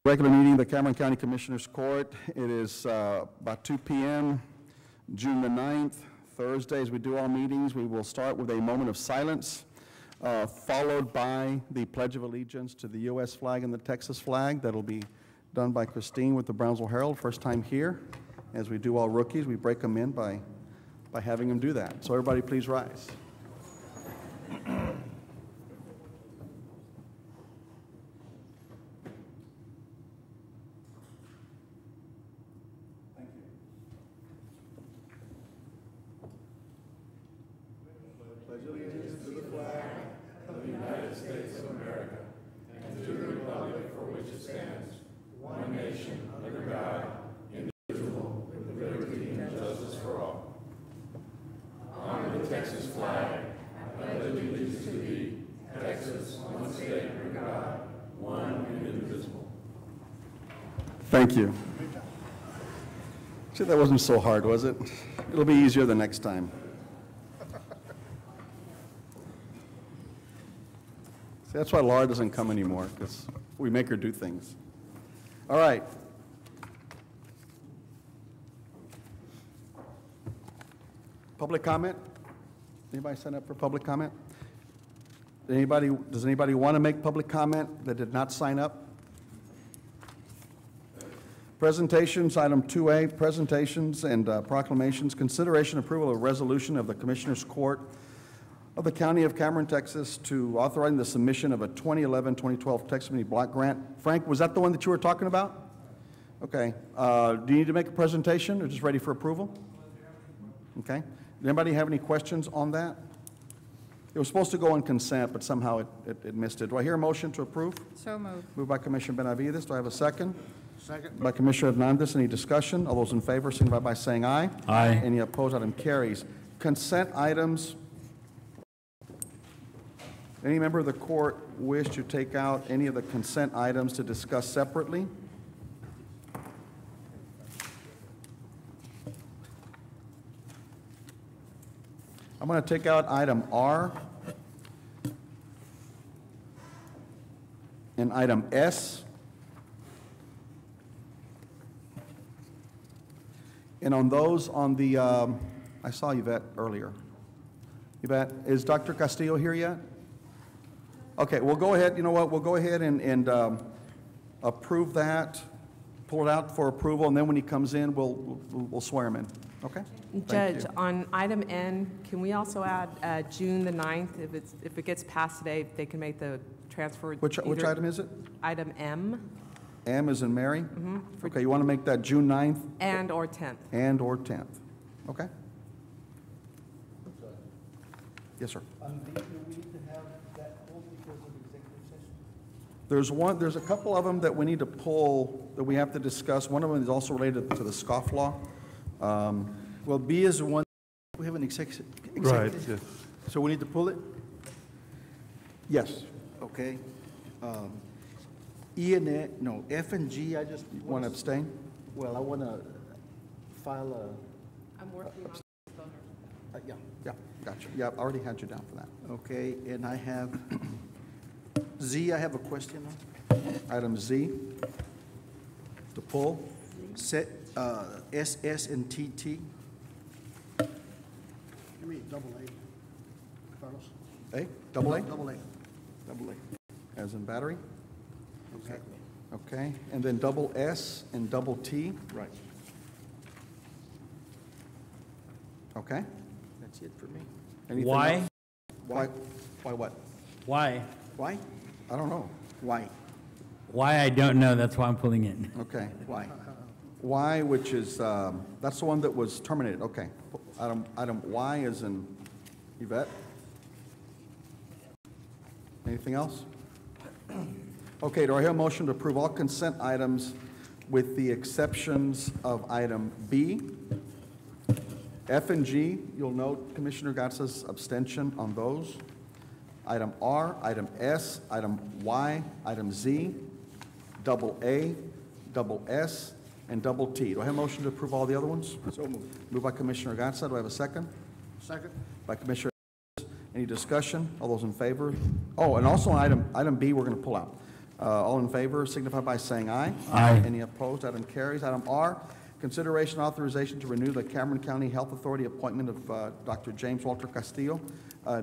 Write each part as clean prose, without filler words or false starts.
Regular meeting of the Cameron County Commissioners Court. It is about 2 p.m., June the 9th, Thursday. As we do all meetings, we will start with a moment of silence, followed by the Pledge of Allegiance to the U.S. flag and the Texas flag. That'll be done by Christine with the Brownsville Herald, first time here. As we do all rookies, we break them in by having them do that. So everybody please rise. Thank you. See, that wasn't so hard, was it? It'll be easier the next time. See, that's why Laura doesn't come anymore, because we make her do things. All right. Public comment? Anybody sign up for public comment? Does anybody want to make public comment that did not sign up? Presentations, item 2A, presentations and proclamations. Consideration approval of resolution of the Commissioners Court of the County of Cameron, Texas, to authorizing the submission of a 2011-2012 Texas Community Block Grant. Frank, was that the one that you were talking about? Okay. Do you need to make a presentation or just ready for approval? Okay. Does anybody have any questions on that? It was supposed to go on consent, but somehow it missed it. Do I hear a motion to approve? So moved. Moved by Commissioner Benavides. Do I have a second? Second. By Commissioner Hernandez. Any discussion? All those in favor signify by saying aye. Aye. Any opposed? Item carries. Consent items. Any member of the court wish to take out any of the consent items to discuss separately? I'm going to take out item R and item S. And on those, on the, I saw Yvette earlier. Yvette, is Dr. Castillo here yet? Okay, we'll go ahead, you know what, we'll go ahead and approve that, pull it out for approval, and then when he comes in, we'll swear him in, okay? Judge, on item N, can we also add June the 9th? If it gets passed today, they can make the transfer. Which item is it? Item M. M as in Mary? Mm-hmm. Okay, you want to make that June 9th? And or 10th. And or 10th. Okay. Yes, sir. On B, do we need to have that pulled because of executive session? There's a couple of them that we need to pull that we have to discuss. One of them is also related to the scofflaw. Well, B is the one, we have an executive. Right, yes. So we need to pull it? Yes. Okay. E and A, no, F and G, I just. Want to abstain? Well, I want to file a. I'm working on yeah. Yeah, gotcha. Yeah, I already had you down for that. Okay, and I have Z, I have a question on. Item Z, to pull. Set, SS and TT. Give me double A, Carlos. A? Double A? Double A. Double A. As in battery? Exactly. Okay, and then double S and double T? Right. Okay. That's it for me. Anything Why? else? Why what? Why? Why? I don't know. Why? Why, I don't know. That's why I'm pulling it. Okay. Why? Y, which is, that's the one that was terminated. Okay. Item Y is in Yvette. Anything else? Okay, do I hear a motion to approve all consent items with the exceptions of item B? F and G, you'll note Commissioner Gatza's abstention on those. Item R, item S, item Y, item Z, double A, double S, and double T. Do I have a motion to approve all the other ones? So moved. Moved by Commissioner Gatsa. Do I have a second? Second. By Commissioner. Any discussion? All those in favor? Oh, and also on item B, we're going to pull out. All in favor signify by saying aye. Aye. Any opposed? Item carries. Item R, consideration authorization to renew the Cameron County Health Authority appointment of Dr. James Walter Castillo.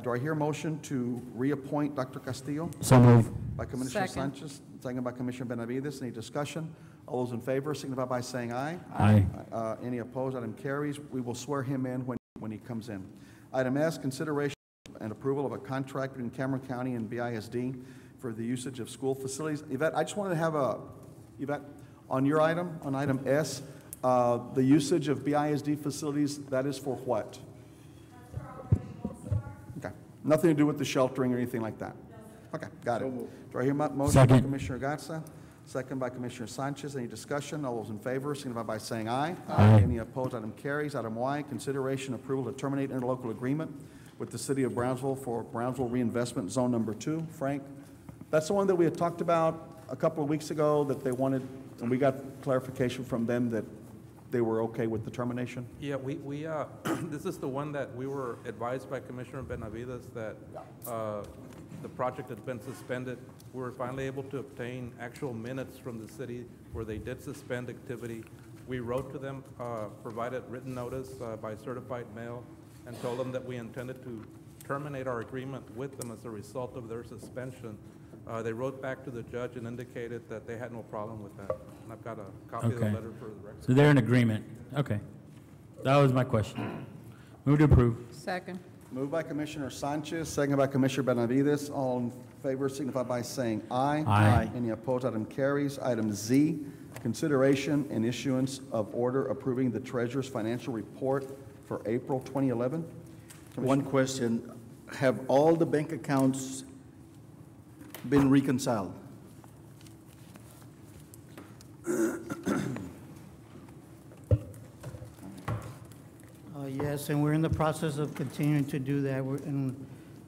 Do I hear a motion to reappoint Dr. Castillo? So move. By Commissioner Second. Sanchez, second by Commissioner Benavides. Any discussion? All those in favor signify by saying aye. Aye. Any opposed? Item carries. We will swear him in when he comes in. Item S, consideration and approval of a contract between Cameron County and BISD for the usage of school facilities. Yvette, I just wanted to have Yvette, on your item, on item S, the usage of BISD facilities, that is for what? Okay, nothing to do with the sheltering or anything like that? Okay, got it. Do I hear a motion by Second. Commissioner Gatsa? Second by Commissioner Sanchez. Any discussion? All those in favor signify by saying aye. Aye. Any opposed? Item carries. Item Y, consideration approval to terminate interlocal agreement with the City of Brownsville for Brownsville Reinvestment Zone Number 2. Frank, that's the one that we had talked about a couple of weeks ago that they wanted, and we got clarification from them that they were okay with the termination? Yeah, we this is the one that we were advised by Commissioner Benavides that the project had been suspended. We were finally able to obtain actual minutes from the city where they did suspend activity. We wrote to them, provided written notice by certified mail, and told them that we intended to terminate our agreement with them as a result of their suspension. They wrote back to the judge and indicated that they had no problem with that. And I've got a copy of the Okay. letter for the record. So they're in agreement. Okay. That was my question. Move to approve. Second. Moved by Commissioner Sanchez, second by Commissioner Benavides. All in favor signify by saying aye. Aye. Any opposed? Item carries. Item Z, consideration and issuance of order approving the treasurer's financial report for April 2011. One question, have all the bank accounts been reconciled? Yes, and we're in the process of continuing to do that.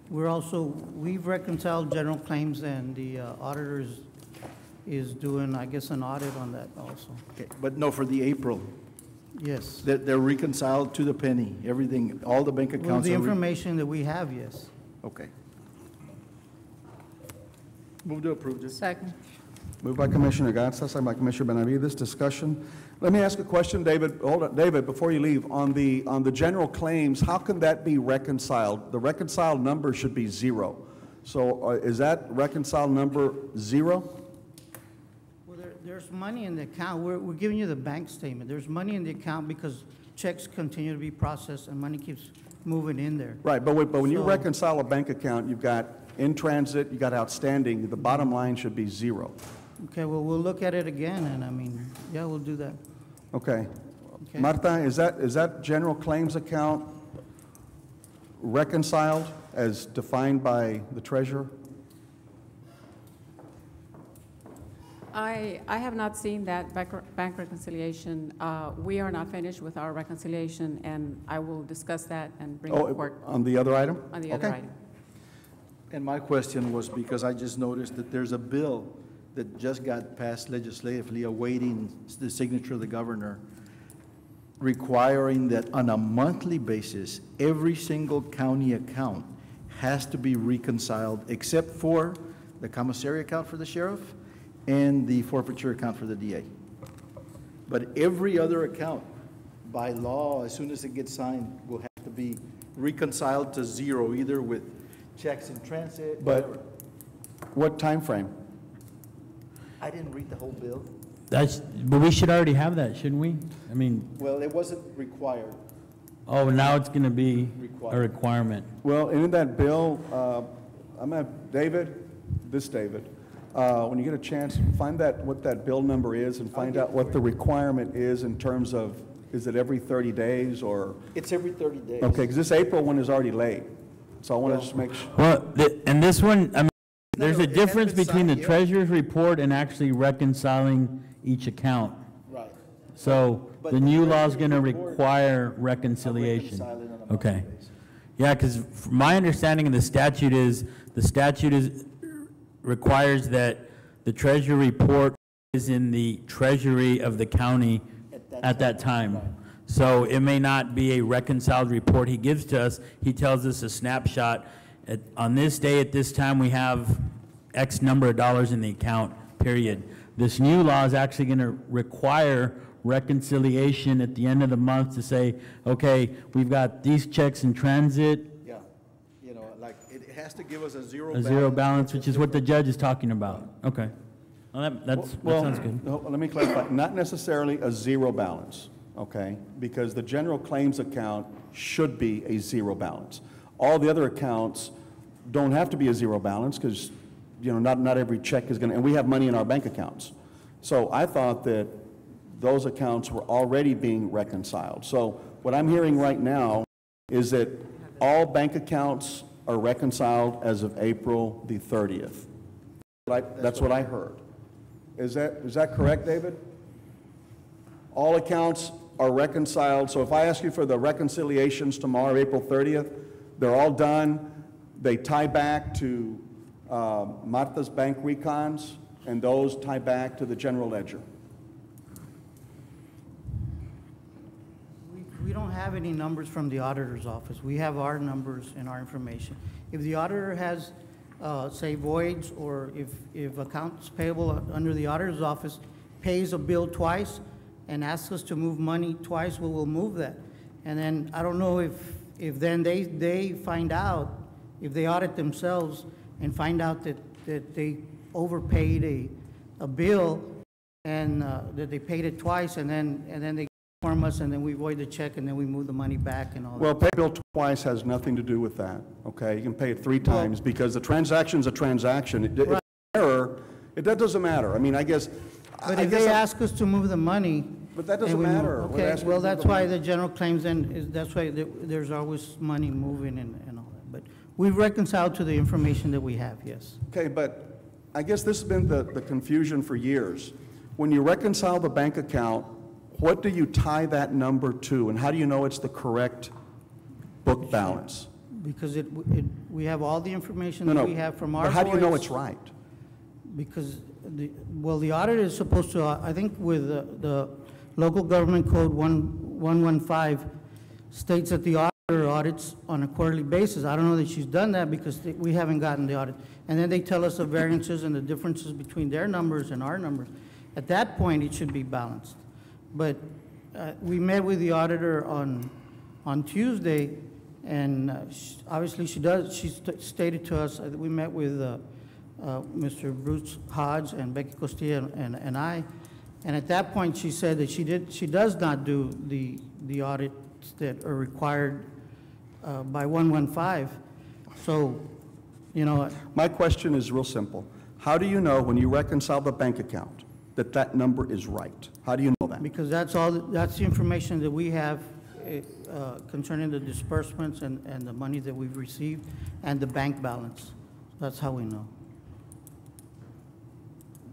We've reconciled general claims, and the auditor is doing, I guess, an audit on that also. Okay, but no, for the April, Yes. they're reconciled to the penny, everything, all the bank With accounts the are. information that we have, yes. Okay. Move to approve, Judge. Second. Moved by Commissioner Gatsa, second by Commissioner Benavides. Discussion. Let me ask a question, David. Hold on, David, before you leave. On the general claims, how can that be reconciled? The reconciled number should be 0. So is that reconciled number 0? Well, there's money in the account. We're giving you the bank statement. There's money in the account because checks continue to be processed and money keeps moving in there. Right, but when you So- reconcile a bank account, you've got in transit, you got outstanding, the bottom line should be 0. Okay, well, we'll look at it again, and I mean, yeah, we'll do that. Okay. Okay. Marta, is that general claims account reconciled as defined by the treasurer? I have not seen that bank reconciliation. We are not finished with our reconciliation, and I will discuss that and bring Oh, it forward on the other item? on the other Okay. item. And my question was because I just noticed that there's a bill that just got passed legislatively awaiting the signature of the governor, requiring that on a monthly basis, every single county account has to be reconciled except for the commissary account for the sheriff and the forfeiture account for the DA. But every other account, by law, as soon as it gets signed, will have to be reconciled to 0, either with checks in transit, whatever. But what time frame? I didn't read the whole bill. But we should already have that, shouldn't we? I mean, Well, it wasn't required. oh, now it's going to be a Required. requirement. Well, in that bill, I'm going to, David, when you get a chance, find what that bill number is and find out what the requirement is in terms of, is it every 30 days or? It's every 30 days. Okay, because this April one is already late, so I want to just make sure. Well, and this one, I mean, there's no, a it has difference been between the signed, yeah. treasurer's report and actually reconciling each account. Right. So But the the new law is treasurer's going to report- require reconciliation. Reconcile it on a monthly Okay. basis. Yeah, because my understanding of the statute is, requires that the treasury report is in the treasury of the county at that time. So it may not be a reconciled report he gives to us. He tells us a snapshot. On this day, at this time, we have X number of dollars in the account, period. This new law is actually going to require reconciliation at the end of the month to say, okay, we've got these checks in transit, Yeah, you know, like, it has to give us a zero a balance. zero balance, which is what the judge is talking about. Okay. Well, that sounds good. No, let me clarify, not necessarily a zero balance, okay? Because the general claims account should be a zero balance. All the other accounts don't have to be a zero balance because, you know, not every check is gonna, and we have money in our bank accounts. So I thought that those accounts were already being reconciled. So what I'm hearing right now is that all bank accounts are reconciled as of April the 30th. That's what I heard. Is that correct, David? All accounts are reconciled, so if I ask you for the reconciliations tomorrow, April 30th, they're all done, they tie back to Martha's bank recons, and those tie back to the general ledger. We don't have any numbers from the auditor's office. We have our numbers and our information. If the auditor has, say, voids, or if accounts payable under the auditor's office pays a bill twice and asks us to move money twice, we will move that. And then, I don't know if then they find out, if they audit themselves and find out that they overpaid a bill and that they paid it twice, and then they inform us, and then we void the check, and then we move the money back and all that. Well, pay a bill twice has nothing to do with that, okay? You can pay it 3 times because the transaction's a transaction. If it's an error, that doesn't matter. I mean, I guess. But if they ask us to move the money. But that doesn't and we move- matter. We're Okay, asking well, to move that's the why money. the general claims then, that's why there's always money moving and all that. But we've reconciled to the information that we have, yes. Okay, but I guess this has been the confusion for years. When you reconcile the bank account, what do you tie that number to, and how do you know it's the correct book balance? Because we have all the information No, that no, we have from our but how do you know voids. it's right? Because the audit is supposed to, I think with the local government code 115 states that the auditor audits on a quarterly basis. I don't know that she's done that because we haven't gotten the audit. And then they tell us the variances and the differences between their numbers and our numbers. At that point, it should be balanced. But we met with the auditor on Tuesday, and obviously she stated to us, we met with Mr. Bruce Hodge and Becky Costilla and I, and at that point she said that she does not do the audits that are required by 115. So, you know. My question is real simple. How do you know when you reconcile the bank account that number is right? How do you know that? Because that's the information that we have concerning the disbursements and the money that we've received and the bank balance. That's how we know.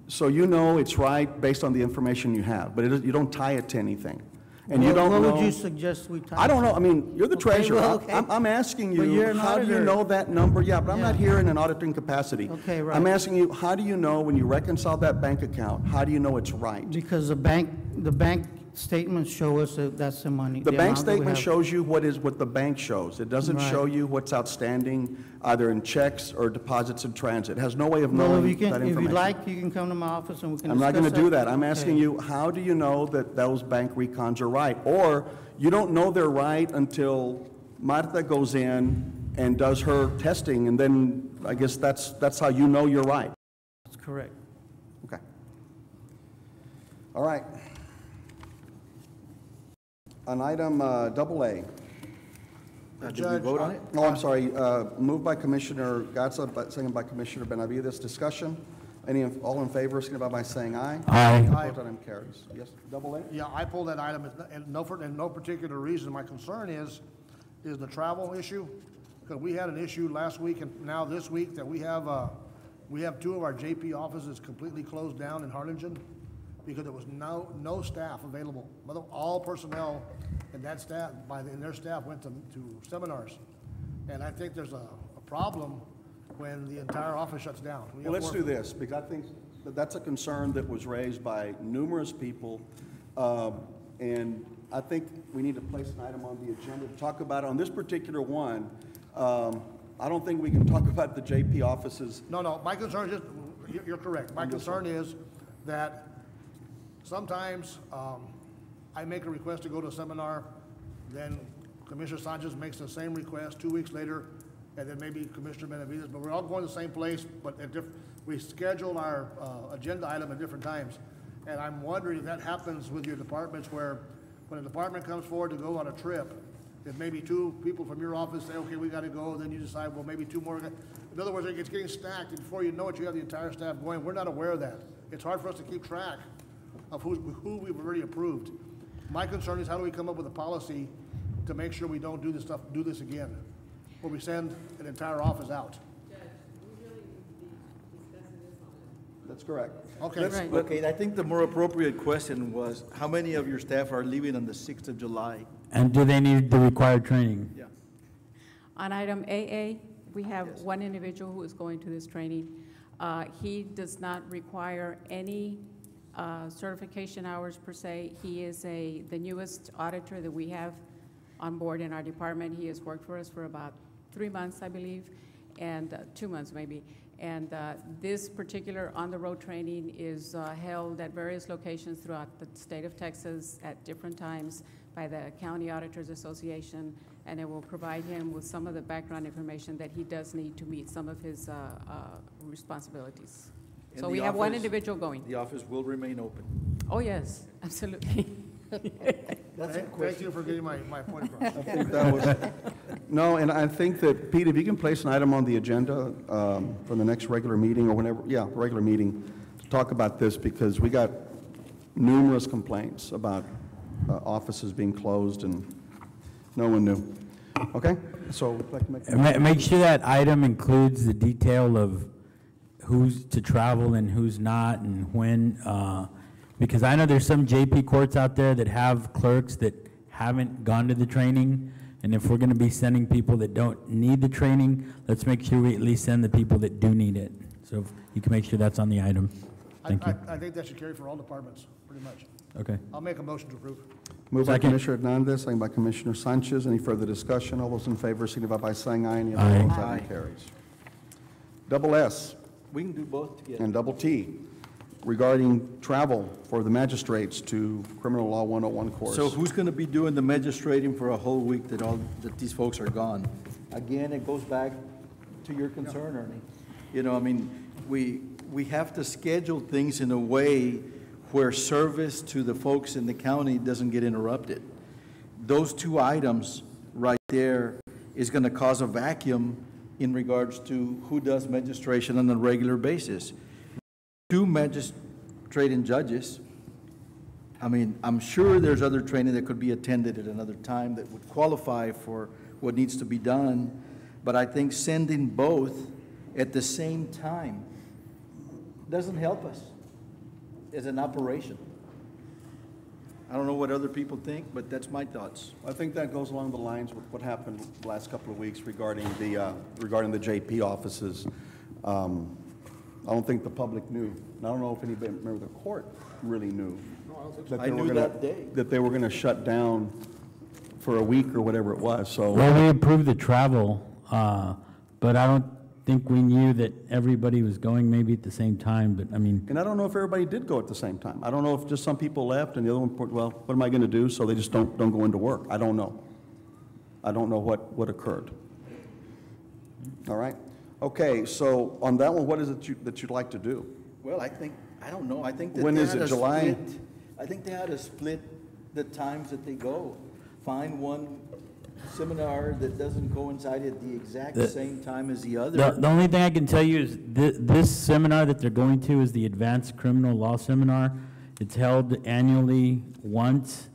So you know it's right based on the information you have, but you don't tie it to anything. And you don't know. What would you suggest we tie? I don't know. I mean, you're the Okay, treasurer. well, okay. I'm asking But you're you, an how do you auditor. know that number? Yeah, but I'm not Yeah. here in an auditing capacity. Okay, right. I'm asking you, how do you know when you reconcile that bank account, how do you know it's right? Because the bank statements show us that that's the money. The bank amount that we statement have. shows you what the bank shows. It doesn't Right. show you what's outstanding, either in checks or deposits in transit. It has no way of Well, knowing if you that can, if information. you'd like, you can come to my office and we can I'm discuss not going to do that. I'm Okay. asking you, how do you know that those bank recons are right? Or you don't know they're right until Martha goes in and does her testing, and then I guess that's how you know you're right. That's correct. Okay. All right. On item AA. Did we Judge, vote on it? Oh, I'm sorry, moved by Commissioner Gatsa, second by Commissioner Benavides. Discussion? All in favor, signify by saying aye. Aye. Opposed, item carries. Yes, AA? Yeah, I pulled that item, and no particular reason. My concern is the travel issue, because we had an issue last week and now this week that we have 2 of our JP offices completely closed down in Harlingen because there was no staff available. All personnel and that staff, and their staff went to seminars. And I think there's a problem when the entire office shuts down. Well, let's do this, because I think that's a concern that was raised by numerous people. And I think we need to place an item on the agenda to talk about it. On this particular one, I don't think we can talk about the JP offices. No, my concern is just, you're correct. My concern is that sometimes I make a request to go to a seminar, then Commissioner Sanchez makes the same request 2 weeks later, and then maybe Commissioner Benavides, but we're all going to the same place, but we schedule our agenda item at different times. And I'm wondering if that happens with your departments, where when a department comes forward to go on a trip, if maybe 2 people from your office say, okay, we got to go, then you decide, well, maybe 2 more. In other words, it's getting stacked, and before you know it, you have the entire staff going. We're not aware of that. It's hard for us to keep track of who we've already approved. My concern is, how do we come up with a policy to make sure we don't do this again, where we send an entire office out? That's correct. Okay. Right. Okay, I think the more appropriate question was, how many of your staff are leaving on the 6th of July? And do they need the required training? Yeah. On item AA, we have one individual who is going to this training. He does not require any certification hours per se. He is the newest auditor that we have on board in our department. He has worked for us for about 3 months, I believe, and 2 months maybe. And this particular on-the-road training is held at various locations throughout the state of Texas at different times by the County Auditors Association, and it will provide him with some of the background information that he does need to meet some of his responsibilities. And So the we have one office- individual going. The office will remain open. Oh, yes, absolutely. Thank you for getting my point across. I think that was, no, and I think that, Pete, if you can place an item on the agenda for the next regular meeting or whenever, regular meeting, to talk about this, because we got numerous complaints about offices being closed and no one knew. Okay? So, would you like to make Make sure that item includes the detail of who's to travel and who's not and when, because I know there's some JP courts out there that have clerks that haven't gone to the training, and if we're going to be sending people that don't need the training, let's make sure we at least send the people that do need it. So if you can make sure that's on the item. Thank you. I think that should carry for all departments, pretty much. Okay. I'll make a motion to approve. Moved by Second. Commissioner Hernandez, second by Commissioner Sanchez. Any further discussion? All those in favor signify by saying aye. Any Aye. opposed? Item carries. Double S We can do both together. and double T regarding travel for the magistrates to Criminal Law 101 course. So who's going to be doing the magistrating for a whole week that these folks are gone? Again, it goes back to your concern, Ernie. You know, I mean, we have to schedule things in a way where service to the folks in the county doesn't get interrupted. Those 2 items right there is going to cause a vacuum in regards to who does magistration on a regular basis. 2 magistrating judges. I mean, I'm sure there's other training that could be attended at another time that would qualify for what needs to be done, but I think sending both at the same time doesn't help us as an operation. I don't know what other people think, but that's my thoughts. I think that goes along the lines with what happened the last couple of weeks regarding the JP offices. I don't think the public knew. And I don't know if anybody, remember the court really knew. I knew that day. That they were gonna shut down for a week or whatever it was, so. Well, we approved the travel, but I don't think we knew that everybody was going maybe at the same time, but I mean, And I don't know if everybody did go at the same time. I don't know if just some people left and the other one, well, what am I gonna do? So they just don't go into work. I don't know. I don't know what occurred. All right? Okay, so on that one, what is it that you'd like to do? Well, I don't know, I think that When they is ought it, to July? I think they ought to split the times that they go. Find one seminar that doesn't coincide at the exact same time as the other. the only thing I can tell you is this seminar that they're going to is the Advanced Criminal Law Seminar. It's held annually once,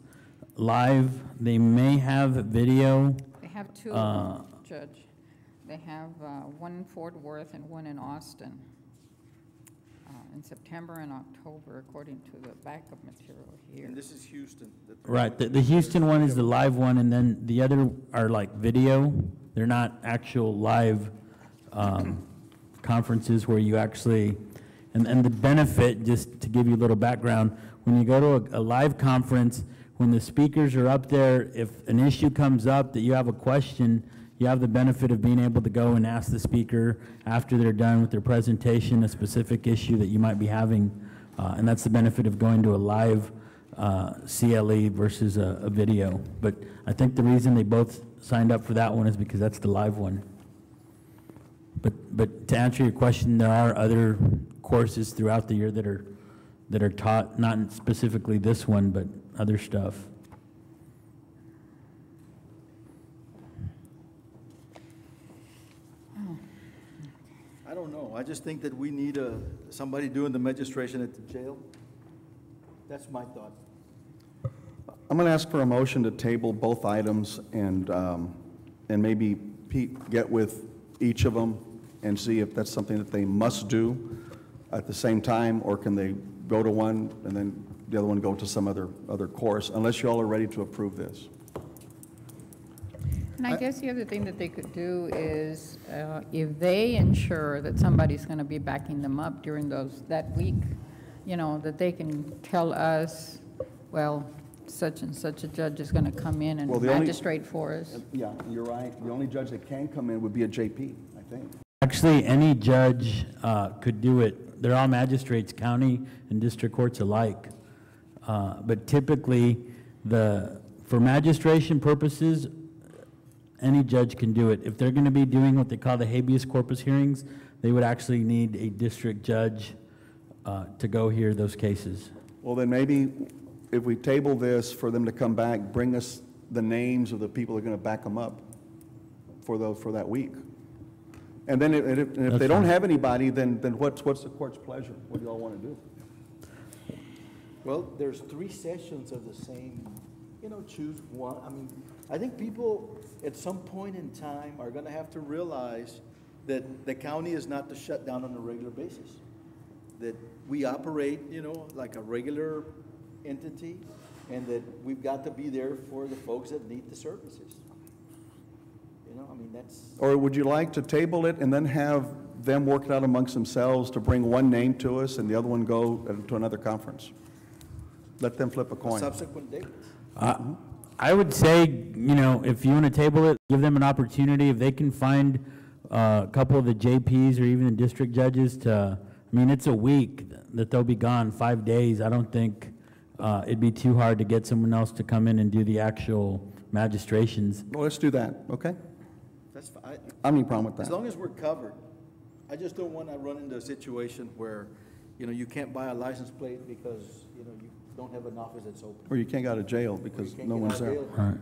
live. They may have video. They have 2, Judge. They have one in Fort Worth and one in Austin in September and October, according to the backup material here. And this is Houston. that they're Right, going the Houston one is the live one, and then the other are like video. They're not actual live conferences where you actually, and the benefit, just to give you a little background, when you go to a live conference, when the speakers are up there, if an issue comes up that you have a question, you have the benefit of being able to go and ask the speaker after they're done with their presentation a specific issue that you might be having, and that's the benefit of going to a live CLE versus a video. But I think the reason they both signed up for that one is because that's the live one. But to answer your question, there are other courses throughout the year that are taught, not specifically this one, but other stuff. I don't know. I just think that we need somebody doing the magistration at the jail. That's my thought. I'm going to ask for a motion to table both items and maybe Pete get with each of them and see if that's something that they must do at the same time, or can they go to one and then the other one go to some other course, unless you all are ready to approve this. And I guess the other thing that they could do is, if they ensure that somebody's going to be backing them up during that week, you know, that they can tell us, well, such and such a judge is going to come in and magistrate for us. Yeah, you're right. The only judge that can come in would be a JP, I think. Actually, any judge could do it. They're all magistrates, county and district courts alike. But typically, for magistration purposes, any judge can do it. If they're going to be doing what they call the habeas corpus hearings, they would actually need a district judge to go hear those cases. Well, then maybe if we table this for them to come back, bring us the names of the people that are going to back them up for that week. And then if they don't have anybody, then what's the court's pleasure? What do you all want to do? Well, there's 3 sessions of the same, you know, choose one. I mean, I think people at some point in time are going to have to realize that the county is not to shut down on a regular basis. That we operate, you know, like a regular entity, and that we've got to be there for the folks that need the services. You know, I mean, that's... Or would you like to table it and then have them work it out amongst themselves to bring one name to us and the other one go to another conference? Let them flip a coin. Subsequent dates. I would say, you know, if you want to table it, give them an opportunity. If they can find a couple of the JPs or even the district judges to, I mean, it's a week that they'll be gone, 5 days. I don't think it'd be too hard to get someone else to come in and do the actual magistrations. Well, let's do that, okay? That's fine. I have any problem with that. As long as we're covered. I just don't want to run into a situation where, you know, you can't buy a license plate because, you know, you don't have an office that's open. Or you can't get out of jail because no one's there.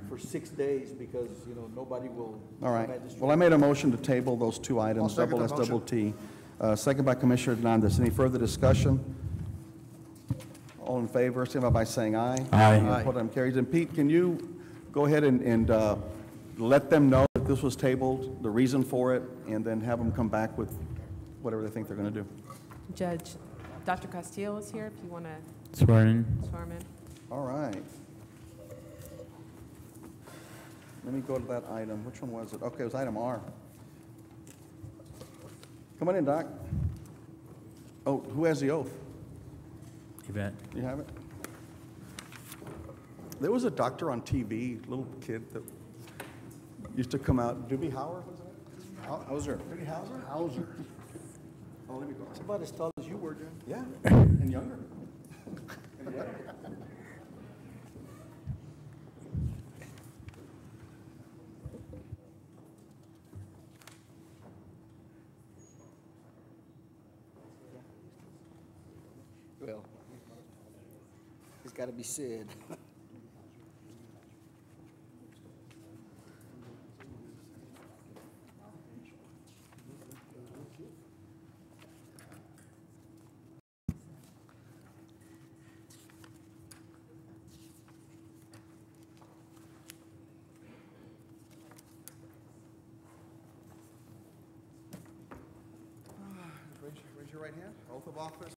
For 6 days because, you know, nobody will. All right. Well, I made a motion to table those 2 items, I'll second double the S, double T. Second by Commissioner Hernandez. Any further discussion? All in favor, signify by saying aye. Aye. Any opposed, carries. And Pete, can you go ahead and let them know that this was tabled, the reason for it, and then have them come back with whatever they think they're going to do? Judge, Dr. Castillo is here if you want to Swear in. swear him in. All right. Let me go to that item. Which one was it? Okay, it was item R. Come on in, Doc. Oh, who has the oath? Yvette. You have it? There was a doctor on TV, little kid that used to come out. Doobie Howard, wasn't it? Hauser. Doobie Hauser? Hauser. Oh, let me go. It's about as tall as you were, John. Yeah, and younger. And younger. Well, it's got to be said. Raise your right hand. Oath of office.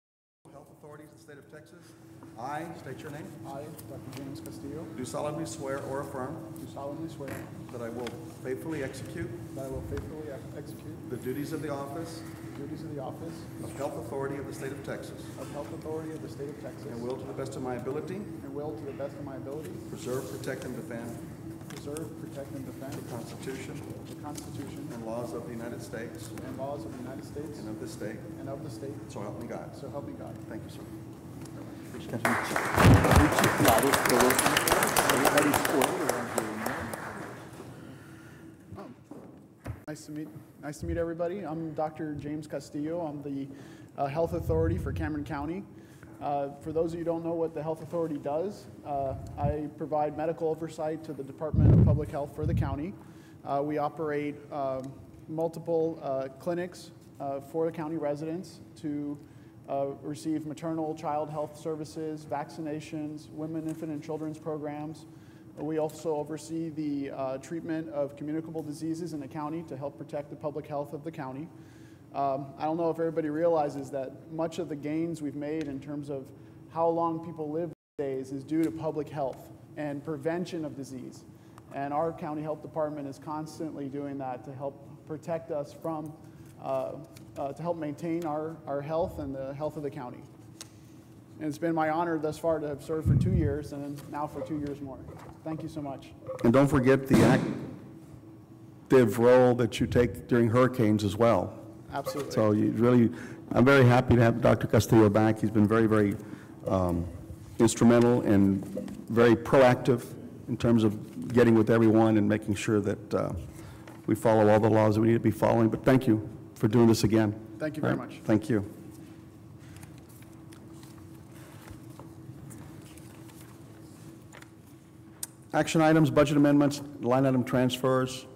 Health authorities in the state of Texas. I state your name. I, Dr. James Castillo, Do solemnly swear or affirm do solemnly swear that I will faithfully execute that I will faithfully execute the duties of the office the duties of the office of Health Authority of the state of Texas of Health Authority of the State of Texas and will, to the best of my ability, and will, to the best of my ability, preserve, protect, and defend preserve, protect, and defend the Constitution the Constitution and laws of the United States and laws of the United States and of this state, and of the state, so help me God. so help me God. Thank you, sir. Nice to meet everybody. I'm Dr. James Castillo. I'm the Health Authority for Cameron County. For those of you who don't know what the Health Authority does, I provide medical oversight to the Department of Public Health for the county. We operate multiple clinics for the county residents to receive maternal child health services, vaccinations, women, infant, and children's programs. We also oversee the treatment of communicable diseases in the county to help protect the public health of the county. I don't know if everybody realizes that much of the gains we've made in terms of how long people live these days is due to public health and prevention of disease. And our county health department is constantly doing that to help protect us from, to help maintain our health and the health of the county. And it's been my honor thus far to have served for 2 years and now for 2 years more. Thank you so much. And don't forget the active role that you take during hurricanes as well. Absolutely. So you really, I'm very happy to have Dr. Castillo back. He's been very, very instrumental and very proactive in terms of getting with everyone and making sure that we follow all the laws that we need to be following. But thank you for doing this again. Thank you very much. Thank you. Action items, budget amendments, line item transfers,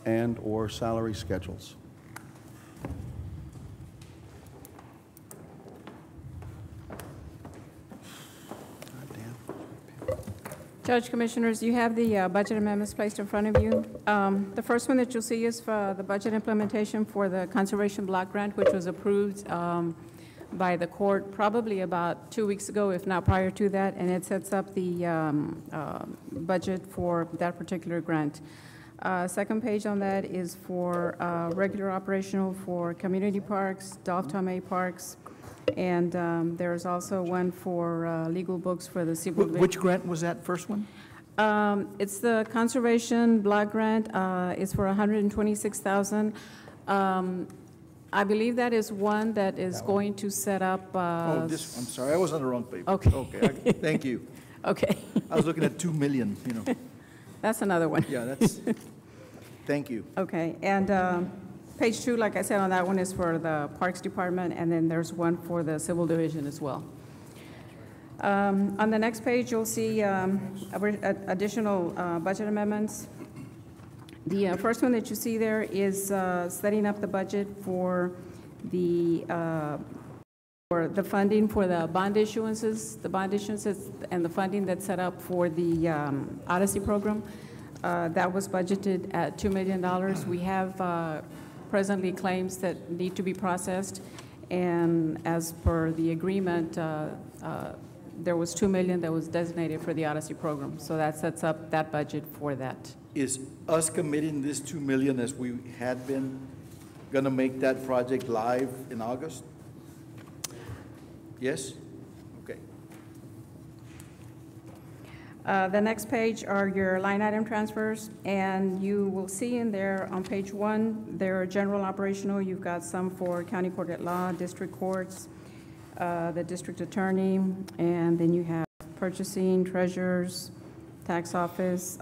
and/or salary schedules. Judge, Commissioners, you have the budget amendments placed in front of you. The first one that you'll see is for the budget implementation for the Conservation Block Grant, which was approved by the court probably about 2 weeks ago, if not prior to that, and it sets up the budget for that particular grant. Second page on that is for regular operational for community parks, Dolph Tomei parks, and there's also one for legal books for the civil. Which grant was that first one? It's the Conservation Block Grant. It's for $126,000. I believe that is one that is going to set up. Oh, this, I'm sorry, I was on the wrong paper. Okay. Okay, thank you. Okay. I was looking at 2 million, you know. That's another one. Yeah, that's, thank you. Okay, and page 2, like I said, on that one is for the Parks Department, and then there's one for the Civil Division as well. On the next page, you'll see additional budget amendments. The first one that you see there is setting up the budget for the funding for the bond issuances, and the funding that's set up for the Odyssey program. That was budgeted at $2 million. We have presently claims that need to be processed, and as per the agreement, there was $2 million that was designated for the Odyssey program. So that sets up that budget for that. Is us committing this 2 million as we had been gonna make that project live in August? Yes? Okay. The next page are your line item transfers, and you will see in there on page 1, there are general operational. You've got some for county court at law, district courts, the district attorney, and then you have purchasing, treasurers, tax office,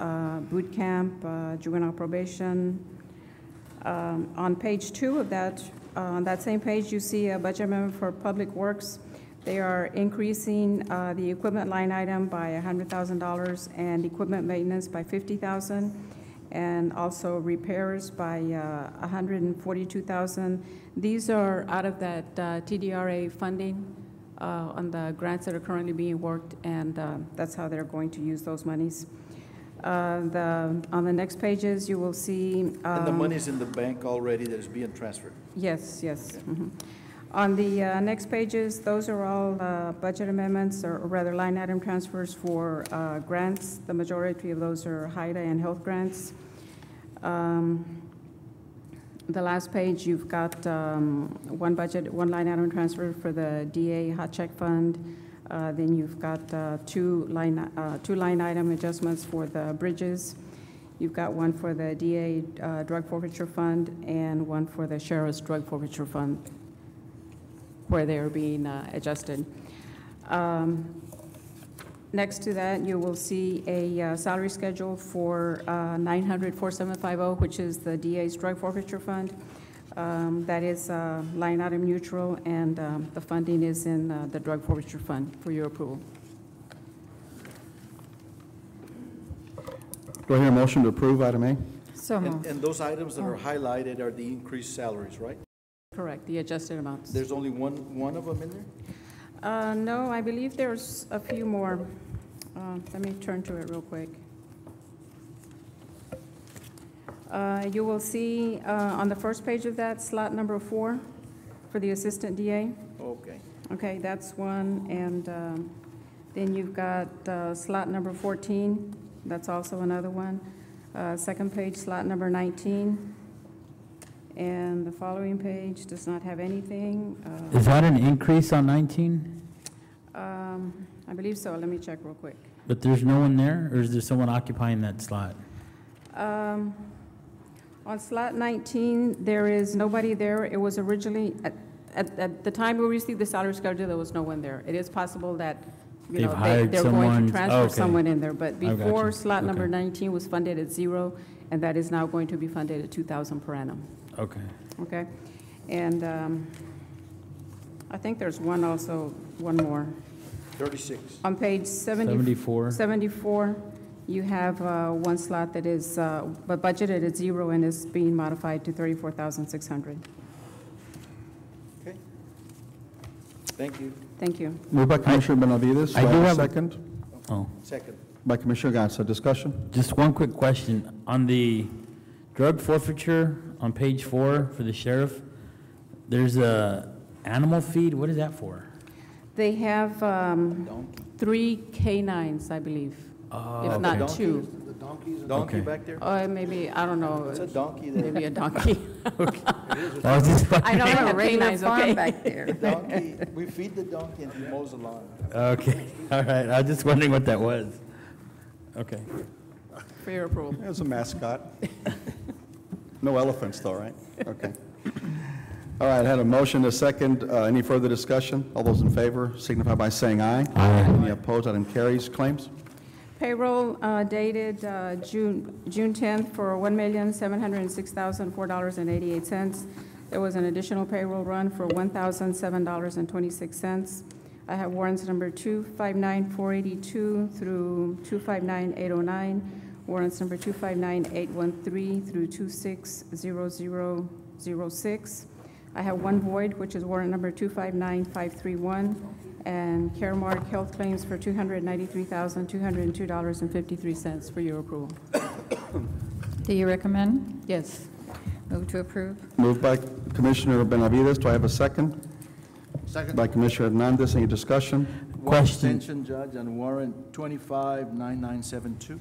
boot camp, juvenile probation. On page 2 of that, on that same page, you see a budget amendment for public works. They are increasing the equipment line item by $100,000 and equipment maintenance by $50,000, and also repairs by $142,000. These are out of that TDRA funding on the grants that are currently being worked, and that's how they're going to use those monies. On the next pages, you will see. And the money's in the bank already that is being transferred? Yes, yes. Okay. Mm-hmm. On the next pages, those are all budget amendments, or rather line item transfers for grants. The majority of those are HIDA and health grants. The last page, you've got one line item transfer for the DA hot check fund. Then you've got two line item adjustments for the bridges. You've got one for the DA Drug Forfeiture Fund and one for the Sheriff's Drug Forfeiture Fund, where they're being adjusted. Next to that, you will see a salary schedule for 900-4750, which is the DA's Drug Forfeiture Fund. That is line item neutral, and the funding is in the Drug Forfeiture Fund for your approval. Do I hear a motion to approve item A? So moved. And those items that are highlighted are the increased salaries, right? Correct, the adjusted amounts. There's only one of them in there? No, I believe there's a few more. Let me turn to it real quick. You will see on the first page of that, slot number 4 for the Assistant DA. Okay. Okay, that's one, and then you've got slot number 14, that's also another one. Second page, slot number 19, and the following page does not have anything. Is that an increase on 19? I believe so, let me check real quick. But there's no one there, or is there someone occupying that slot? On slot 19, there is nobody there. It was originally, at the time we received the salary schedule, there was no one there. It is possible that, you They've know, hired they're going someone- to transfer oh, okay. someone in there. But I got before, you. slot number Okay. 19 was funded at 0, and that is now going to be funded at 2,000 per annum, Okay. okay? And I think there's one more. 36. On page 74. 74, you have one slot that is but budgeted at 0 and is being modified to 34,600. Okay. Thank you. Thank you. Moved by Commissioner Benavides. I Do I do have a have a- second? Oh, Second. By Commissioner Gatsa. Discussion? just one quick question. On the drug forfeiture on page 4 for the sheriff, there's a animal feed. What is that for? They have Donkey. 3 canines, I believe, if not Donkey? 2. The donkeys and Donkey Okay. back there? Maybe, I don't know, It's a donkey there. maybe a donkey. I was just I know they have Regular canines, farm okay? back there. Donkey, we feed the donkey and he mows the lawn. Okay, all right. I was just wondering what that was. Okay. For your approval. As a mascot. No elephants though, right? Okay. All right, I had a motion, a second. Any further discussion? All those in favor signify by saying aye. Aye. Any opposed? Item carries. Claims? Payroll dated June 10th for $1,706,004.88. There was an additional payroll run for $1,007.26. I have warrants number 259482 through 259809, warrants number 259813 through 260006. I have one void, which is warrant number 259531, and Caremark health claims for $293,202.53 for your approval. Do you recommend? Yes. Move to approve? Moved by Commissioner Benavides. Do I have a second? second. By Commissioner Hernandez. Any discussion? One Question. extension, Judge, on warrant 259972.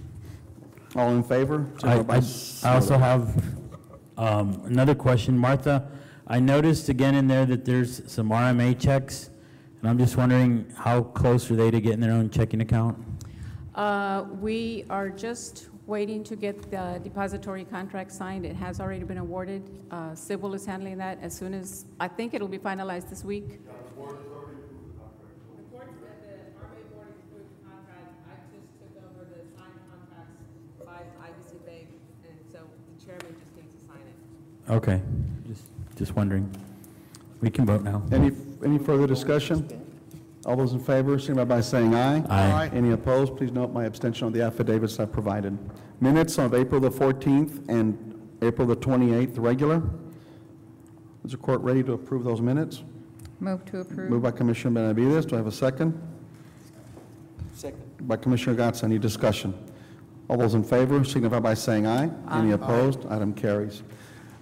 All in favor? I also have another question. Martha, I noticed again in there that there's some RMA checks, and I'm just wondering how close are they to getting their own checking account? We are just waiting to get the depository contract signed. It has already been awarded. Civil is handling that as soon as, I think it'll be finalized this week. Okay, just wondering. We can vote now. Any further discussion? All those in favor, signify by saying aye. Aye. Any opposed? Please note my abstention on the affidavits I provided. Minutes of April the 14th and April the 28th, regular. Is the court ready to approve those minutes? Move to approve? Moved by Commissioner Benavides. Do I have a second? Second. By Commissioner Gatsa. Any discussion? All those in favor, signify by saying aye. Any opposed? Item carries.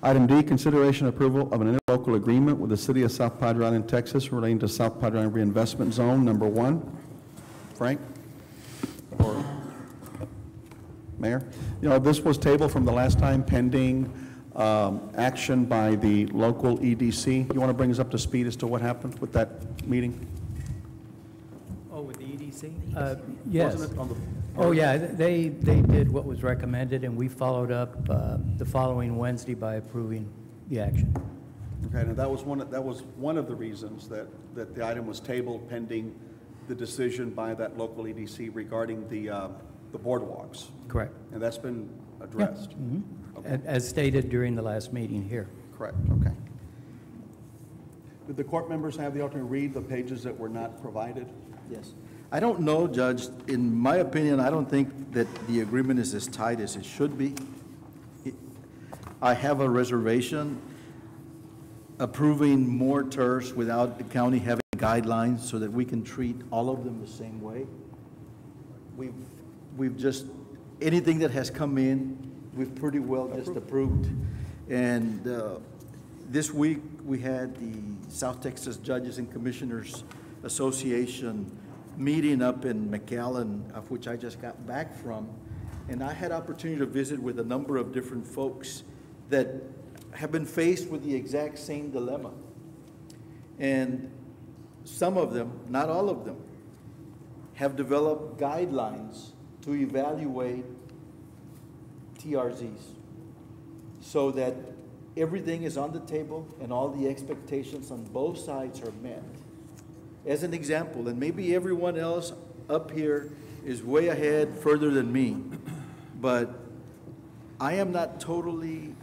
Item D, consideration approval of an interlocal agreement with the City of South Padre Island, Texas relating to South Padre Island Reinvestment Zone, number 1. Frank? Or Mayor? You know, this was tabled from the last time pending action by the local EDC. You want to bring us up to speed as to what happened with that meeting? Oh, with the EDC? Yes. Wasn't it on the? Oh, yeah, they did what was recommended, and we followed up the following Wednesday by approving the action. Okay, now that was one of the reasons that the item was tabled pending the decision by that local EDC regarding the boardwalks. Correct. And that's been addressed. Okay. As stated during the last meeting here. Correct, okay. Did the court members have the opportunity to read the pages that were not provided? Yes. I don't know, Judge. In my opinion, I don't think that the agreement is as tight as it should be. I have a reservation approving more TERS without the county having guidelines so that we can treat all of them the same way. We've just, anything that has come in, we've pretty well just approved. And this week, we had the South Texas Judges and Commissioners Association meeting up in McAllen, of which I just got back from. And I had opportunity to visit with a number of different folks that have been faced with the exact same dilemma. And some of them, not all of them, have developed guidelines to evaluate TRZs so that everything is on the table and all the expectations on both sides are met. As an example, and maybe everyone else up here is way ahead further than me, but I am not totally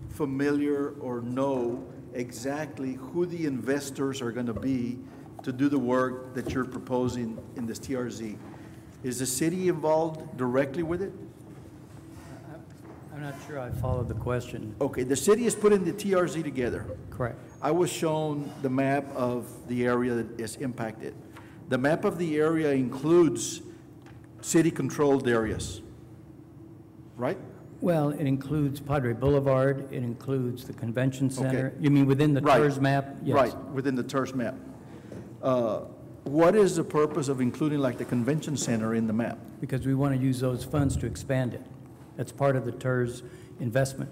familiar or know exactly who the investors are going to be to do the work that you're proposing in this TRZ. Is the city involved directly with it? I'm not sure I followed the question. Okay, the city is putting the TRZ together. Correct. I was shown the map of the area that is impacted. The map of the area includes city-controlled areas, right? Well, it includes Padre Boulevard, it includes the convention center. Okay. You mean within the Right. TERS map? Yes. Right, within the TERS map. What is the purpose of including like the convention center in the map? Because we want to use those funds to expand it. That's part of the TERS investment.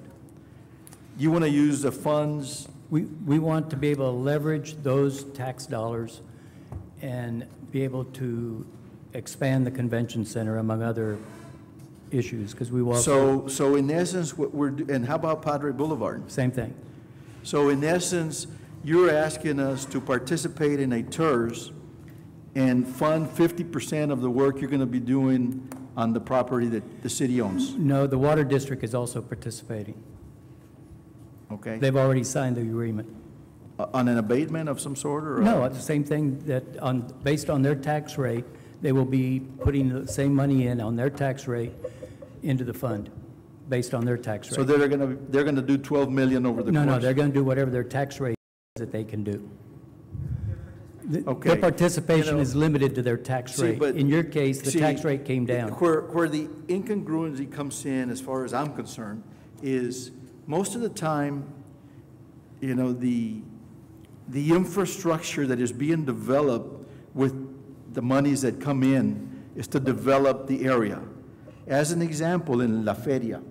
You want to use the funds? We want to be able to leverage those tax dollars and be able to expand the convention center among other issues, because we will also. So in essence, what and how about Padre Boulevard? Same thing. So in essence, you're asking us to participate in a TERS and fund 50% of the work you're going to be doing on the property that the city owns. No, the water district is also participating. Okay? They've already signed the agreement. On an abatement of some sort, or? No, it's the same thing that based on their tax rate, they will be putting the same money in on their tax rate into the fund, based on their tax rate. So they're going to do 12 million over the course? No, they're going to do whatever their tax rate is that they can do. Okay. Their participation is limited to their tax rate. but- In your case, the tax rate came down. Where the incongruency comes in, as far as I'm concerned, is most of the time, you know, the infrastructure that is being developed with the monies that come in is to develop the area. As an example, in La Feria,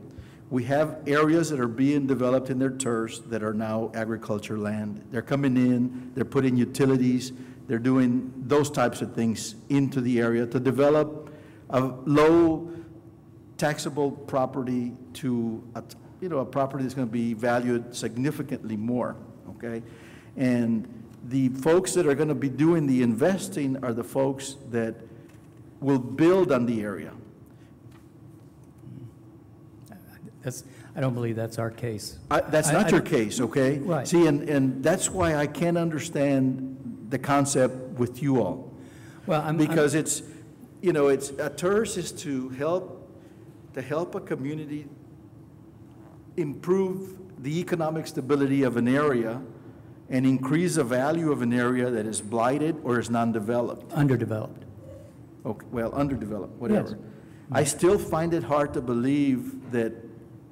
we have areas that are being developed in their TERS that are now agriculture land. They're coming in, they're putting utilities, they're doing those types of things into the area to develop a low taxable property to a property that's going to be valued significantly more, okay? And the folks that are going to be doing the investing are the folks that will build on the area. I don't believe that's our case. That's not your case, okay? Right. See, and that's why I can't understand the concept with you all. Well, Because it's, you know, it's, a TERS is to help a community improve the economic stability of an area and increase the value of an area that is blighted or is non-developed. Underdeveloped. Okay, well, underdeveloped, whatever. Yes. I still find it hard to believe that,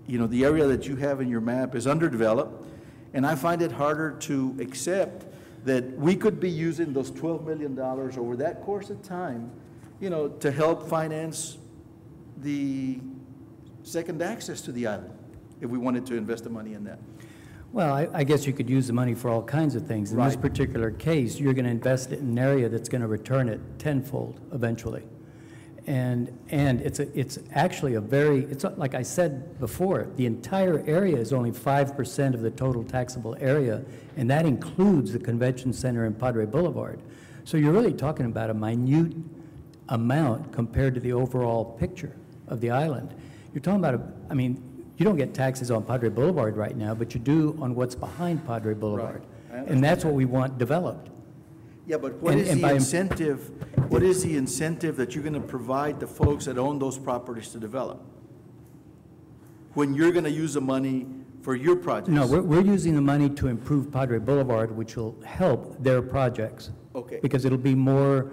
you know, the area that you have in your map is underdeveloped, and I find it harder to accept that we could be using those $12 million over that course of time, you know, to help finance the second access to the island, if we wanted to invest the money in that. Well, I guess you could use the money for all kinds of things. In this Right. particular case, you're going to invest it in an area that's going to return it tenfold eventually. And it's actually it's like I said before, the entire area is only 5% of the total taxable area, and that includes the convention center and Padre Boulevard. So you're really talking about a minute amount compared to the overall picture of the island. You're talking about, I mean, you don't get taxes on Padre Boulevard right now, but you do on what's behind Padre Boulevard. Right. And that's what we want developed. Yeah, but what And- is and the by- incentive, what is the incentive that you're gonna provide the folks that own those properties to develop? When you're gonna use the money for your projects? No, we're using the money to improve Padre Boulevard, which will help their projects. Okay. Because it'll be more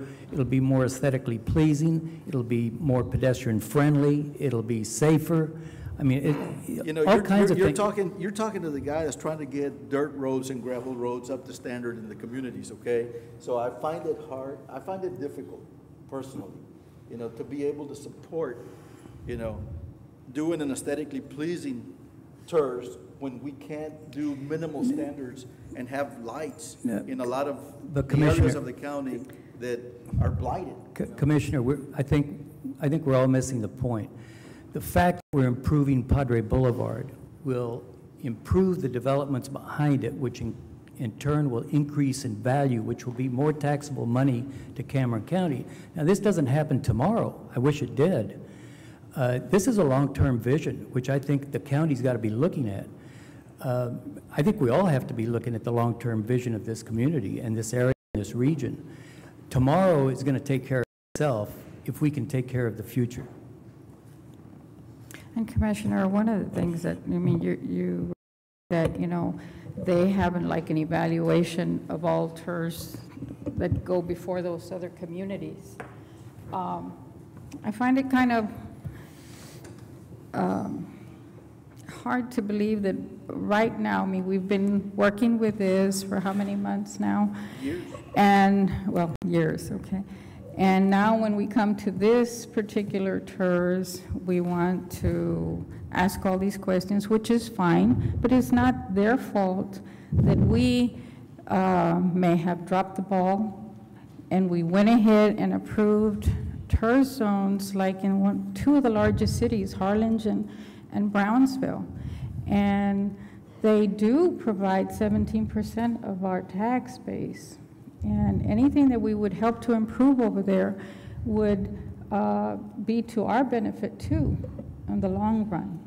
aesthetically pleasing, it'll be more pedestrian friendly, it'll be safer. I mean, You know, all kinds of you're things. you're talking to the guy that's trying to get dirt roads and gravel roads up to standard in the communities, okay? So I find it hard, I find it difficult, personally, you know, to be able to support, you know, doing an aesthetically pleasing TERS when we can't do minimal standards and have lights Yeah. in a lot of But the areas Commissioner- of the county that are blighted. Commissioner, I think we're all missing the point. The fact that we're improving Padre Boulevard will improve the developments behind it, which in turn will increase in value, which will be more taxable money to Cameron County. Now, this doesn't happen tomorrow. I wish it did. This is a long-term vision, which I think the county's got to be looking at. I think we all have to be looking at the long-term vision of this community and this area, and this region. Tomorrow is going to take care of itself if we can take care of the future. And Commissioner, one of the things that, I mean, that, you know, they haven't like an evaluation of all TERS that go before those other communities. I find it kind of hard to believe that right now, I mean, we've been working with this for how many months now? Years. And, well, years, okay. And now when we come to this particular TERS, we want to ask all these questions, which is fine, but it's not their fault that we may have dropped the ball, and we went ahead and approved TERS zones like in two of the largest cities, Harlingen and Brownsville. And they do provide 17% of our tax base. And anything that we would help to improve over there would be to our benefit too, in the long run.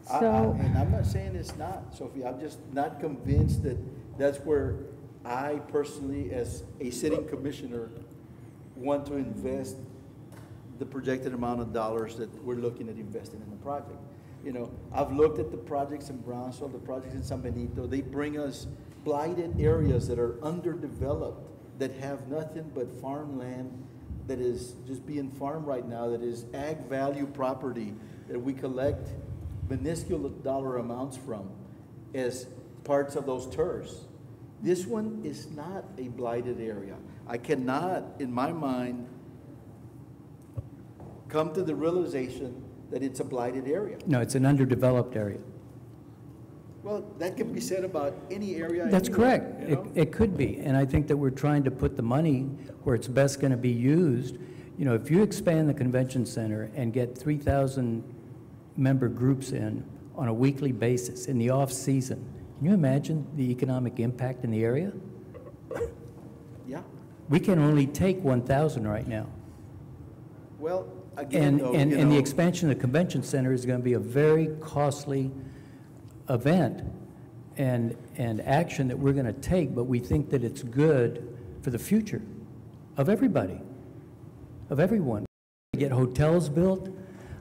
So, And I'm not saying it's not, Sophie, I'm just not convinced that that's where I personally, as a sitting commissioner, want to invest the projected amount of dollars that we're looking at investing in the project. You know, I've looked at the projects in Brownsville, the projects in San Benito. They bring us blighted areas that are underdeveloped, that have nothing but farmland that is just being farmed right now, that is ag value property that we collect minuscule dollar amounts from as parts of those TERS. This one is not a blighted area. I cannot, in my mind, come to the realization that it's a blighted area. No, it's an underdeveloped area. Well, that can be said about any area. That's anywhere, correct. you know? It could be. And I think that we're trying to put the money where it's best going to be used. You know, if you expand the convention center and get 3,000 member groups in on a weekly basis in the off-season, can you imagine the economic impact in the area? Yeah. We can only take 1,000 right now. Well, again, And, though, and, you and the know, expansion of the convention center is going to be a very costly event and action that we're going to take, but we think that it's good for the future of everybody, of everyone. Get hotels built.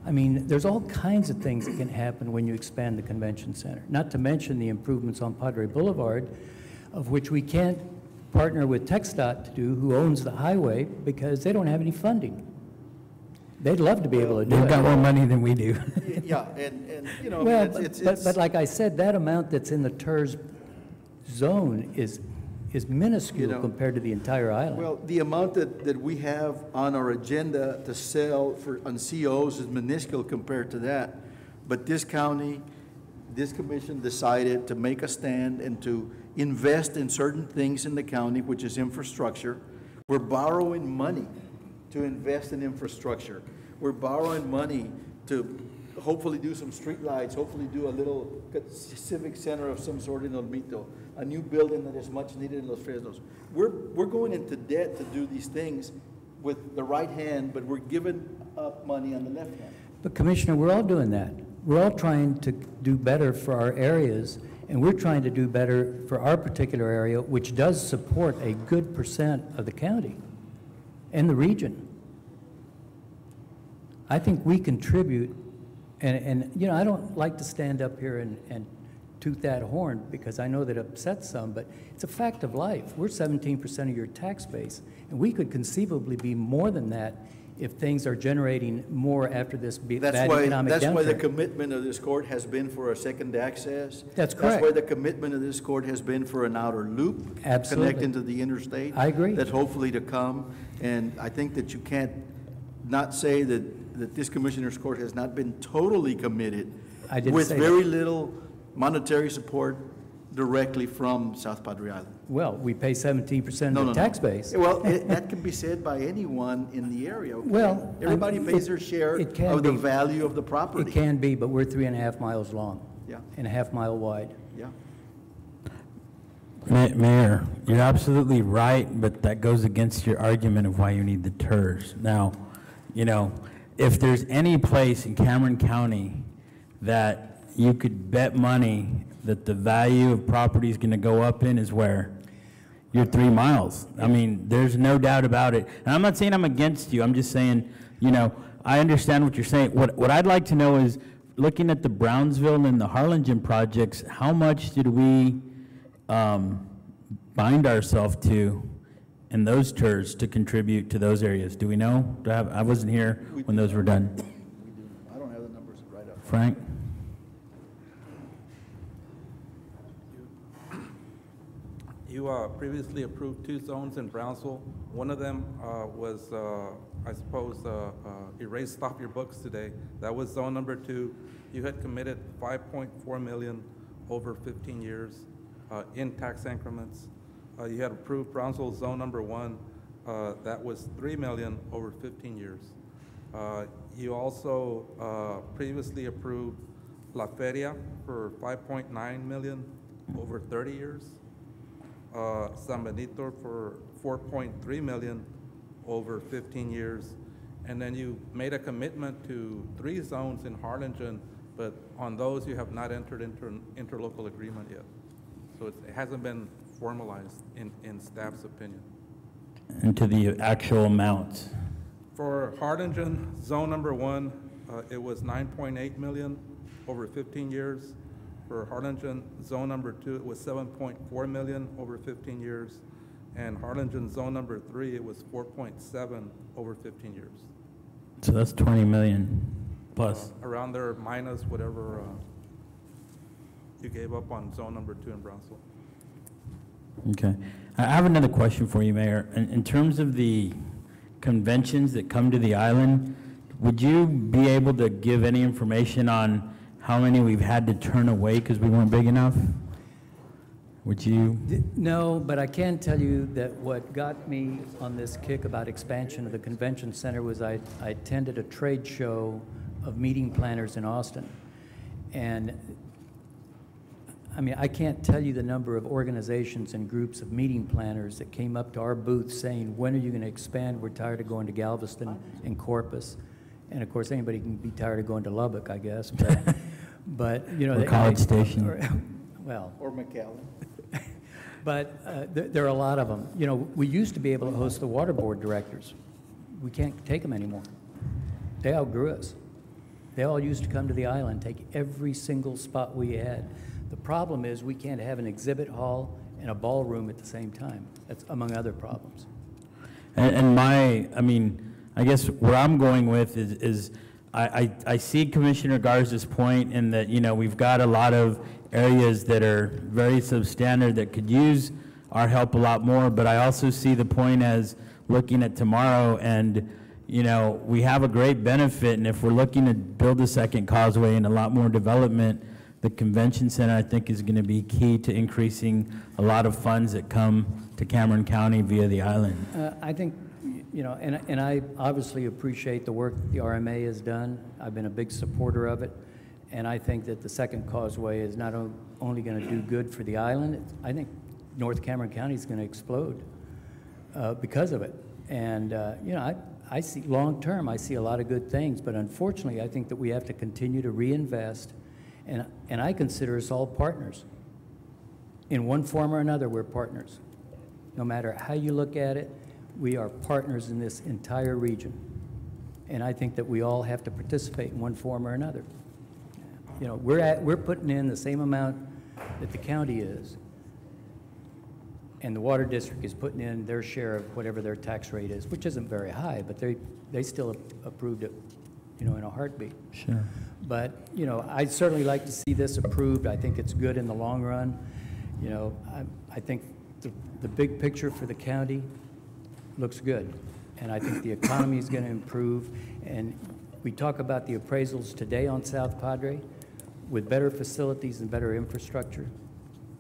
I mean, there's all kinds of things that can happen when you expand the convention center, not to mention the improvements on Padre Boulevard, of which we can't partner with TxDOT to do, who owns the highway, because they don't have any funding. They'd love to be able to do it. They've got more money than we do. yeah, and you know, I Well, mean, but like I said, that amount that's in the TERS zone is minuscule, You know, compared to the entire island. well, the amount that we have on our agenda to sell on COs is minuscule compared to that. But this county, this commission decided to make a stand and to invest in certain things in the county, which is infrastructure. We're borrowing money to invest in infrastructure. We're borrowing money to hopefully do some streetlights, hopefully do a little civic center of some sort in Olmito, a new building that is much needed in Los Fresnos. We're going into debt to do these things with the right hand, but we're giving up money on the left hand. But Commissioner, we're all doing that. We're all trying to do better for our areas, and we're trying to do better for our particular area, which does support a good percent of the county and the region. I think we contribute, and you know, I don't like to stand up here and toot that horn because I know that upsets some, but it's a fact of life. We're 17% of your tax base, and we could conceivably be more than that if things are generating more after this bad economic downturn. That's why the commitment of this court has been for a second access. That's correct. That's why the commitment of this court has been for an outer loop. Absolutely. Connecting to the interstate. I agree. That's hopefully to come. And I think that you can't not say that this commissioner's court has not been totally committed I didn't with say very that. little monetary support directly from South Padre Island. Well, we pay 17% of the tax base. Well, that can be said by anyone in the area. Okay? Well, everybody pays their share of the value of the property. It can be, but we're 3.5 miles long. Yeah. And a half mile wide. Yeah. Mayor, you're absolutely right, but that goes against your argument of why you need the TERS. Now, you know, if there's any place in Cameron County that you could bet money that the value of property is going to go up in, is where? You're 3 miles. I mean, there's no doubt about it. And I'm not saying I'm against you. I'm just saying, you know, I understand what you're saying. What I'd like to know is, looking at the Brownsville and the Harlingen projects, how much did we bind ourselves to in those TERS to contribute to those areas? Do we know? I wasn't here when those were done. We do. I don't have the numbers right up. Frank? You previously approved 2 zones in Brownsville. One of them was, I suppose, erased off your books today. That was zone number 2. You had committed $5.4 million over 15 years in tax increments. You had approved Brownsville zone number 1. That was $3 million over 15 years. You also previously approved La Feria for $5.9 million over 30 years. San Benito for $4.3 million over 15 years. And then you made a commitment to 3 zones in Harlingen, but on those you have not entered into an interlocal agreement yet. So it hasn't been formalized in staff's opinion. And to the actual amounts? For Harlingen, zone number 1, it was $9.8 million over 15 years. For Harlingen, zone number 2, it was $7.4 million over 15 years. And Harlingen, zone number 3, it was $4.7 over 15 years. So that's 20 million plus. Around there, minus whatever you gave up on zone number 2 in Brownsville. Okay. I have another question for you, Mayor. In terms of the conventions that come to the island, would you be able to give any information on how many we've had to turn away because we weren't big enough? Would you? No, but I can tell you that what got me on this kick about expansion of the convention center was I attended a trade show of meeting planners in Austin. And I mean, I can't tell you the number of organizations and groups of meeting planners that came up to our booth saying, when are you going to expand? We're tired of going to Galveston and Corpus. And of course, anybody can be tired of going to Lubbock, I guess. But you know, or College Station. Or McAllen. But there are a lot of them. You know, we used to be able to host the water board directors. We can't take them anymore. They outgrew us. They all used to come to the island, take every single spot we had. The problem is we can't have an exhibit hall and a ballroom at the same time. That's among other problems. And I mean, I guess where I'm going with is I see Commissioner Garza's point in that, you know, we've got a lot of areas that are very substandard that could use our help a lot more, but I also see the point as looking at tomorrow and, you know, we have a great benefit, and if we're looking to build a second causeway and a lot more development, The convention center, I think, is going to be key to increasing a lot of funds that come to Cameron County via the island. I think, you know, and I obviously appreciate the work the RMA has done. I've been a big supporter of it, and I think that the second causeway is not only going to do good for the island, I think North Cameron County is going to explode because of it. And, you know, I see, long-term, I see a lot of good things, but unfortunately, I think that we have to continue to reinvest, and I consider us all partners. In one form or another, we're partners. No matter how you look at it, we are partners in this entire region. And I think that we all have to participate in one form or another. You know, we're putting in the same amount that the county is, and the water district is putting in their share of whatever their tax rate is, which isn't very high, but they still approved it, you know, in a heartbeat. Sure. But, you know, I'd certainly like to see this approved. I think it's good in the long run. You know, I think the big picture for the county looks good, and I think the economy is going to improve. And we talk about the appraisals today on South Padre. With better facilities and better infrastructure,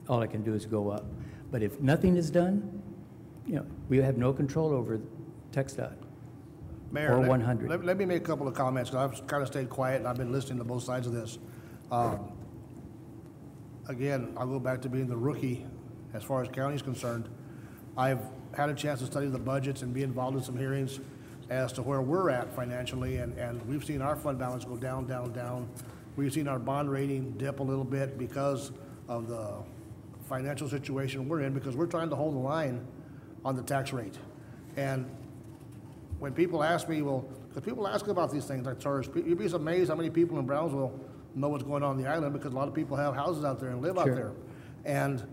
all I can do is go up. But if nothing is done, you know, we have no control over TxDOT. Mayor, or 100. Let me make a couple of comments, because I've kind of stayed quiet and I've been listening to both sides of this. Again, I'll go back to being the rookie as far as county is concerned. I've had a chance to study the budgets and be involved in some hearings as to where we're at financially, and we've seen our fund balance go down, down, down. We've seen our bond rating dip a little bit because of the financial situation we're in, because we're trying to hold the line on the tax rate. And when people ask me, well, because people ask about these things like tourists, you'd be amazed how many people in Brownsville know what's going on the island, because a lot of people have houses out there and live out there. And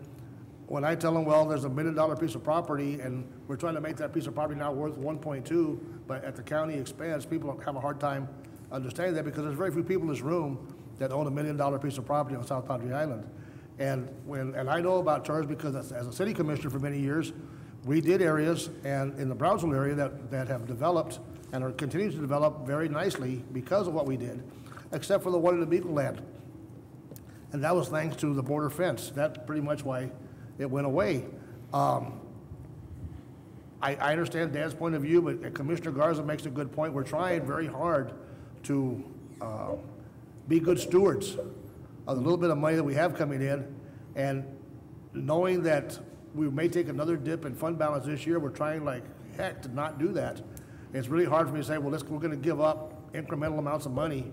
when I tell them, well, there's $1 million piece of property and we're trying to make that piece of property now worth 1.2, but at the county expense, people have a hard time understanding that, because there's very few people in this room that own $1 million piece of property on South Padre Island. And I know about charge because as a city commissioner for many years, we did areas and in the Brownsville area that have developed and are continuing to develop very nicely because of what we did, except for the one in the Beagle land. And that was thanks to the border fence. That's pretty much why it went away. I understand Dan's point of view, but Commissioner Garza makes a good point. We're trying very hard to be good stewards of the little bit of money that we have coming in, and knowing that we may take another dip in fund balance this year, we're trying like heck to not do that. It's really hard for me to say, well, we're going to give up incremental amounts of money.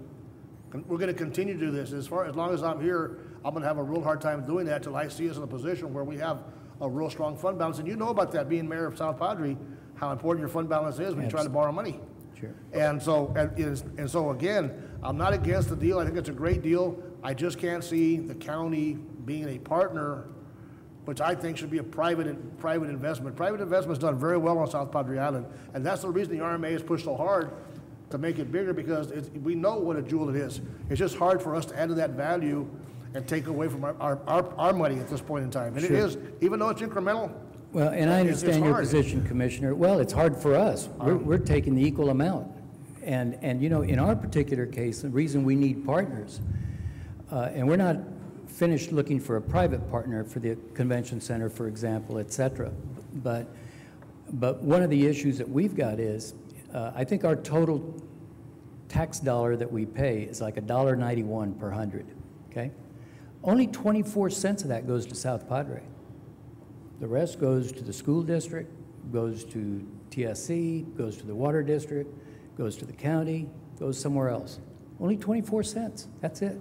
We're going to continue to do this. As long as I'm here, I'm going to have a real hard time doing that till I see us in a position where we have a real strong fund balance. And you know about that, being mayor of South Padre, how important your fund balance is when you try to borrow money. Sure. And so again, I'm not against the deal. I think it's a great deal. I just can't see the county being a partner, which I think should be a private investment. Private investment's done very well on South Padre Island, and that's the reason the RMA has pushed so hard to make it bigger, because we know what a jewel it is. It's just hard for us to add to that value and take away from our money at this point in time. And It is, even though it's incremental. Well, and I understand your position, Commissioner. Well, it's hard for us. We're taking the equal amount. And you know, in our particular case, the reason we need partners, and we're not finished looking for a private partner for the convention center, for example, et cetera. But one of the issues that we've got is, I think our total tax dollar that we pay is like $1.91 per 100, okay? Only 24 cents of that goes to South Padre. The rest goes to the school district, goes to TSC, goes to the water district, goes to the county, goes somewhere else. Only 24 cents, that's it.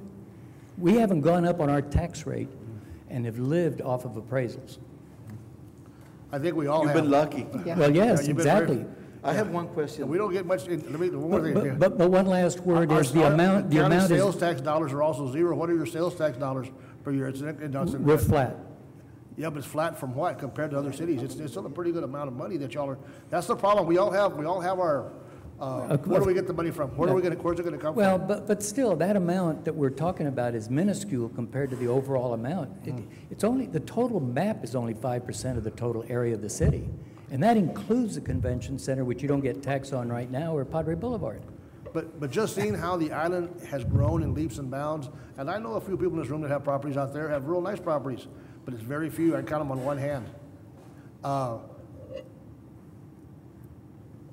We haven't gone up on our tax rate and have lived off of appraisals. I think we all have. You've been lucky. Yeah. Well, yes, you've been exactly. I have one question. We don't get much, let me, one more thing. But one last word is the amount County sales is, tax dollars are also zero. What are your sales tax dollars per year? we're flat. Yeah, but it's flat from what compared to other cities? It's still a pretty good amount of money that y'all are, that's the problem. We all have our, where do we get the money from? Where's it gonna come from? Well, but still, that amount that we're talking about is minuscule compared to the overall amount. It's only, the total map is only 5% of the total area of the city. And that includes the convention center, which you don't get tax on right now, or Padre Boulevard. But just seeing how the island has grown in leaps and bounds, and I know a few people in this room that have properties out there, have real nice properties, but it's very few, I count them on one hand.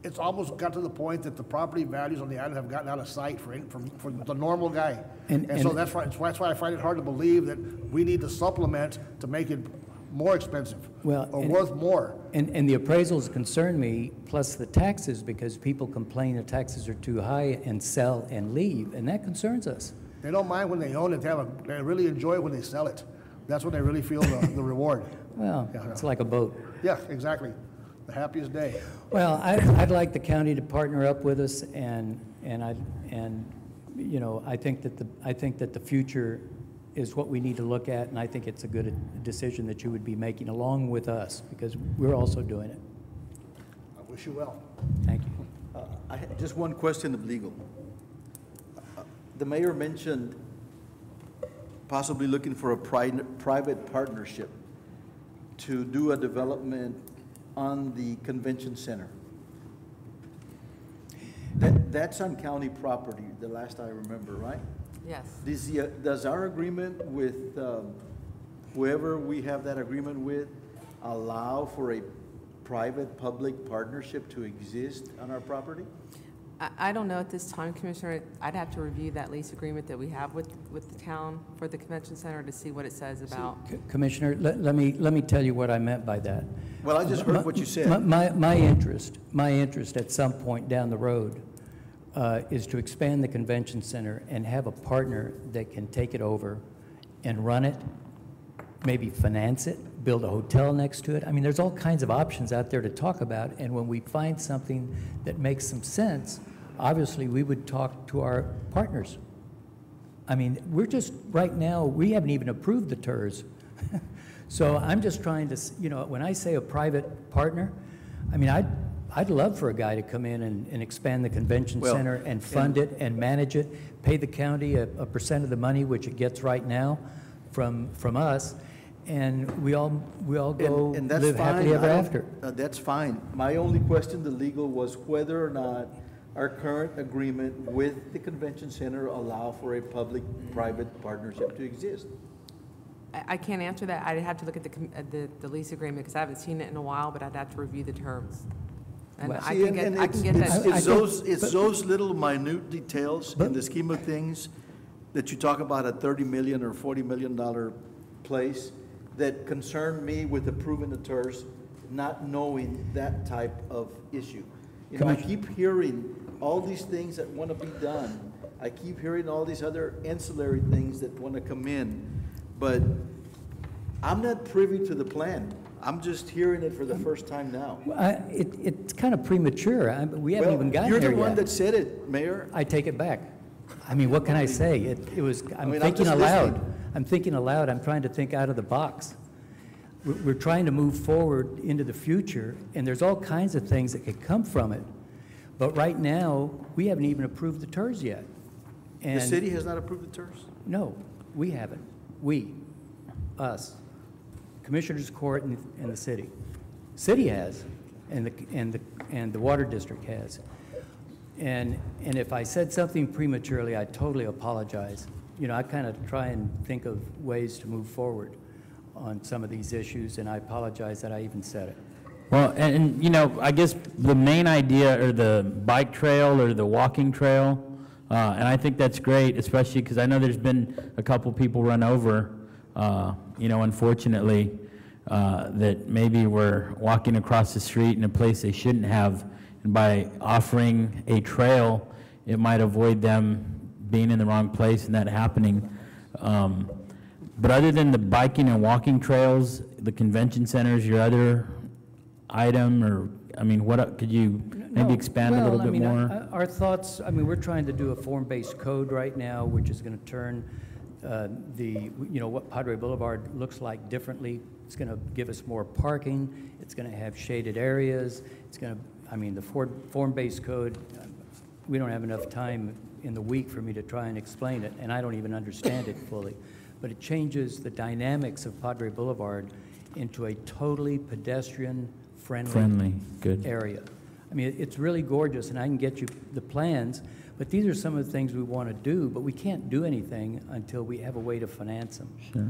It's almost got to the point that the property values on the island have gotten out of sight for the normal guy. And so that's why I find it hard to believe that we need to supplement to make it more expensive, or worth more. And the appraisals concern me, plus the taxes, because people complain the taxes are too high and sell and leave, and that concerns us. They don't mind when they own it, they really enjoy it when they sell it. That's when they really feel the reward. Well, Yeah. it's like a boat. Yeah, exactly. The happiest day. Well, I'd like the county to partner up with us, and you know, I think that the future is what we need to look at, and I think it's a good decision that you would be making along with us, because we're also doing it. I wish you well. Thank you. I had just one question of legal. The mayor mentioned possibly looking for a private partnership to do a development on the convention center. That's on county property, the last I remember, right? Yes. Does our agreement with whoever we have that agreement with allow for a private-public partnership to exist on our property? I don't know at this time, Commissioner. I'd have to review that lease agreement that we have with the town for the convention center to see what it says about. Commissioner, let me tell you what I meant by that. Well, I just heard what you said. My interest at some point down the road is to expand the convention center and have a partner that can take it over and run it, maybe finance it, build a hotel next to it. I mean, there's all kinds of options out there to talk about, and when we find something that makes some sense, obviously we would talk to our partners. I mean, we're just, right now, we haven't even approved the TERS. So I'm just trying to, you know, when I say a private partner, I mean, I'd love for a guy to come in and expand the convention center and fund it and manage it, pay the county a percent of the money, which it gets right now from us, and we all go And that's live happily fine. ever after. That's fine. My only question to legal was whether or not our current agreement with the convention center allow for a public-private partnership to exist. I can't answer that. I'd have to look at the lease agreement because I haven't seen it in a while, but I'd have to review the terms. And Well, I can get that. It's those little minute details in the scheme of things that you talk about a $30 million or $40 million place that concern me with approving the TERS, not knowing that type of issue. You know, I keep hearing all these things that want to be done. I keep hearing all these other ancillary things that want to come in, but I'm not privy to the plan. I'm just hearing it for the first time now. It's kind of premature. We haven't even gotten there yet. You're the one that said it, Mayor. I take it back. I mean, what can I say? I'm I'm thinking just aloud. listening. I'm thinking aloud. I'm trying to think out of the box. We're trying to move forward into the future, and there's all kinds of things that could come from it. But right now, we haven't even approved the TERS yet. The city has not approved the TERS? No, we haven't. We, us, Commissioners Court and the city. City has, and the Water District has. And if I said something prematurely, I totally apologize. You know, I kind of try and think of ways to move forward on some of these issues, and I apologize that I even said it. Well, and you know, I guess the main idea, or the bike trail or the walking trail, and I think that's great, especially because I know there's been a couple people run over, you know, unfortunately, that maybe were walking across the street in a place they shouldn't have, and by offering a trail, it might avoid them being in the wrong place and that happening. But other than the biking and walking trails, the convention centers, your other item, or, I mean, what, could you maybe expand a little bit more? Our thoughts, I mean, we're trying to do a form-based code right now, which is going to turn you know, what Padre Boulevard looks like differently. It's going to give us more parking. It's going to have shaded areas. It's going to, I mean, the form-based code, we don't have enough time in the week for me to try and explain it, and I don't even understand it fully. But it changes the dynamics of Padre Boulevard into a totally pedestrian-friendly Good. area. I mean, it's really gorgeous, and I can get you the plans, but these are some of the things we want to do, but we can't do anything until we have a way to finance them. Sure.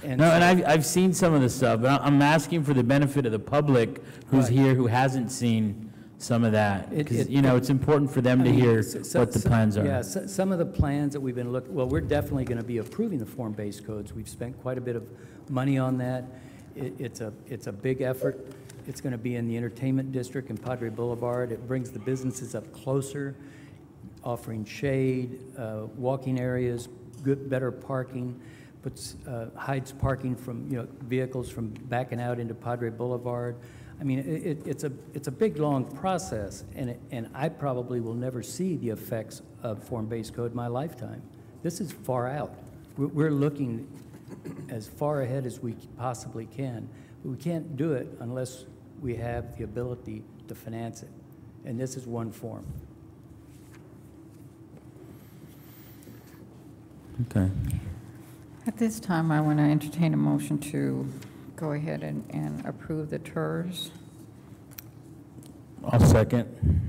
And No, so- and I've seen some of the stuff, but I'm asking for the benefit of the public who's Right. here, who hasn't seen some of that. Because, It- you know, it's important for them I to mean, hear so- what the so- plans are. Yeah, some of the plans that we've been well, we're definitely going to be approving the form-based codes. We've spent quite a bit of money on that. It's a big effort. It's going to be in the entertainment district in Padre Boulevard. It brings the businesses up closer, offering shade, walking areas, better parking, hides parking from, vehicles from backing out into Padre Boulevard. I mean, it's a big, long process, and I probably will never see the effects of form-based code in my lifetime. This is far out. We're looking as far ahead as we possibly can, but we can't do it unless we have the ability to finance it, and this is one form. Okay. At this time, I want to entertain a motion to go ahead and approve the TERS. I'll second.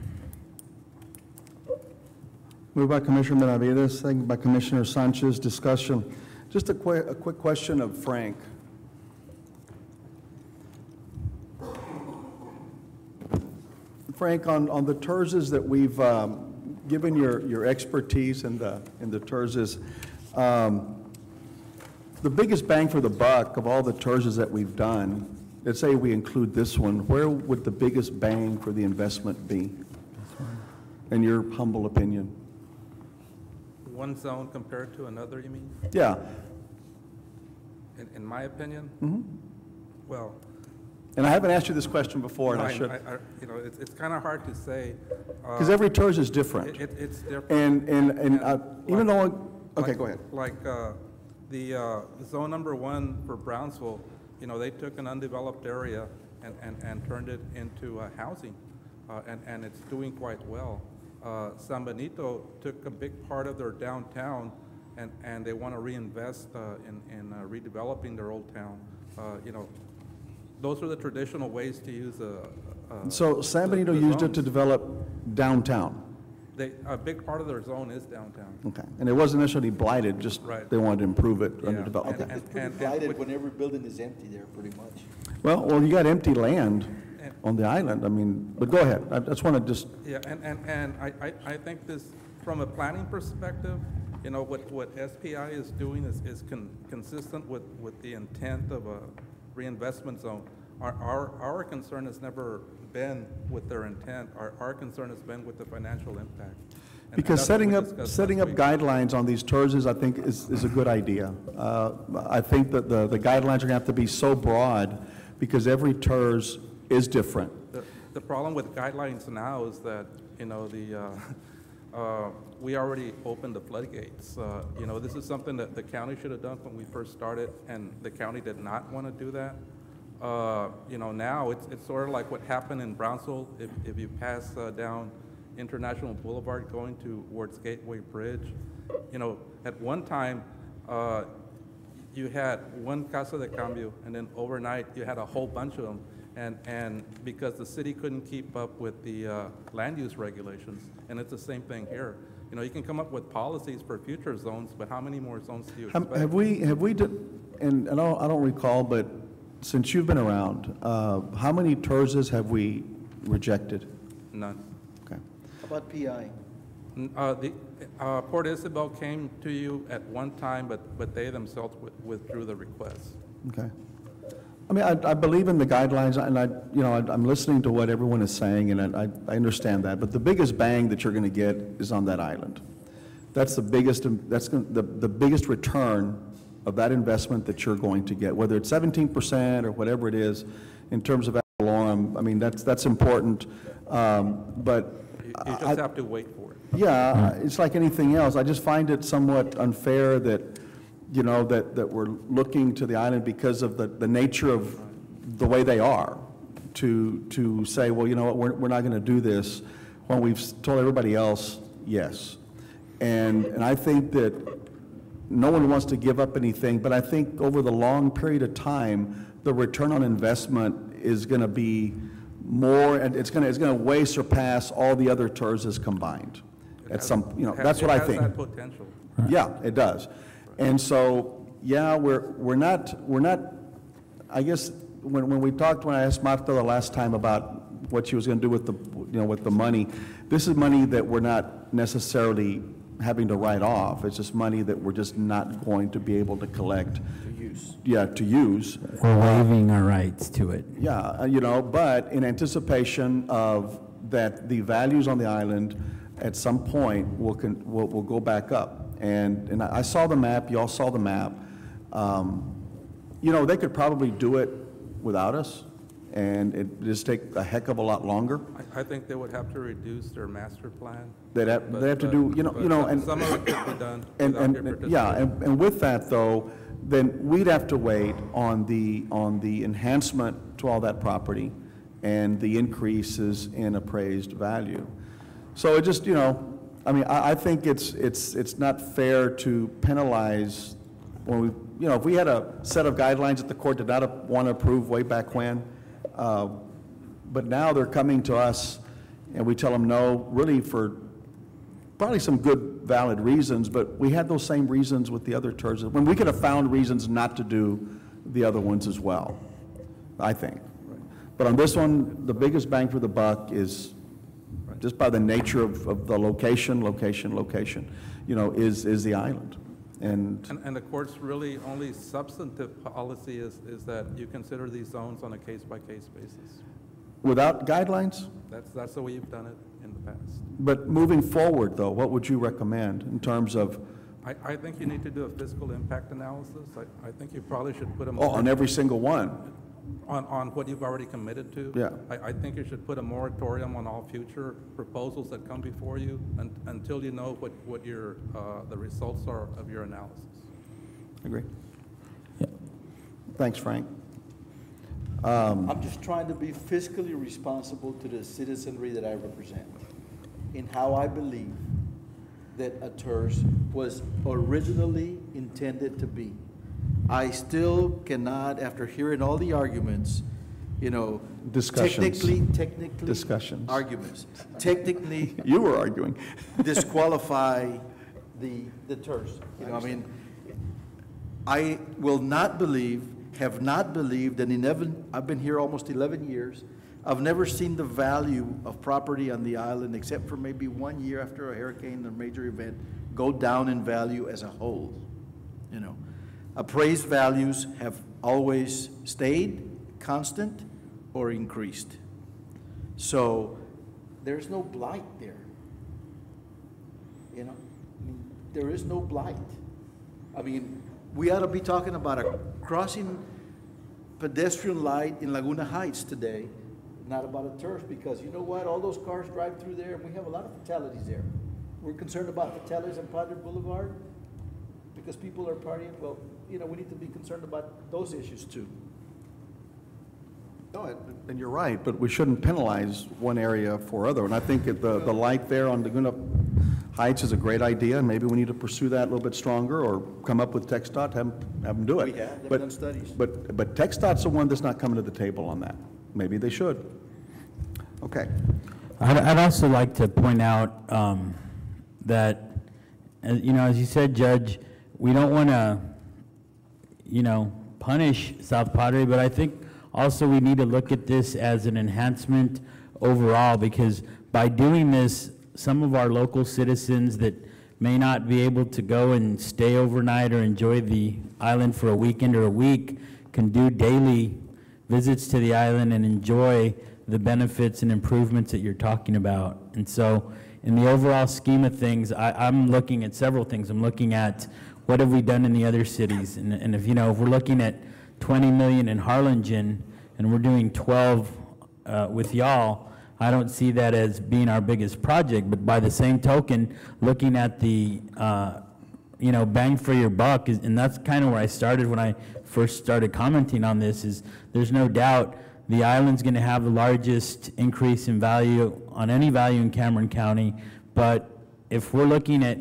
Moved by Commissioner Benavides, second by Commissioner Sanchez. Discussion. Just a quick question of Frank. Frank, on the TERSs that we've given your expertise in the TERSs, the biggest bang for the buck of all the TERSs that we've done, let's say we include this one, where would the biggest bang for the investment be? In your humble opinion? One zone compared to another, you mean? Yeah. In my opinion? Well, And I haven't asked you this question before, and I should. you know, it's kind of hard to say. Because every TERS is different. It's different. And even like- though, okay, go ahead. Like the zone number 1 for Brownsville, you know, they took an undeveloped area and turned it into housing, and it's doing quite well. San Benito took a big part of their downtown, and they want to reinvest in redeveloping their old town. You know, those are the traditional ways to use So San Benito the used it to zones. develop downtown. A big part of their zone is downtown. Okay. And it wasn't necessarily blighted, just Right. they wanted to improve it, Yeah. underdevelop. And- Okay. and- It's pretty and blighted with- when every building is empty there, pretty much. Well, you got empty land on the island, I mean, but go ahead. I just want to just, Yeah, and I think this, from a planning perspective, you know, what SPI is doing is consistent with the intent of a reinvestment zone. Our concern has never been with their intent. Our concern has been with the financial impact. And because that's what we setting discussed setting last up week. guidelines on these TERSs, I think, is a good idea. I think that the guidelines are going to have to be so broad, because every TERS is different. The problem with guidelines now is that, you know, we already opened the floodgates. You know, this is something that the county should have done when we first started, and the county did not want to do that. You know, now it's sort of like what happened in Brownsville. If you pass down International Boulevard going towards Gateway Bridge, you know, at one time, you had one Casa de Cambio, and then overnight, you had a whole bunch of them. And because the city couldn't keep up with the land use regulations, and it's the same thing here. You know, you can come up with policies for future zones, but how many more zones do you expect? Have we, and I don't recall, but since you've been around, how many TERSs have we rejected? None. Okay. How about PI? Port Isabel came to you at one time, but they themselves withdrew the request. Okay. I mean, I believe in the guidelines, and I'm listening to what everyone is saying, and I understand that, but the biggest bang that you're going to get is on that island. That's the biggest, the biggest return of that investment that you're going to get, whether it's 17% or whatever it is, in terms of ad valorem. I mean, that's important, but You just have to wait for it. yeah, it's like anything else. I just find it somewhat unfair that, you know, that we're looking to the island because of the nature of the way they are, to say, well, you know what, we're not going to do this, when we've told everybody else, yes. And I think that no one wants to give up anything, but I think over the long period of time, the return on investment is going to be more, and it's gonna way surpass all the other TERSs combined. At some, you know, that's what I think. It has that potential. Yeah, it does. And so, yeah, we're not, I guess, when I asked Marta the last time about what she was gonna do with the, you know, with the money, this is money that we're not necessarily having to write off. It's just money that we're just not going to be able to collect. To use. Yeah, to use. We're waiving our rights to it. Yeah, you know, but in anticipation of that the values on the island at some point will go back up. And I saw the map, y'all saw the map. You know, they could probably do it without us, and it just take a heck of a lot longer. I think they would have to reduce their master plan. They have to do, and some of it could be done and without your participation. yeah, and with that though, then we'd have to wait on the enhancement to all that property and the increases in appraised value. So it just, you know, I mean, I think it's not fair to penalize when we, you know, if we had a set of guidelines that the court did not want to approve way back when, but now they're coming to us and we tell them no, really for probably some good, valid reasons, but we had those same reasons with the other TERS, when we could have found reasons not to do the other ones as well, I think. But on this one, the biggest bang for the buck is just by the nature of the location, you know, is the island. And the court's really only substantive policy is that you consider these zones on a case-by-case basis. without guidelines? That's the way you've done it in the past. But moving forward, though, what would you recommend in terms of? I think you need to do a fiscal impact analysis. I think you probably should put a On every single one? On what you've already committed to. Yeah. I think you should put a moratorium on all future proposals that come before you until you know what your, the results are of your analysis. Agree. Yeah. Thanks, Frank. I'm just trying to be fiscally responsible to the citizenry that I represent in how I believe that a TERS was originally intended to be. I still cannot, after hearing all the arguments, you know, Discussions. technically Discussions. arguments, technically You were arguing. disqualify the TERS. You know, I mean, I will not believe, have not believed, and I've been here almost 11 years, I've never seen the value of property on the island, except for maybe 1 year after a hurricane or major event, go down in value as a whole, you know. Appraised values have always stayed constant or increased. So there's no blight there, you know. I mean, there is no blight. I mean, we ought to be talking about a crossing pedestrian light in Laguna Heights today, not about a TERS, because you know what? All those cars drive through there, and we have a lot of fatalities there. We're concerned about fatalities on Padre Boulevard because people are partying. Well, you know, we need to be concerned about those issues too. No, and you're right, but we shouldn't penalize one area for other. And I think that the light there on Laguna Heights is a great idea, and maybe we need to pursue that a little bit stronger, or come up with TxDOT, have them do it. We have, they've But- done studies. But TxDOT's the one that's not coming to the table on that. Maybe they should. Okay. I'd also like to point out that, you know, as you said, Judge, we don't want to, you know, punish South Padre, but I think also we need to look at this as an enhancement overall, because by doing this, some of our local citizens that may not be able to go and stay overnight or enjoy the island for a weekend or a week can do daily visits to the island and enjoy the benefits and improvements that you're talking about. And so in the overall scheme of things, I'm looking at several things. I'm looking at what have we done in the other cities. And if, you know, if we're looking at 20 million in Harlingen and we're doing 12 with y'all, I don't see that as being our biggest project. But by the same token, looking at the, you know, bang for your buck, and that's kind of where I started when I first started commenting on this, is there's no doubt the island's going to have the largest increase in value on any value in Cameron County. But if we're looking at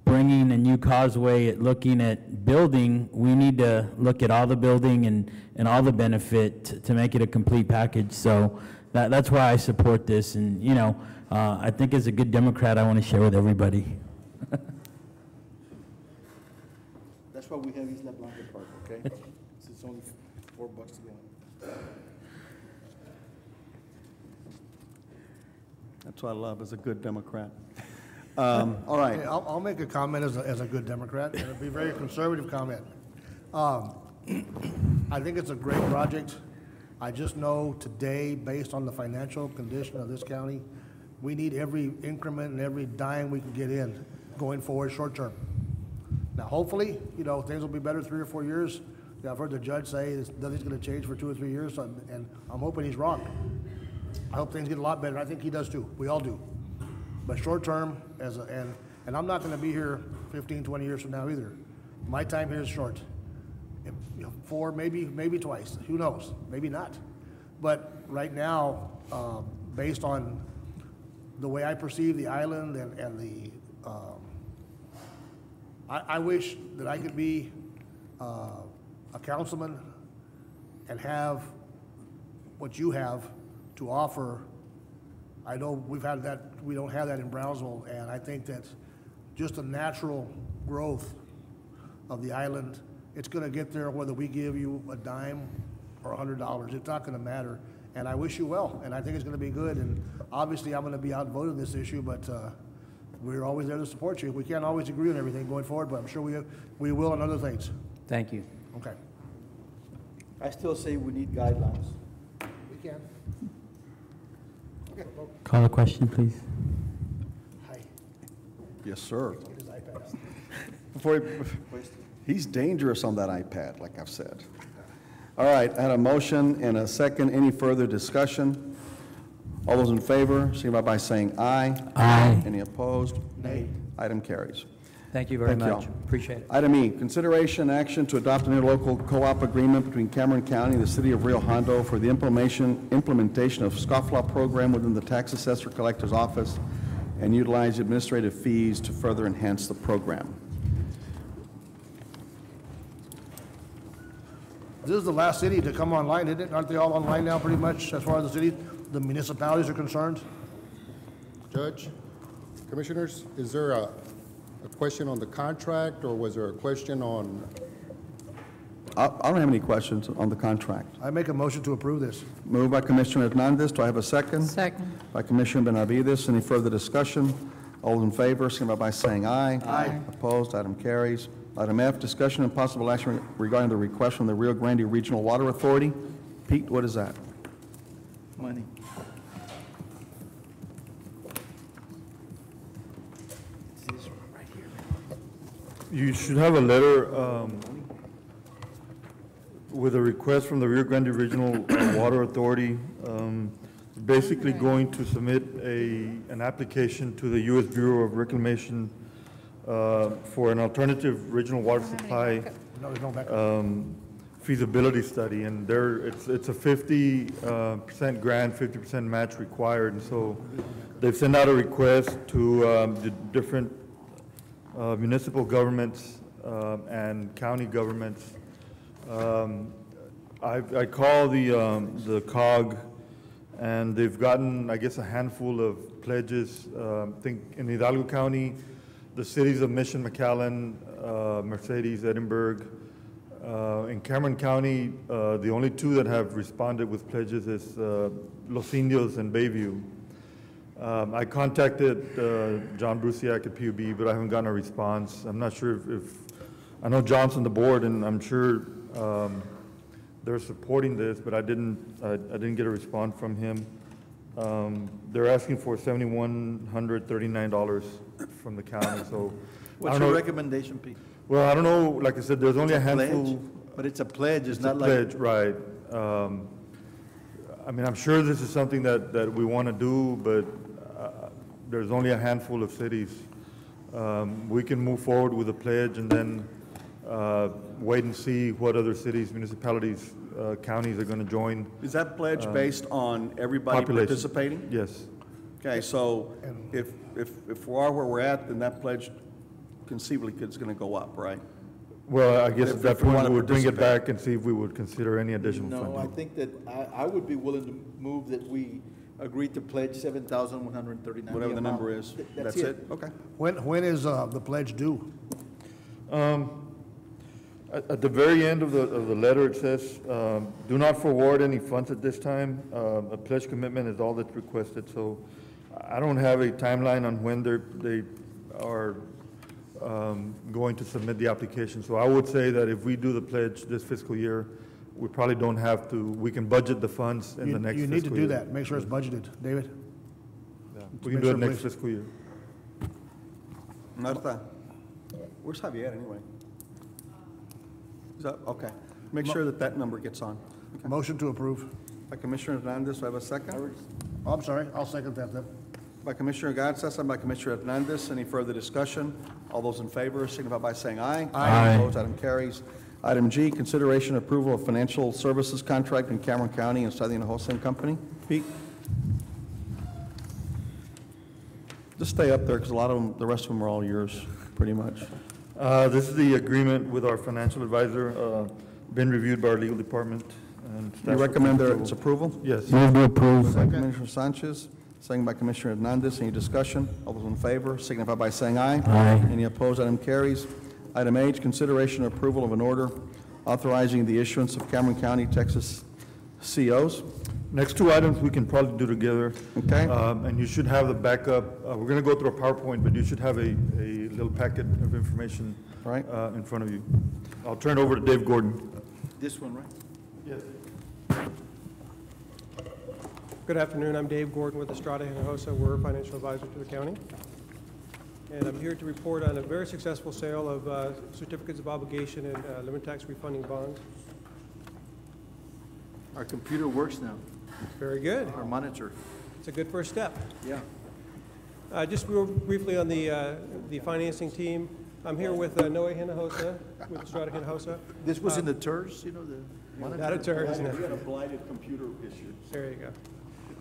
bringing a new causeway, at looking at building, we need to look at all the building and all the benefit to make it a complete package. So that's why I support this, and, you know, I think as a good Democrat, I want to share with everybody. That's why we have Isla Blanca Park, okay? It's only $4 to go in. That's what I love, as a good Democrat. All right. Hey, I'll make a comment as a good Democrat, and it'll be a very conservative comment. I think it's a great project. I just know today, based on the financial condition of this county, we need every increment and every dime we can get in going forward short term. Now, hopefully, you know, things will be better 3 or 4 years. Yeah, I've heard the judge say nothing's going to change for 2 or 3 years, and I'm hoping he's wrong. I hope things get a lot better. I think he does too. We all do. But short term, and I'm not going to be here 15, 20 years from now either. My time here is short. You know, 4, maybe twice. Who knows? Maybe not. But right now, based on the way I perceive the island and the, I wish that I could be a councilman and have what you have to offer. I know we don't have that in Brownsville, and I think that just the natural growth of the island, it's gonna get there whether we give you a dime or $100. It's not gonna matter, and I wish you well, and I think it's gonna be good, and obviously I'm gonna be outvoted in this issue, but we're always there to support you. We can't always agree on everything going forward, but I'm sure we will on other things. Thank you. Okay. I still say we need guidelines. We can. Okay. Well, Call the question, please. hi. Yes, sir. Get his iPad. Before he's dangerous on that iPad, like I've said. All right, I had a motion and a second. Any further discussion? All those in favor, signify by saying aye. Aye. Any opposed? Nay. Item carries. Thank you very Thank much. y'all. Appreciate it. Item E, consideration and action to adopt an interlocal co-op agreement between Cameron County and the City of Rio Hondo for the implementation of scofflaw program within the Tax Assessor Collector's Office and utilize administrative fees to further enhance the program. This is the last city to come online, isn't it? Aren't they all online now pretty much as far as the city, the municipalities are concerned? Judge, Commissioners, is there a question on the contract, or was there a question on? I don't have any questions on the contract. I make a motion to approve this. Moved by Commissioner Hernandez. Do I have a second? Second. By Commissioner Benavides. Any further discussion? All in favor, signify by saying aye. Aye. Opposed? Item carries. Item F, discussion and possible action regarding the request from the Rio Grande Regional Water Authority. Pete, what is that? Money. You should have a letter with a request from the Rio Grande Regional Water Authority, basically going to submit an application to the U.S. Bureau of Reclamation for an alternative regional water supply feasibility study, and it's a 50% grant, 50% match required, and so they've sent out a request to the different municipal governments and county governments. I call the COG, and they've gotten, I guess, a handful of pledges. I think in Hidalgo County, the cities of Mission, McAllen, Mercedes, Edinburgh. In Cameron County, the only two that have responded with pledges is Los Indios and Bayview. I contacted John Brusiak at PUB, but I haven't gotten a response. I'm not sure if I know John's on the board, and I'm sure they're supporting this, but I didn't get a response from him. They're asking for $7,139 from the county. So, what's your recommendation, Pete? Well, I don't know. Like I said, there's only a handful. But it's a pledge. It's not a like pledge, right? I mean, I'm sure this is something that we want to do, but there's only a handful of cities. We can move forward with a pledge and then wait and see what other cities, municipalities, counties are going to join. Is that pledge based on everybody population. participating? Yes. Okay, so if we are where we're at, then that pledge conceivably is going to go up, right? Well, I guess If at that we point, wanna we would bring it participate. back and see if we would consider any additional No, I funding. think that I would be willing to move that we agree to pledge $7,139. Whatever the number is, that's it? Okay. When is the pledge due? At the very end of the letter, it says, do not forward any funds at this time. A pledge commitment is all that's requested, so I don't have a timeline on when they are going to submit the application. So I would say that if we do the pledge this fiscal year, we probably don't have to, we can budget the funds in the next fiscal year. You need to do that, make sure it's budgeted. David? Yeah, we can do it Make sure, next please. fiscal year. Marta, where's Javier anyway? Is that, okay. Make sure that that number gets on. Okay. Motion to approve. By Commissioner Hernandez, do I have a second? Oh, I'm sorry, I'll second that then. By Commissioner Gatsa, second by Commissioner Hernandez. Any further discussion? All those in favor signify by saying aye. Aye. Opposed, item carries. Item G, consideration approval of financial services contract in Cameron County and Southern Jose and Company. Pete? Just stay up there, because a lot of them, the rest of them are all yours, pretty much. This is the agreement with our financial advisor, been reviewed by our legal department. And You staff recommend approval. its approval? Yes. Move to approve. By Commissioner Sanchez, second by Commissioner Hernandez. Any discussion? All those in favor signify by saying aye. Aye. Any opposed? Item carries. Item H, consideration and approval of an order authorizing the issuance of Cameron County, Texas COs. Next two items we can probably do together. Okay. And you should have the backup. We're going to go through a PowerPoint, but you should have a little packet of information Right. in front of you. I'll turn it over to Dave Gordon. This one, right? Yes. Good afternoon, I'm Dave Gordon with Estrada Hinojosa. We're a financial advisor to the county. And I'm here to report on a very successful sale of certificates of obligation and limited tax refunding bonds. Our computer works now, Very good. our monitor. It's a good first step. Yeah. Just real briefly on the financing team, I'm here with Noe Hinojosa, with Estrada Hinojosa. This was in the TERS, you know, the monitor? Not a TERS, no. We had a blighted computer issue. There you go.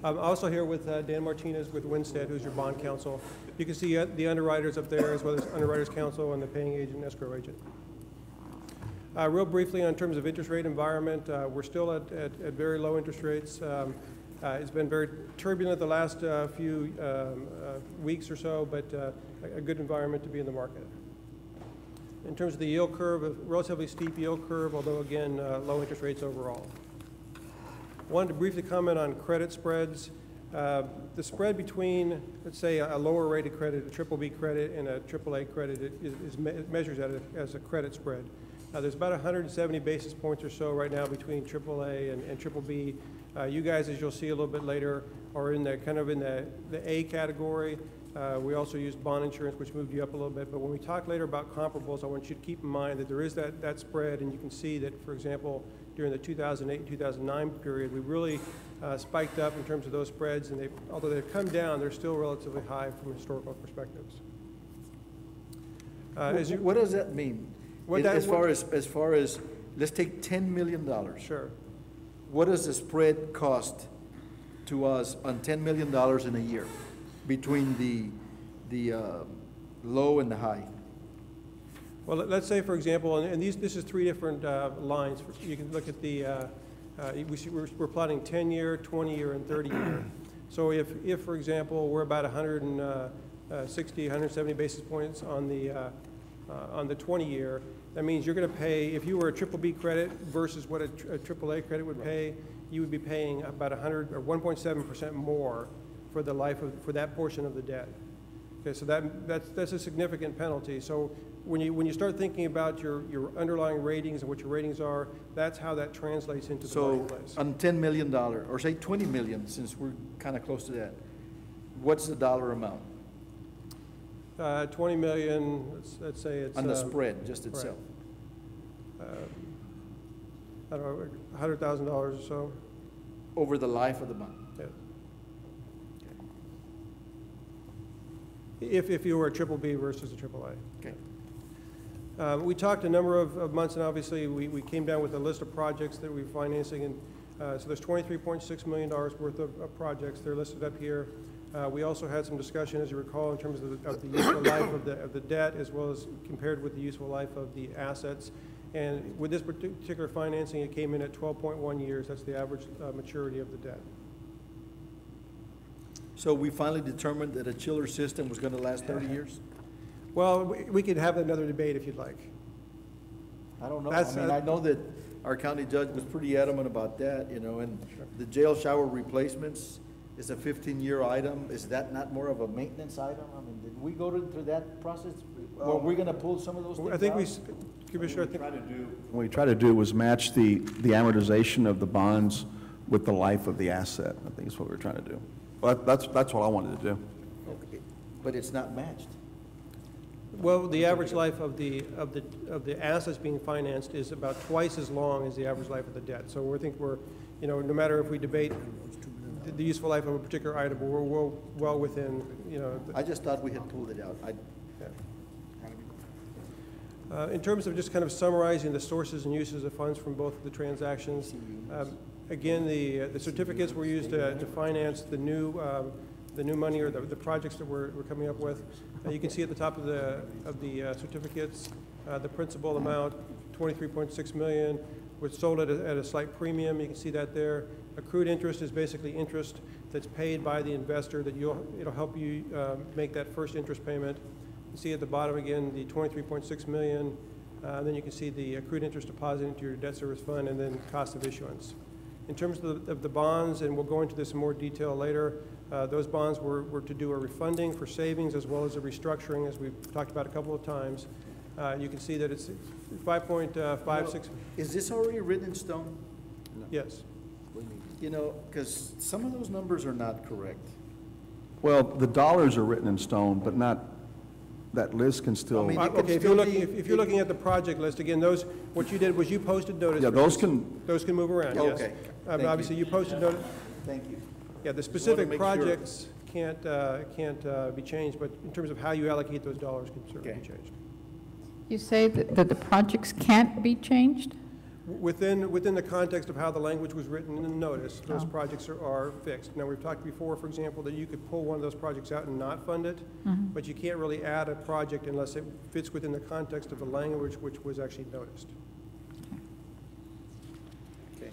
I'm also here with Dan Martinez with Winstead, who's your bond counsel. You can see the underwriters up there, as well as underwriters counsel and the paying agent and escrow agent. Real briefly, in terms of interest rate environment, we're still at very low interest rates. It's been very turbulent the last few weeks or so, but a good environment to be in the market. In terms of the yield curve, a relatively steep yield curve, although again, low interest rates overall. Wanted to briefly comment on credit spreads. The spread between, let's say, a lower rated credit, a triple B credit, and a triple A credit it measures as a credit spread. There's about 170 basis points or so right now between triple A and triple B. You guys, as you'll see a little bit later, are in the kind of in the A category. We also used bond insurance, which moved you up a little bit. But when we talk later about comparables, I want you to keep in mind that there is that spread, and you can see that, for example, during the 2008 and 2009 period, we really spiked up in terms of those spreads, and although they've come down, they're still relatively high from historical perspectives. What does that mean? As far as, let's take $10 million. Sure. What does the spread cost to us on $10 million in a year between the low and the high? Well, let's say, for example, and this is three different lines. You can look at the, we're plotting 10-year, 20-year, and 30-year. So if, for example, we're about 160, 170 basis points on the 20-year, that means you're going to pay, if you were a triple B credit versus what a triple A credit would pay, you would be paying about 1.7% more for the life for that portion of the debt. Okay, so that's a significant penalty. So when you start thinking about your underlying ratings and what your ratings are, that's how that translates into the marketplace. So on $10 million, or say 20 million, since we're kind of close to that, what's the dollar amount? 20 million, let's say it's... On the spread, just itself? Right. I don't know, $100,000 or so. Over the life of the bond? Yeah. If you were a triple B versus a triple A. Okay. We talked a number of months, and obviously we came down with a list of projects that we're financing, and so there's $23.6 million worth of projects. They're listed up here. We also had some discussion, as you recall, in terms of the useful life of the debt, as well as compared with the useful life of the assets. And with this particular financing, it came in at 12.1 years. That's the average maturity of the debt. So we finally determined that a chiller system was going to last 30 years? Well, we could have another debate if you'd like. I don't know. I know that our county judge was pretty adamant about that, you know, and the jail shower replacements is a 15-year item. Is that not more of a maintenance item? I mean, did we go through that process? Well, we're going to pull some of those things I think out? What we try to do was match the amortization of the bonds with the life of the asset. I think is what we're trying to do. Well, that's what I wanted to do. Okay. But it's not matched. Well, the average life of the assets being financed is about twice as long as the average life of the debt. So we think we're, you know, no matter if we debate the useful life of a particular item, we're well within, you know. I just thought we had pulled it out. In terms of just kind of summarizing the sources and uses of funds from both of the transactions, again, the certificates were used to finance the new money or the projects that we're coming up with. You can see at the top of the certificates, the principal amount, $23.6 million, was sold at a slight premium. You can see that there. Accrued interest is basically interest that's paid by the investor that it'll help you make that first interest payment. You see at the bottom again the $23.6 million. Then you can see the accrued interest deposited into your debt service fund, and then cost of issuance. In terms of the bonds, and we'll go into this in more detail later, those bonds were to do a refunding for savings as well as a restructuring, as we've talked about a couple of times. You can see that it's 5.56. Is this already written in stone? No. Yes. You know, because some of those numbers are not correct. Well, the dollars are written in stone, but not, that list can still. I mean, Okay, if you're looking at the project list, again, what you did was you posted notice. Yeah, those can move around, yes. Okay. Obviously, you posted notice. Thank you. Yeah, the specific projects can't be changed, but in terms of how you allocate those dollars can certainly be changed. You say that the projects can't be changed? Within the context of how the language was written in the notice, those projects are fixed. Now, we've talked before, for example, that you could pull one of those projects out and not fund it, but you can't really add a project unless it fits within the context of the language which was actually noticed. Okay.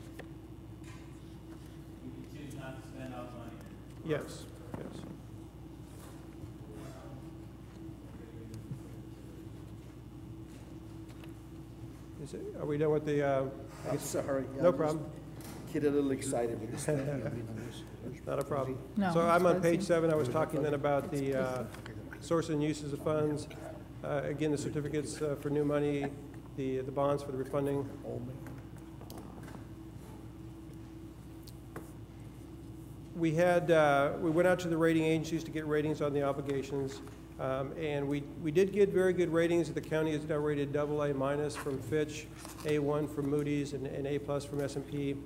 You can choose not to spend out money. Yes, yes. Are we done with the? I'm sorry. No problem. Get a little excited with this thing. Not a problem. No, So I'm on it's page 7. I was talking then about the source and uses of funds. Again, the certificates for new money, the bonds for the refunding. We went out to the rating agencies to get ratings on the obligations. And we did get very good ratings. The county is now rated AA- from Fitch, A1 from Moody's, and A+ from S&P.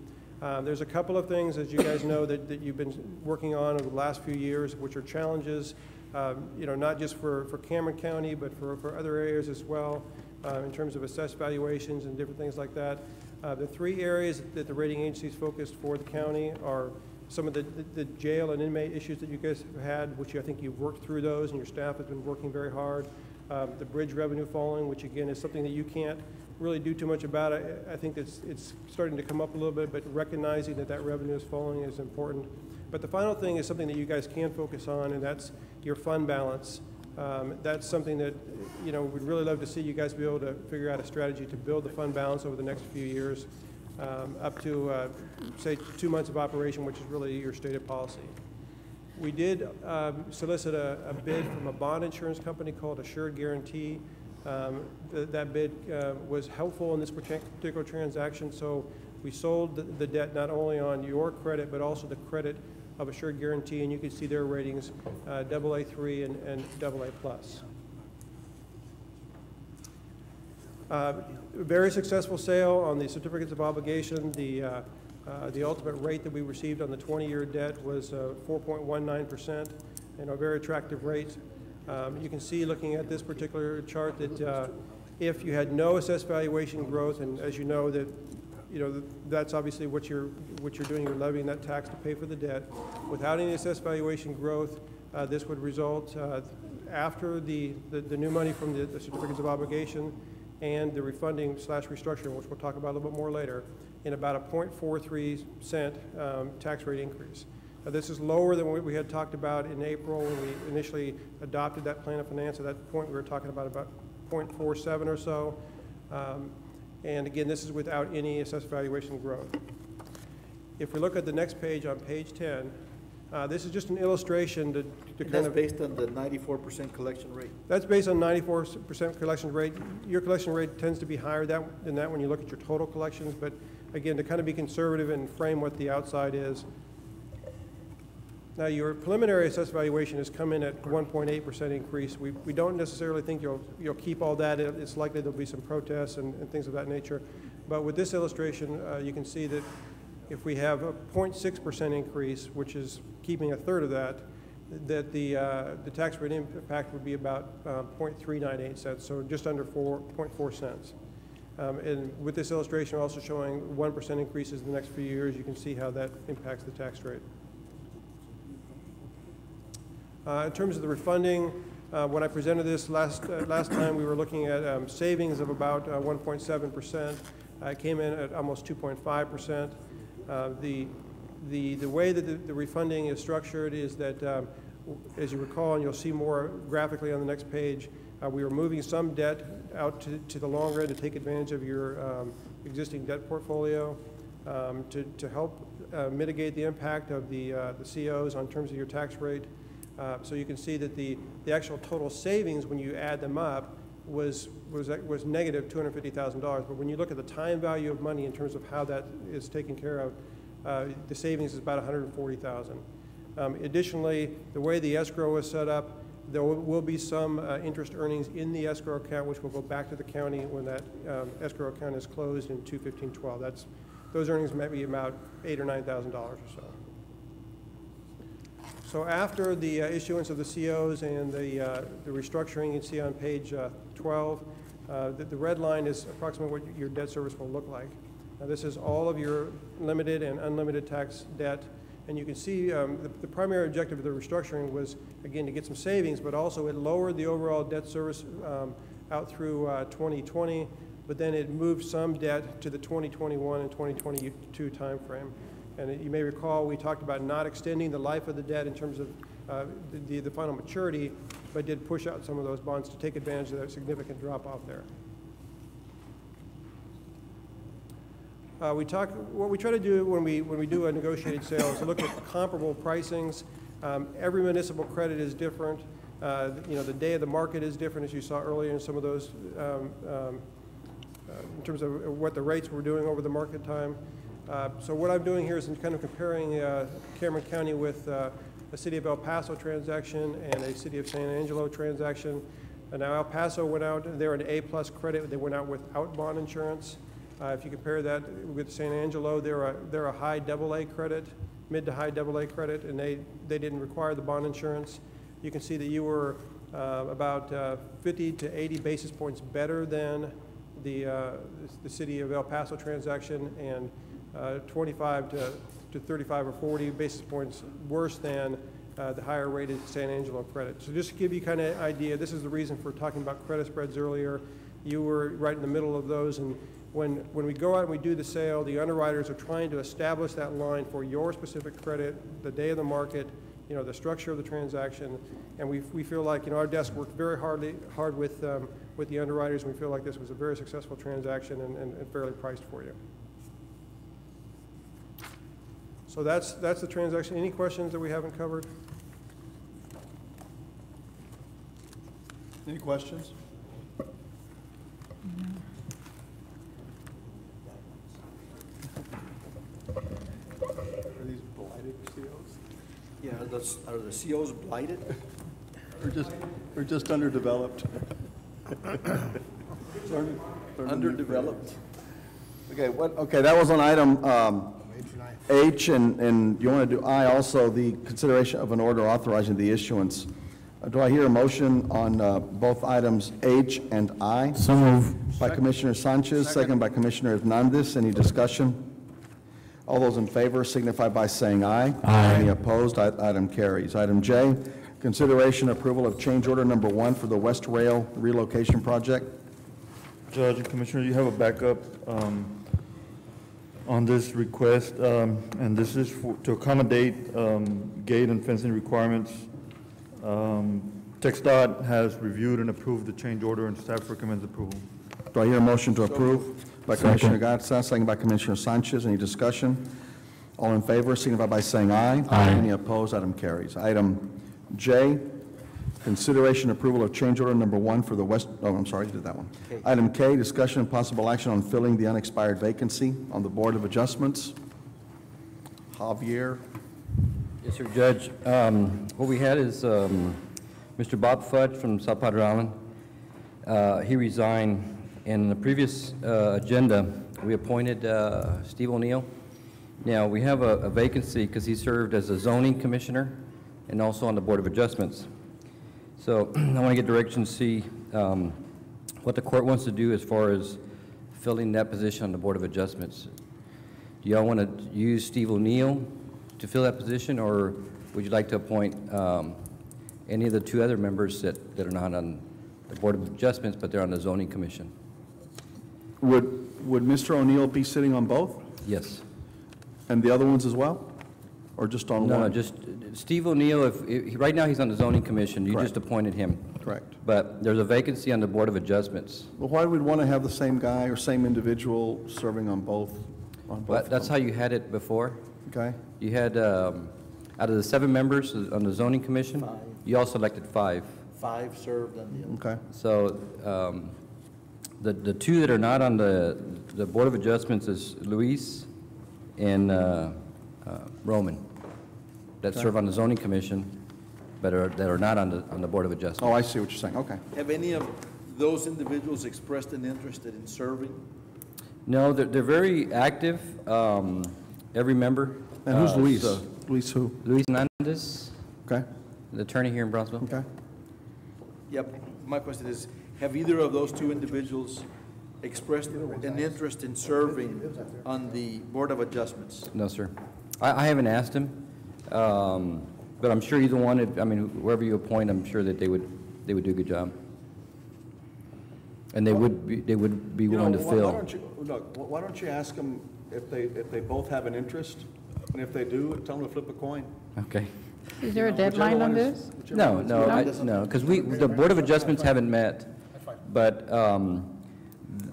There's a couple of things, as you guys know, that you've been working on over the last few years, which are challenges, you know, not just for Cameron County, but for other areas as well, in terms of assessed valuations and different things like that. The 3 areas that the rating agencies focused for the county are some of the jail and inmate issues that you guys have had, which I think you've worked through those, and your staff has been working very hard. The bridge revenue falling, which again is something that you can't really do too much about. I think it's starting to come up a little bit, but recognizing that revenue is falling is important. But the final thing is something that you guys can focus on, and that's your fund balance. That's something that, you know, we'd really love to see you guys be able to figure out a strategy to build the fund balance over the next few years. Up to, say, 2 months of operation, which is really your stated policy. We did solicit a bid from a bond insurance company called Assured Guarantee. That bid was helpful in this particular transaction, so we sold the debt not only on your credit, but also the credit of Assured Guarantee, and you can see their ratings, AA3 and AA+. Very successful sale on the certificates of obligation. The ultimate rate that we received on the 20-year debt was 4.19%, and a very attractive rate. You can see, looking at this particular chart, that if you had no assessed valuation growth, and as you know, that you know, that's obviously what you're doing. You're levying that tax to pay for the debt. Without any assessed valuation growth, this would result after the new money from the certificates of obligation and the refunding / restructuring, which we'll talk about a little bit more later, in about a 0.43 cent tax rate increase. This is lower than what we had talked about in April when we initially adopted that plan of finance. At that point, we were talking about 0.47 or so. And again, this is without any assessed valuation growth. If we look at the next page on page 10, this is just an illustration to kind of... That's based on the 94% collection rate? That's based on 94% collection rate. Your collection rate tends to be higher than that when you look at your total collections, but again, to kind of be conservative and frame what the outside is. Now, your preliminary assessed valuation has come in at 1.8% increase. We don't necessarily think you'll keep all that. It's likely there'll be some protests and things of that nature. But with this illustration, you can see that if we have a 0.6% increase, which is keeping a third of that, that the tax rate impact would be about 0.398 cents, so just under 0.4 cents. And with this illustration, we're also showing 1% increases in the next few years. You can see how that impacts the tax rate. In terms of the refunding, when I presented this last time, we were looking at savings of about 1.7%. It came in at almost 2.5%. The way that the refunding is structured is that, as you recall, and you'll see more graphically on the next page, we are moving some debt out to the longer end to take advantage of your existing debt portfolio to help mitigate the impact of the COs on terms of your tax rate. So you can see that the actual total savings when you add them up was negative $250,000. But when you look at the time value of money in terms of how that is taken care of, the savings is about $140,000. Additionally, the way the escrow is set up, there will be some interest earnings in the escrow account, which will go back to the county when that escrow account is closed in 2/15/12. Those earnings might be about $8,000 or $9,000 or so. So after the issuance of the COs and the restructuring, you can see on page 12, the red line is approximately what your debt service will look like. Now, this is all of your limited and unlimited tax debt. And you can see the primary objective of the restructuring was, again, to get some savings, but also it lowered the overall debt service out through 2020, but then it moved some debt to the 2021 and 2022 timeframe. And you may recall we talked about not extending the life of the debt in terms of the final maturity, but did push out some of those bonds to take advantage of that significant drop off there. What we try to do when we do a negotiated sale is to look at comparable pricings. Every municipal credit is different. The day of the market is different, as you saw earlier in some of those, in terms of what the rates were doing over the market time. So what I'm doing here is kind of comparing Cameron County with a City of El Paso transaction and a City of San Angelo transaction. And now El Paso went out, they're an A+ credit, they went out without bond insurance. If you compare that with San Angelo, they're a high AA credit, mid to high AA credit, and they didn't require the bond insurance. You can see that you were about 50 to 80 basis points better than the City of El Paso transaction, and 25 to 35 or 40 basis points worse than the higher rated San Angelo credit. So just to give you kind of idea, this is the reason for talking about credit spreads earlier. You were right in the middle of those, and when we go out and we do the sale, the underwriters are trying to establish that line for your specific credit, the day of the market, the structure of the transaction, and we feel like our desk worked very hard with the underwriters, and we feel like this was a very successful transaction and fairly priced for you. So that's the transaction. Any questions that we haven't covered? Any questions? Are these blighted COs? Yeah, are the COs blighted? Or just underdeveloped? Underdeveloped. Okay, that was on item H, and you want to do I also, the consideration of an order authorizing the issuance Do I hear a motion on both items H and I? So move. By Commissioner Sanchez, second by Commissioner Hernandez. Any discussion? All those in favor signify by saying aye. Aye. Any opposed? Item carries. Item J, consideration approval of change order number 1 for the West Rail relocation project. Judge and Commissioner, you have a backup on this request, and this is to accommodate gate and fencing requirements. TxDOT has reviewed and approved the change order, and staff recommends approval. Do I hear a motion to approve? By Commissioner Gatsa, second by Commissioner Sanchez. Any discussion? All in favor signify by saying aye. Aye. Any opposed? Item carries. Item J, consideration approval of change order number 1 for the West, oh, I'm sorry, you did that one. Item K, discussion and possible action on filling the unexpired vacancy on the Board of Adjustments. Javier. Yes, sir, Judge. What we had is Mr. Bob Fudge from South Padre Island. He resigned. In the previous agenda, we appointed Steve O'Neill. Now, we have a vacancy because he served as a zoning commissioner and also on the Board of Adjustments. So I want to get direction to see what the court wants to do as far as filling that position on the Board of Adjustments. Do y'all want to use Steve O'Neill to fill that position, or would you like to appoint any of the 2 other members that are not on the Board of Adjustments, but they're on the Zoning Commission? Would Mr. O'Neill be sitting on both? Yes. And the other ones as well? Or just on one? No, just Steve O'Neill, right now he's on the Zoning Commission. You Correct. just appointed him. Correct. But there's a vacancy on the Board of Adjustments. Well, why would we want to have the same guy or same individual serving on both? But that's how you had it before. Okay. You had, out of the 7 members on the Zoning Commission, you all selected 5. 5 served on the other. Okay. So the 2 that are not on the Board of Adjustments is Luis and Roman, that Okay. serve on the Zoning Commission, but that are not on the Board of Adjustments. Oh, I see what you're saying. Okay. Have any of those individuals expressed an interest in serving? No, they're very active, every member. And who's Luis? so- Luis who? Luis Hernandez, Okay. the attorney here in Brownsville. Okay. Yep. My question is, have either of those 2 individuals expressed an interest in serving on the Board of Adjustments? No, sir. I haven't asked him, but I'm sure either one, I mean, whoever you appoint, I'm sure that they would do a good job. And they would be willing to Why fill. don't you, look, why don't you ask them if they both have an interest? And if they do, tell them to flip a coin. Okay. Is there a Whichever deadline on one is- this? whichever No, one is no, good. no, because the Board of Adjustments haven't met, but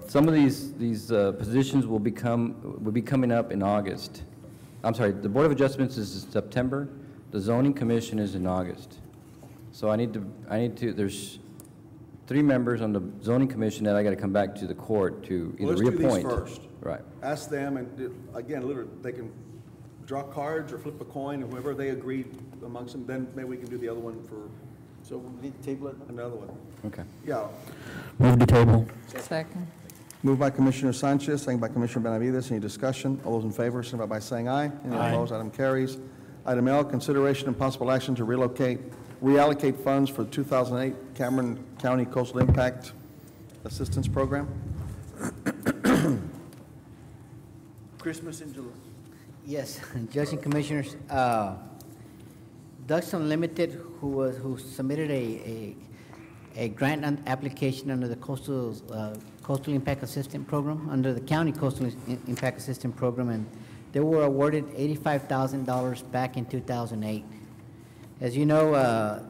some of these positions will be coming up in August. I'm sorry, the Board of Adjustments is in September, the Zoning Commission is in August. So I need to, there's 3 members on the Zoning Commission that I got to come back to the court to Well, either let's do these reappoint. first. Right. Ask them, and again, literally, they can draw cards or flip a coin, and whoever they agree amongst them, then maybe we can do the other one for So we need to table it? another one. Okay. Yeah. Move the table. Second. Moved by Commissioner Sanchez, second by Commissioner Benavides. Any discussion? All those in favor, signify by saying aye. Any opposed? Item carries. Item L, consideration and possible action to reallocate funds for the 2008 Cameron County Coastal Impact Assistance Program. Christmas in July. Yes, Judge and Commissioners, Ducks Unlimited, who submitted a grant application under the Coastal Impact Assistance Program, under the County Coastal Impact Assistance Program, and they were awarded $85,000 back in 2008. As you know,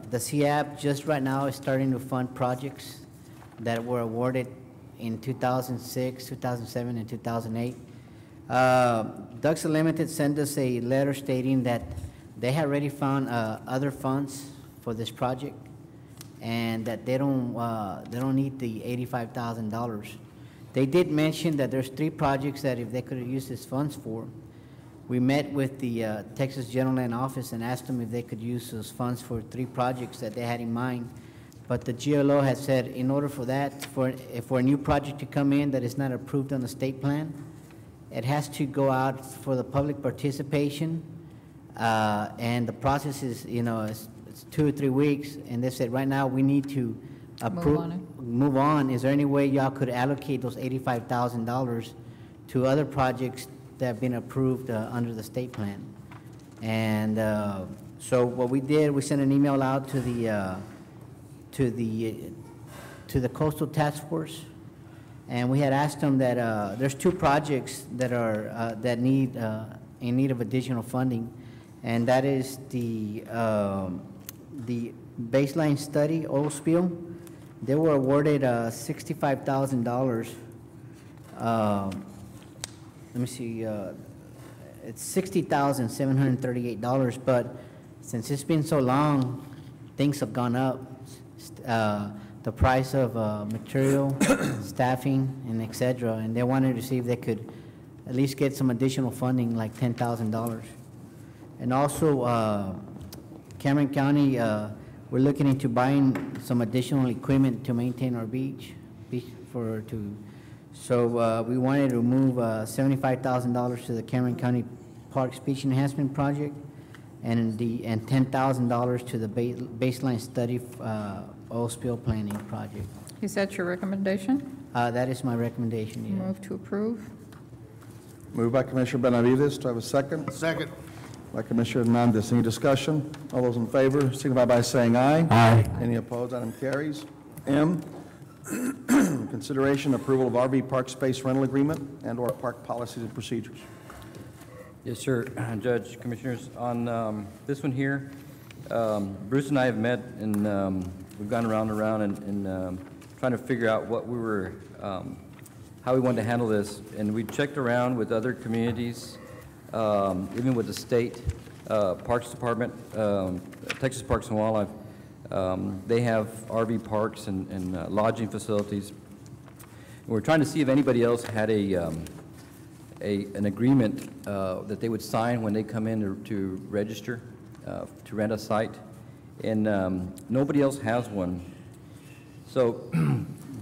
the CIAP just right now is starting to fund projects that were awarded in 2006, 2007, and 2008. Ducks Unlimited sent us a letter stating that they had already found other funds for this project, and that they don't need the $85,000. They did mention that there's 3 projects that if they could use these funds for. We met with the Texas General Land Office and asked them if they could use those funds for 3 projects that they had in mind. But the GLO had said in order for that, for a new project to come in that is not approved on the state plan, it has to go out for the public participation, and the process is, 2 or 3 weeks, and they said, right now, we need to approve, move on. Is there any way y'all could allocate those $85,000 to other projects that have been approved under the state plan? And so what we did, we sent an email out to the Coastal Task Force, and we had asked them that there's 2 projects that are that need in need of additional funding, and that is the baseline study oil spill. They were awarded $65,000. Let me see. It's $60,738, but since it's been so long, things have gone up. The price of material, staffing, and et cetera, and they wanted to see if they could at least get some additional funding, like $10,000. And also, Cameron County, we're looking into buying some additional equipment to maintain our beach so we wanted to move $75,000 to the Cameron County Parks Beach Enhancement Project, and $10,000 to the baseline study oil spill planning project. Is that your recommendation? That is my recommendation, yeah. Move to approve. Moved by Commissioner Benavides. Do I have a second? Second. By Commissioner Hernandez. Any discussion? All those in favor signify by saying aye. Aye. Any opposed? Item carries. M, consideration approval of RV park space rental agreement and/or park policies and procedures. Yes, sir. Judge, Commissioners, on this one here, Bruce and I have met, and we've gone around and trying to figure out what we were, how we wanted to handle this. And we checked around with other communities, even with the state Parks Department, Texas Parks and Wildlife. They have RV parks and lodging facilities. And we're trying to see if anybody else had an agreement that they would sign when they come in to register to rent a site, and nobody else has one. So,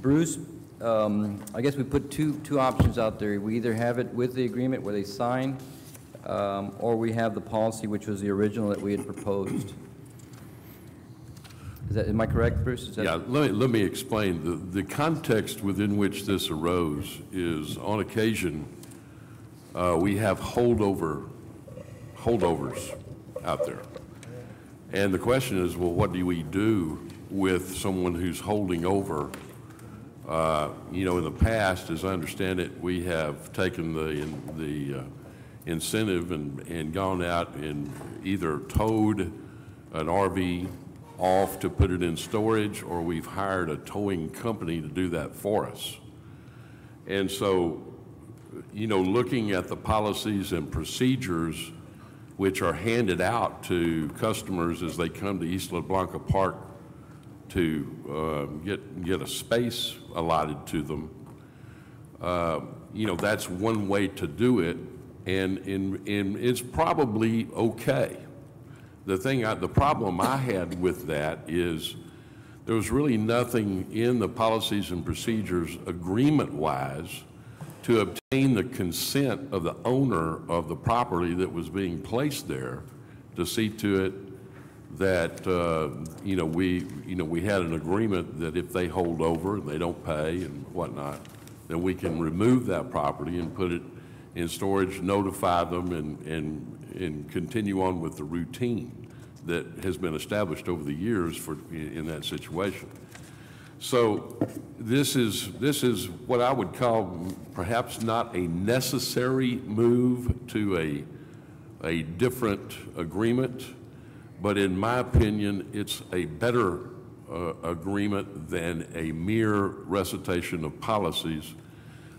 Bruce, I guess we put two options out there. We either have it with the agreement where they sign, or we have the policy, which was the original that we had proposed. Am I correct, Bruce? Yeah, let me explain. The context within which this arose is, on occasion, we have holdovers out there. And the question is, well, what do we do with someone who's holding over? You know, in the past, as I understand it, we have taken the incentive and gone out and either towed an RV off to put it in storage, or we've hired a towing company to do that for us. And so, you know, looking at the policies and procedures which are handed out to customers as they come to Isla Blanca Park to get a space allotted to them, you know, that's one way to do it, and it's probably okay. The problem I had with that is there was really nothing in the policies and procedures agreement-wise to obtain the consent of the owner of the property that was being placed there to see to it that we had an agreement that if they hold over and they don't pay and whatnot, then we can remove that property and put it in storage, notify them, and continue on with the routine that has been established over the years in that situation. So this is what I would call perhaps not a necessary move to a different agreement, but in my opinion, it's a better agreement than a mere recitation of policies.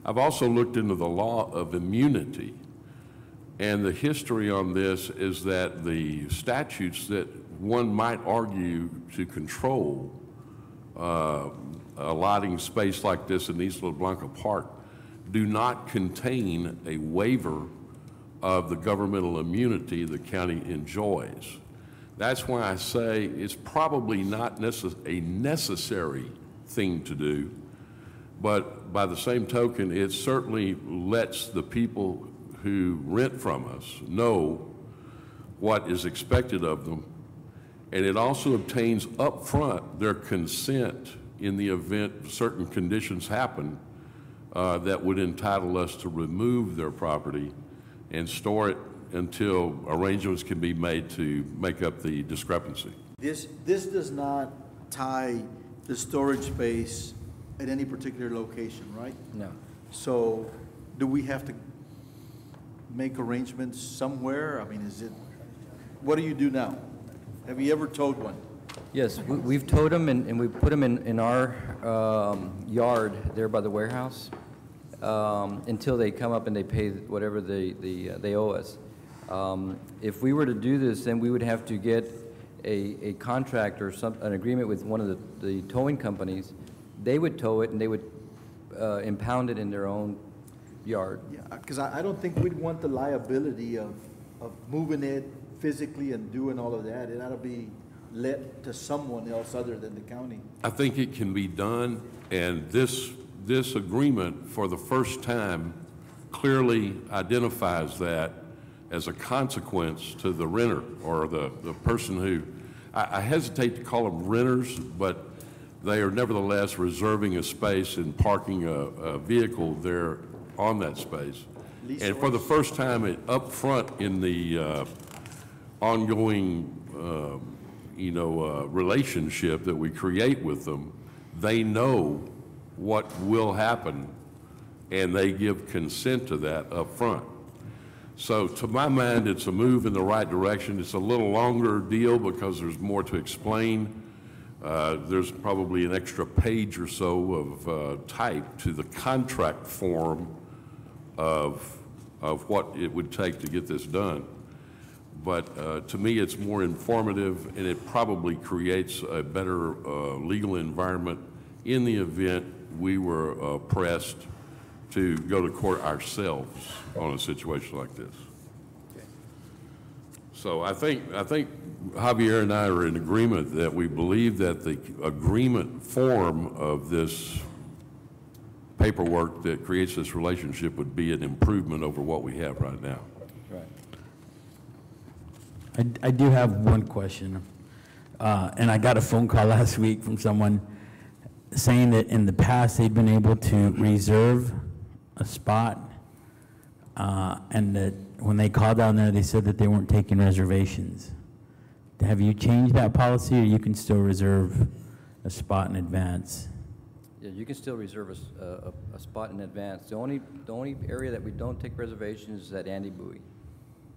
I've also looked into the law of immunity, and the history on this is that the statutes that one might argue to control allotting space like this in Isla Blanca Park do not contain a waiver of the governmental immunity the county enjoys. That's why I say it's probably not a necessary thing to do, but by the same token, it certainly lets the people who rent from us know what is expected of them, And it also obtains upfront their consent in the event certain conditions happen that would entitle us to remove their property and store it until arrangements can be made to make up the discrepancy. This does not tie the storage space at any particular location, right? No. So do we have to make arrangements somewhere? I mean, what do you do now? Have you ever towed one? Yes, we've towed them and we put them in our yard there by the warehouse until they come up and they pay whatever they owe us. If we were to do this, then we would have to get a contract or an agreement with one of the towing companies. They would tow it and they would impound it in their own yard. Yeah, because I don't think we'd want the liability of moving it physically and doing all of that. It ought to be let to someone else other than the county. I think it can be done, and this agreement for the first time clearly identifies that as a consequence to the renter or the person who, I hesitate to call them renters, but they are nevertheless reserving a space and parking a vehicle there on that space. And for the first time up front in the ongoing relationship that we create with them, they know what will happen and they give consent to that up front. So to my mind, it's a move in the right direction. It's a little longer deal because there's more to explain. There's probably an extra page or so of type to the contract form of what it would take to get this done. But to me, it's more informative, and it probably creates a better legal environment in the event we were pressed to go to court ourselves on a situation like this. Okay. So I think Javier and I are in agreement that we believe that the agreement form of this paperwork that creates this relationship would be an improvement over what we have right now. I do have one question, and I got a phone call last week from someone saying that in the past they'd been able to reserve a spot, and that when they called down there, they said that they weren't taking reservations. Have you changed that policy, or you can still reserve a spot in advance? Yeah, you can still reserve a spot in advance. The only area that we don't take reservations is at Andy Bowie.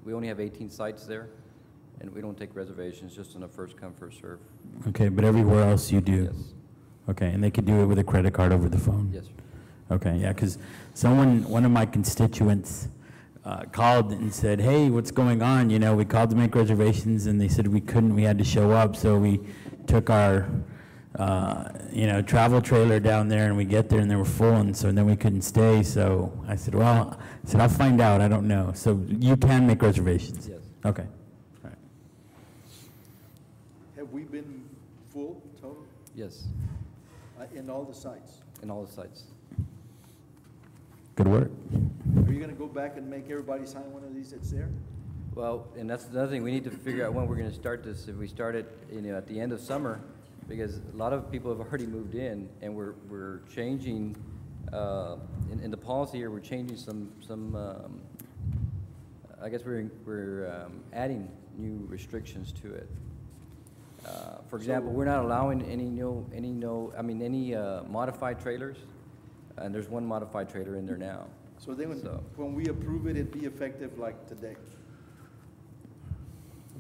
We only have 18 sites there, and we don't take reservations, just on a first come, first serve. Okay, but everywhere else you do? Yes. Okay, and they could do it with a credit card over the phone? Yes. Okay, yeah, because one of my constituents called and said, hey, what's going on? You know, we called to make reservations, and they said we couldn't, we had to show up, so we took our, travel trailer down there, and we get there, and they were full, and so then we couldn't stay, so I said, well, I'll find out, I don't know. So you can make reservations? Yes. Okay. All right. Have we been full total? Yes. In all the sites? In all the sites. Good work. Are you going to go back and make everybody sign one of these that's there? Well, and that's another thing, we need to figure out when we're going to start this. If we start it, at the end of summer, because a lot of people have already moved in, and we're changing, in the policy here, we're changing some I guess we're adding new restrictions to it. For example, we're not allowing any modified trailers, and there's one modified trailer in there now. So then when we approve it, it'd be effective like today?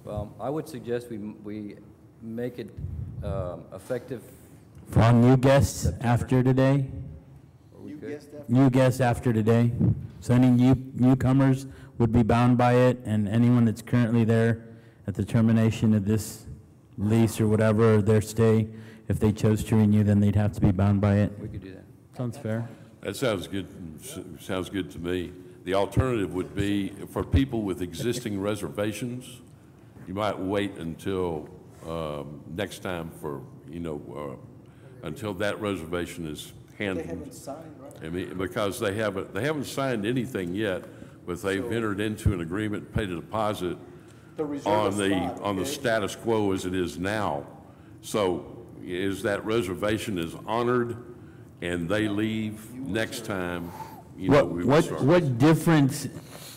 Well, I would suggest we make it effective. For all new guests after today? New guests after today. So any newcomers would be bound by it, and anyone that's currently there at the termination of this lease or whatever, their stay, if they chose to renew, then they'd have to be bound by it. We could do that. Sounds fair. That sounds good. Sounds good to me. The alternative would be for people with existing reservations, you might wait until next time for, until that reservation is handled. They haven't signed, right? I mean, because they haven't signed anything yet, but they've entered into an agreement, paid a deposit To reserve a spot, on the okay. status quo as it is now. So is that reservation is honored and they leave next time, you know, we will start. What difference,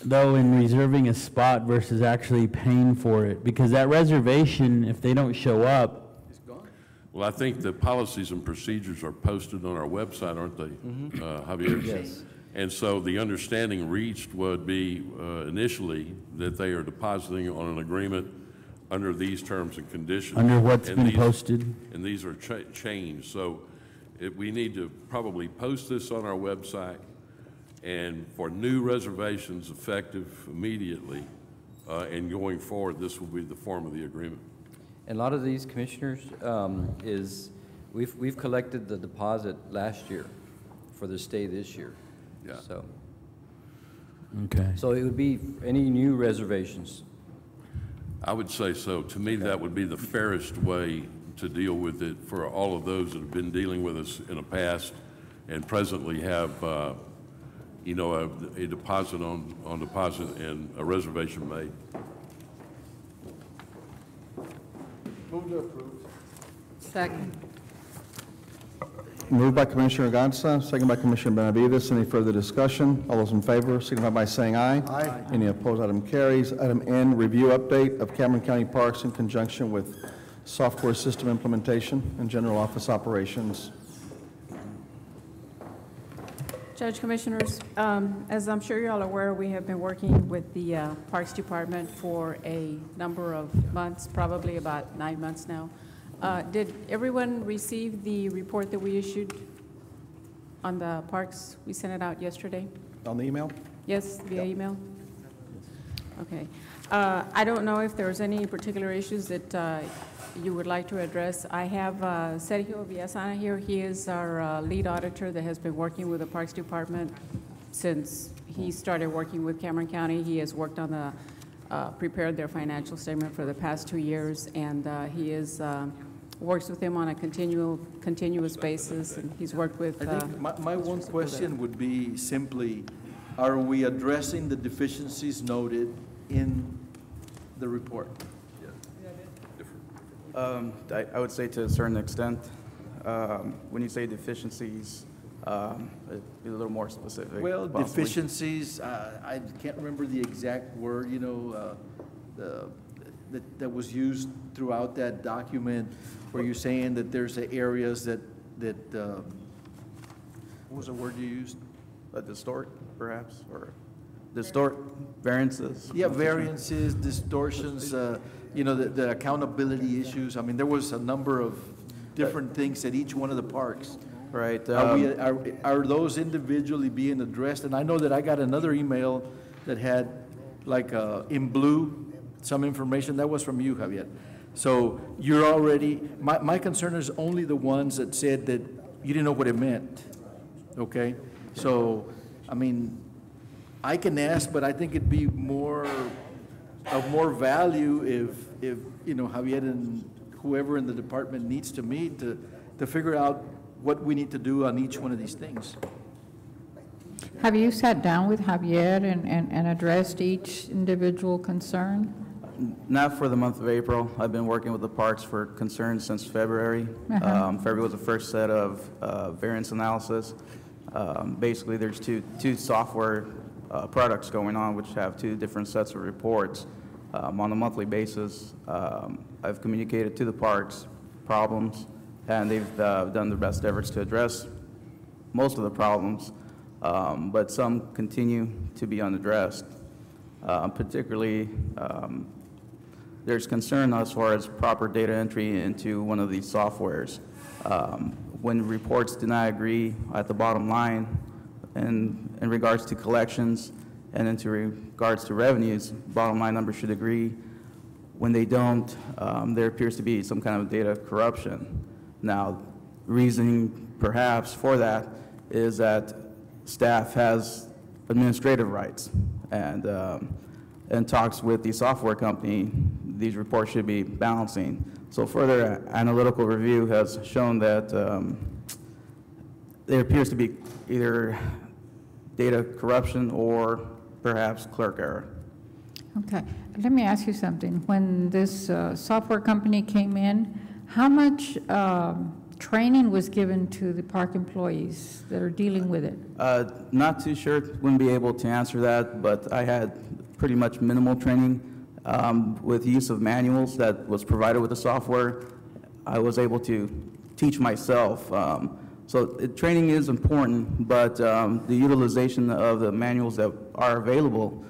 though, in reserving a spot versus actually paying for it? Because that reservation, if they don't show up, Well, I think the policies and procedures are posted on our website, aren't they, Javier? Yes. And so the understanding reached would be initially that they are depositing on an agreement under these terms and conditions. under what's And been these- posted? And these are changed. So we need to probably post this on our website, and for new reservations effective immediately, and going forward, this will be the form of the agreement. And a lot of these commissioners we've collected the deposit last year for the stay this year. Yeah. So, Okay. so it would be any new reservations. I would say so. To me, that would be the fairest way to deal with it for all of those that have been dealing with us in the past and presently have, you know, a deposit on deposit and a reservation made. Move to approve. Second. Moved by Commissioner Gatsa, second by Commissioner Benavides. Any further discussion? All those in favor signify by saying aye. Aye. Any opposed, item carries. Item N, review update of Cameron County Parks in conjunction with software system implementation and general office operations. Judge, Commissioners, as I'm sure you're all aware, we have been working with the Parks Department for a number of months, probably about 9 months now. Did everyone receive the report that we issued on the parks? We sent it out yesterday? On the email? Yes, via email? Okay. I don't know if there's any particular issues that you would like to address. I have Sergio Villasana here. He is our lead auditor that has been working with the Parks Department since he started working with Cameron County. He has worked on the, prepared their financial statement for the past 2 years, and he is, works with them on a continuous basis, and he's worked with. I think my one question would be simply, are we addressing the deficiencies noted in the report? I would say to a certain extent. When you say deficiencies, be a little more specific. Well, possibly. deficiencies, I can't remember the exact word, you know, that was used throughout that document, where you're saying that there's areas that, what was the word you used? Distort, perhaps, or distort, variances. Yeah, variances, distortions, you know, the accountability issues. I mean, there was a number of different things at each one of the parks. Right. Are those individually being addressed? And I know that I got another email that had, like, in blue, some information. That was from you, Javier. So you're already, my concern is only the ones that said that you didn't know what it meant, okay? So, I mean, I can ask, but I think it'd be of more value if you know, Javier and whoever in the department needs to meet to figure out what we need to do on each one of these things. Have you sat down with Javier and addressed each individual concern? Not for the month of April. I've been working with the parks for concerns since February. February was the first set of variance analysis. Basically, there's two software products going on, which have two different sets of reports on a monthly basis. I've communicated to the parks problems, and they've done their best efforts to address most of the problems, but some continue to be unaddressed. Particularly, there's concern as far as proper data entry into one of these softwares. When reports do not agree at the bottom line, and in regards to collections and into regards to revenues, bottom line numbers should agree. When they don't, there appears to be some kind of data corruption. Now, reasoning perhaps for that is that staff has administrative rights, and talks with the software company, these reports should be balancing. So further analytical review has shown that there appears to be either data corruption or perhaps clerk error. Okay, let me ask you something. When this software company came in, how much training was given to the park employees that are dealing with it? Not too sure, wouldn't be able to answer that, but I had pretty much minimal training with use of manuals that was provided with the software. I was able to teach myself. Training is important, but the utilization of the manuals that are available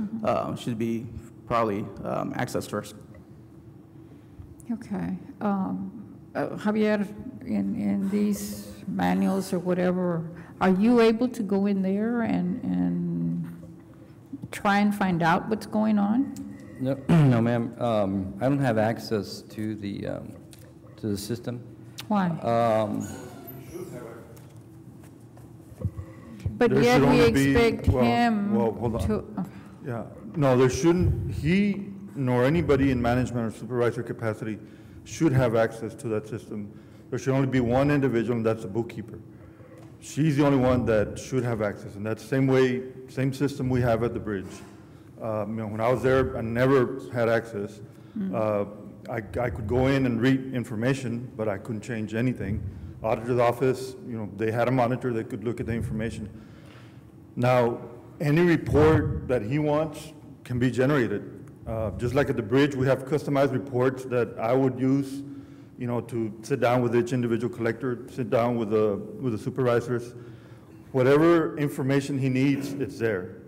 should be probably accessed first. Okay. Javier, in these manuals or whatever, are you able to go in there and try and find out what's going on? No, no, ma'am. I don't have access to the system. Why? But There yet should we only be- expect him well, hold on. to... Yeah, no, there shouldn't, he nor anybody in management or supervisor capacity should have access to that system. There should only be one individual, and that's the bookkeeper. She's the only one that should have access, and that's the same way, same system we have at the bridge. When I was there, I never had access. I could go in and read information, but I couldn't change anything. Auditor's office, they had a monitor, they could look at the information. Now, any report that he wants can be generated. Just like at the bridge, we have customized reports that I would use, to sit down with each individual collector, sit down with the supervisors. Whatever information he needs, it's there.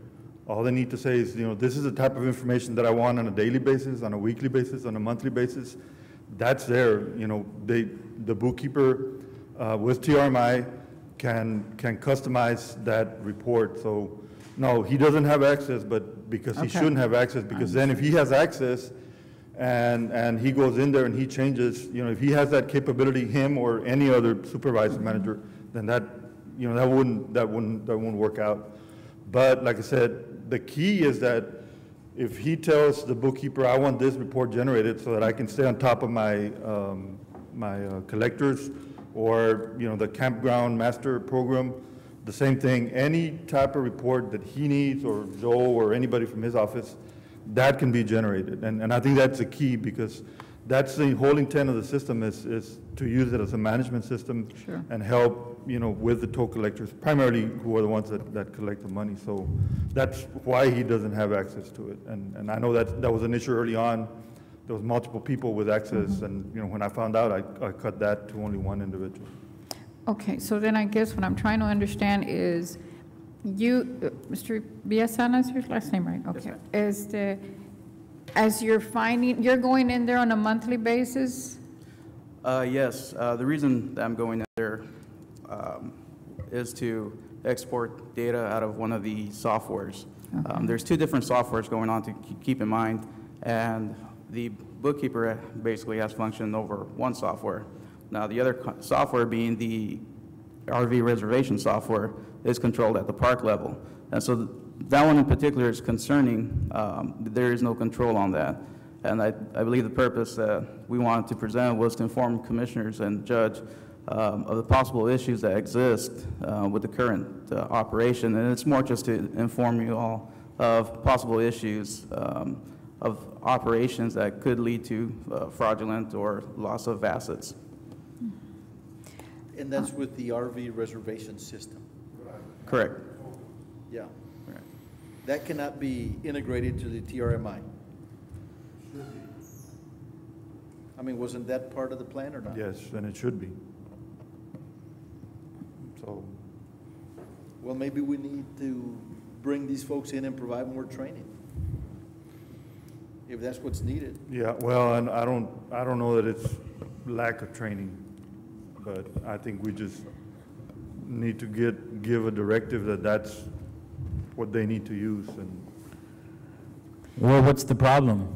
All they need to say is, this is the type of information that I want on a daily basis, on a weekly basis, on a monthly basis. That's there. The bookkeeper with TRMI can customize that report. So, no, he doesn't have access, but because he shouldn't have access, because then if he has access and he goes in there and he changes, if he has that capability, him or any other supervisor manager, then that wouldn't work out. But like I said, the key is that if he tells the bookkeeper, I want this report generated so that I can stay on top of my collectors, or the campground master program, the same thing. Any type of report that he needs, or Joe or anybody from his office, that can be generated. And I think that's the key, because that's the whole intent of the system, is to use it as a management system and help with the toll collectors, primarily who are the ones that collect the money. So that's why he doesn't have access to it. And I know that was an issue early on. There was multiple people with access, and when I found out, I cut that to only one individual. Okay, so then I guess what I'm trying to understand is, Mr. Villasana is your last name, right? Okay. As you're going in there on a monthly basis? Yes, the reason that I'm going in there is to export data out of one of the softwares. There's two different softwares going on to keep in mind, and the bookkeeper basically has function over one software. Now, the other software, being the RV reservation software, is controlled at the park level. And so that one in particular is concerning. There is no control on that. And I believe the purpose that we wanted to present was to inform commissioners and judge of the possible issues that exist with the current operation. And it's more just to inform you all of possible issues of operations that could lead to fraudulent or loss of assets. And that's with the RV reservation system? Correct. Yeah. Right. That cannot be integrated to the TRMI? I mean, wasn't that part of the plan or not? Yes, and it should be. So. Well, maybe we need to bring these folks in and provide more training, if that's what's needed. Yeah, well, and I don't know that it's lack of training, but I think we just need to give a directive that that's what they need to use. And Well, what's the problem?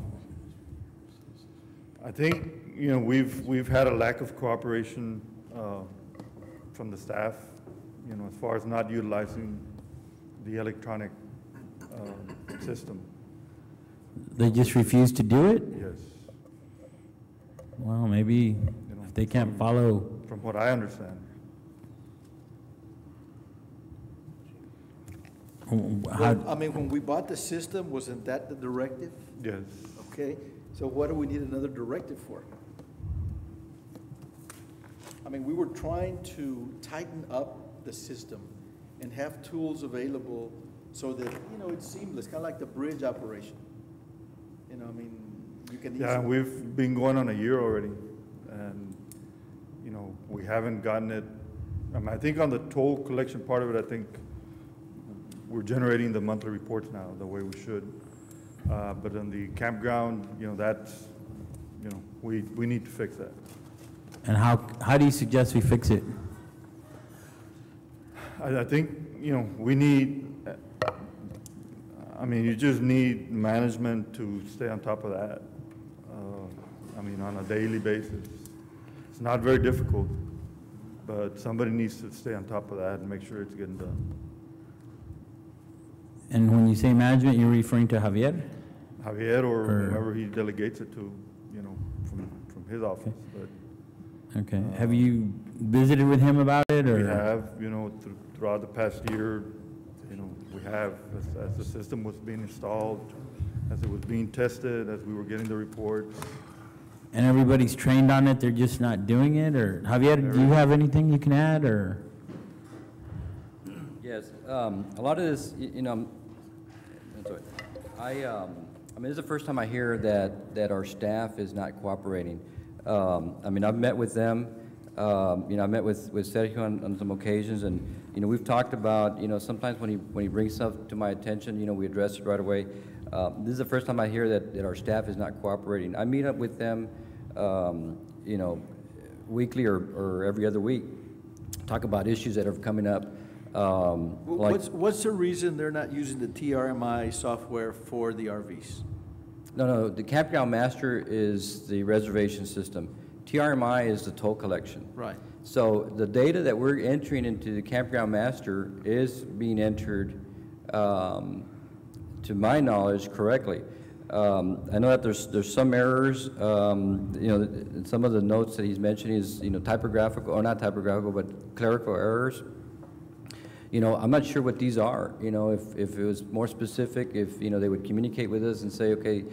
I think, we've had a lack of cooperation from the staff, as far as not utilizing the electronic system. They just refuse to do it? Yes. Well, maybe if they can't follow. From what I understand. Well, I mean, when we bought the system, wasn't that the directive? Yes. Okay, so what do we need another directive for? I mean, we were trying to tighten up the system and have tools available so that, you know, it's seamless, kind of like the bridge operation. You know, I mean, you can Yeah, easily. we've been going on a year already, and, you know, we haven't gotten it. I think on the toll collection part of it, I think we're generating the monthly reports now the way we should. But on the campground, you know, that's, you know, we need to fix that. And how do you suggest we fix it? I think, you know, we need, I mean, you just need management to stay on top of that. I mean, on a daily basis. It's not very difficult, but somebody needs to stay on top of that and make sure it's getting done. And when you say management, you're referring to Javier? Javier or whoever he delegates it to, you know, from his office. But, Okay. Have you visited with him about it, or? we have, you know, throughout the past year, you know, we have, as the system was being installed, as it was being tested, as we were getting the reports. And everybody's trained on it, they're just not doing it, or? Javier, do you have anything you can add, or? Yes, a lot of this, you know, I'm sorry. I mean, this is the first time I hear that our staff is not cooperating. I mean, I've met with them, you know, I met with Sergio on some occasions, and, you know, we've talked about, you know, sometimes when he brings stuff to my attention, you know, we address it right away. This is the first time I hear that our staff is not cooperating. I meet up with them, you know, weekly or every other week, talk about issues that are coming up. What's the reason they're not using the TRMI software for the RVs? No, the Campground Master is the reservation system. TRMI is the toll collection. Right. So the data that we're entering into the Campground Master is being entered, to my knowledge, correctly. I know that there's some errors, you know, some of the notes that he's mentioning is, you know, typographical, or not typographical, but clerical errors. You know, I'm not sure what these are. You know, if it was more specific, if, you know, they would communicate with us and say, okay,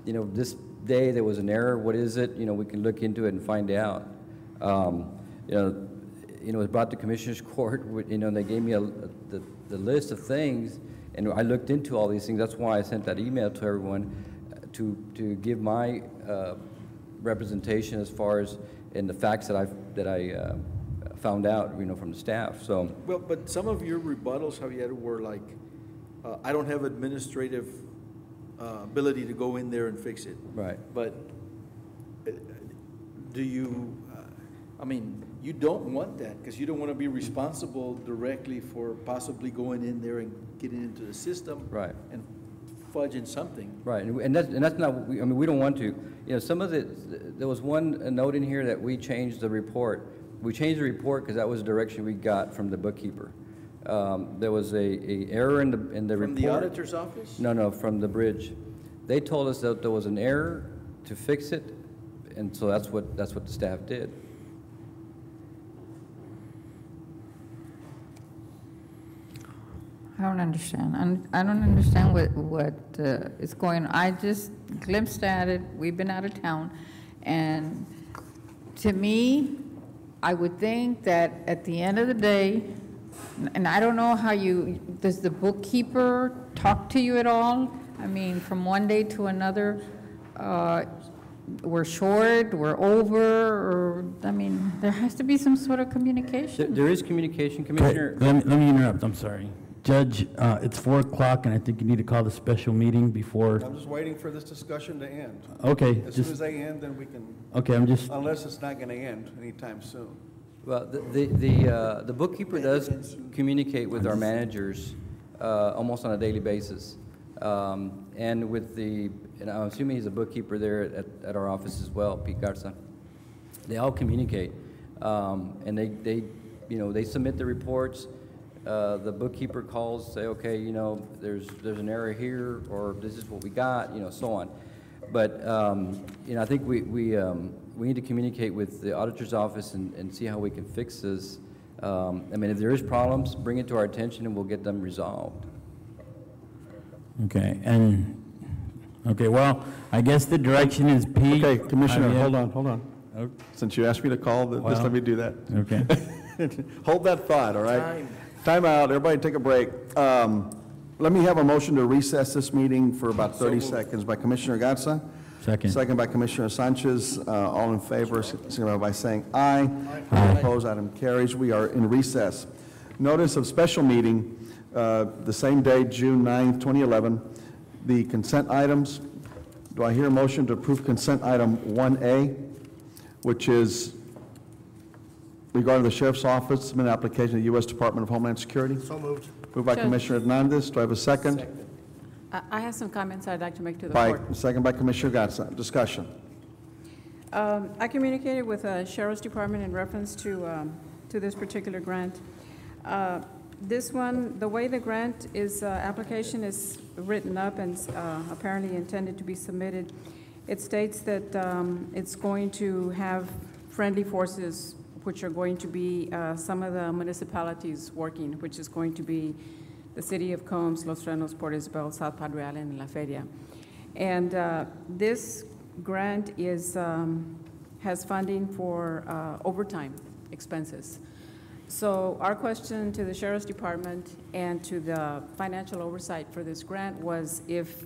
you know, this day there was an error, what is it? You know, we can look into it and find out. You know, it was brought to Commissioner's Court, you know, and they gave me the list of things, and I looked into all these things. That's why I sent that email to everyone to give my representation as far as in the facts that I found out, you know, from the staff. So. Well, but some of your rebuttals, Javier, were like, I don't have administrative ability to go in there and fix it. Right. But do you, I mean, you don't want that because you don't want to be responsible directly for possibly going in there and getting into the system. Right. And fudging something. Right, and that's not, I mean, we don't want to. You know, some of there was one note in here that we changed the report. We changed the report because that was the direction we got from the bookkeeper. There was a error in the report. From the auditor's office? No, from the bridge. They told us that there was an error to fix it, and so that's what the staff did. I don't understand. I don't understand what is going on. I just glimpsed at it. We've been out of town. And to me, I would think that at the end of the day, and I don't know how does the bookkeeper talk to you at all? I mean, from one day to another, we're short, we're over, or, I mean, there has to be some sort of communication. There is communication, Commissioner. Let me interrupt, I'm sorry. Judge, it's 4 o'clock, and I think you need to call the special meeting before. I'm just waiting for this discussion to end. Okay. As soon as they end, then we can. Okay, Unless it's not going to end anytime soon. Well, the bookkeeper does communicate with our managers almost on a daily basis. And and I'm assuming he's a bookkeeper there at our office as well, Pete Garza. They all communicate. And they submit the reports. The bookkeeper calls, say, okay, you know, there's an error here, or this is what we got, you know, so on. But, you know, I think we need to communicate with the auditor's office and see how we can fix this. I mean, if there is problems, bring it to our attention and we'll get them resolved. Okay, well, I guess the direction is Pete. Okay, Commissioner, Javier. hold on. Since you asked me to call, just Well, let me do that. Okay. Hold that thought, all right? Time out, everybody take a break. Let me have a motion to recess this meeting for about 30 seconds by Commissioner Gatsa. Second. Second by Commissioner Sanchez. All in favor, signify by saying aye. All opposed, item carries. We are in recess. Notice of special meeting, the same day, June 9th, 2011. The consent items. Do I hear a motion to approve consent item 1A, which is regarding the Sheriff's Office, submit an application to the U.S. Department of Homeland Security? So moved. Moved by Judge. Commissioner Hernandez. Do I have a second? I have some comments I'd like to make to the By, court. second by Commissioner Gatsa. Discussion. I communicated with the Sheriff's Department in reference to this particular grant. This one, the way the grant is, application is written up and apparently intended to be submitted, it states that it's going to have friendly forces, which are going to be some of the municipalities working, which is going to be the City of Combs, Los Renos, Port Isabel, South Padre Island, and La Feria. And this grant is, has funding for overtime expenses. So our question to the Sheriff's Department and to the financial oversight for this grant was if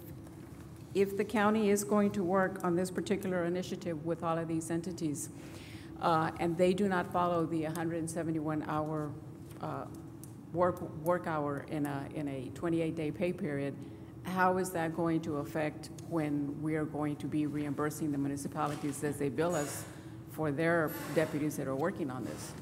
the county is going to work on this particular initiative with all of these entities, and they do not follow the 171-hour work hour in a 28-day pay period, how is that going to affect when we are going to be reimbursing the municipalities as they bill us for their deputies that are working on this?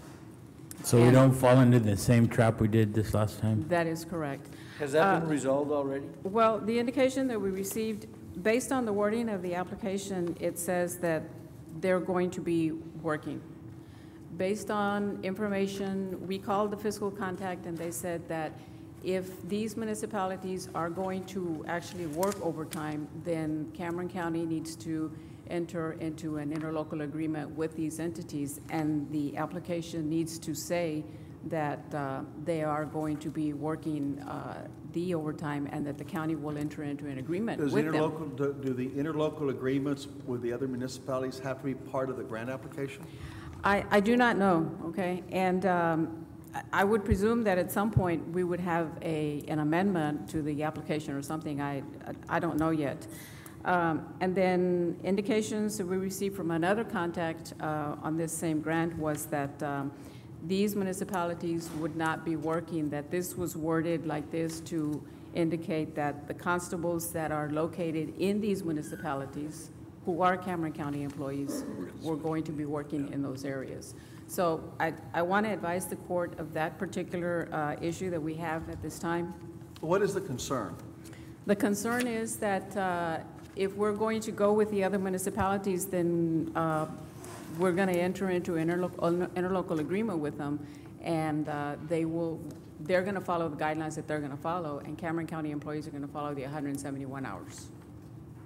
So we don't fall into the same trap we did this last time? That is correct. Has that been resolved already? Well, the indication that we received, based on the wording of the application, it says that they're going to be working. Based on information, we called the fiscal contact and they said that if these municipalities are going to actually work overtime, then Cameron County needs to enter into an interlocal agreement with these entities, and the application needs to say that they are going to be working the overtime and that the county will enter into an agreement with them. Do the interlocal agreements with the other municipalities have to be part of the grant application? I do not know, okay? And I would presume that at some point we would have an amendment to the application or something. I don't know yet. And then indications that we received from another contact on this same grant was that these municipalities would not be working, that this was worded like this to indicate that the constables that are located in these municipalities, who are Cameron County employees, were going to be working in those areas. So I want to advise the court of that particular issue that we have at this time. What is the concern? The concern is that if we're going to go with the other municipalities, then we're going to enter into an interlocal agreement with them, and they're going to follow the guidelines that they're going to follow, and Cameron County employees are going to follow the 171 hours.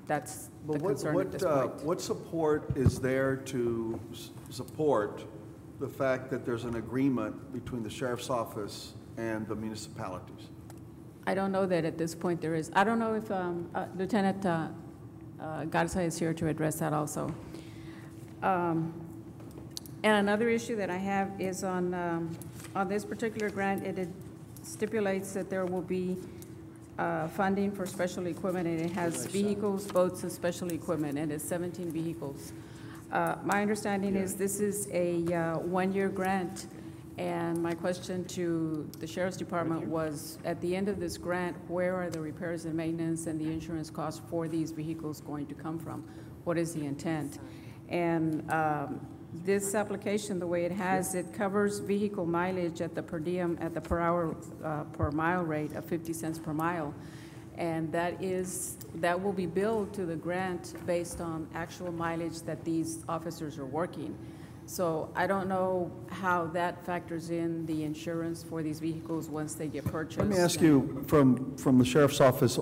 That's the concern at this point. What support is there to support the fact that there's an agreement between the Sheriff's Office and the municipalities? I don't know that at this point there is. I don't know if Lieutenant Garza is here to address that also. And another issue that I have is on this particular grant, it stipulates that there will be funding for special equipment, and it has vehicles, boats, and special equipment, and it's 17 vehicles. My understanding is this is a one-year grant, and my question to the Sheriff's Department was, at the end of this grant, where are the repairs and maintenance and the insurance costs for these vehicles going to come from? What is the intent? And this application, the way it has, it covers vehicle mileage at the per diem, at the per hour, per mile rate of 50 cents per mile. And that will be billed to the grant based on actual mileage that these officers are working. So I don't know how that factors in the insurance for these vehicles once they get purchased. Let me ask you, from the Sheriff's Office,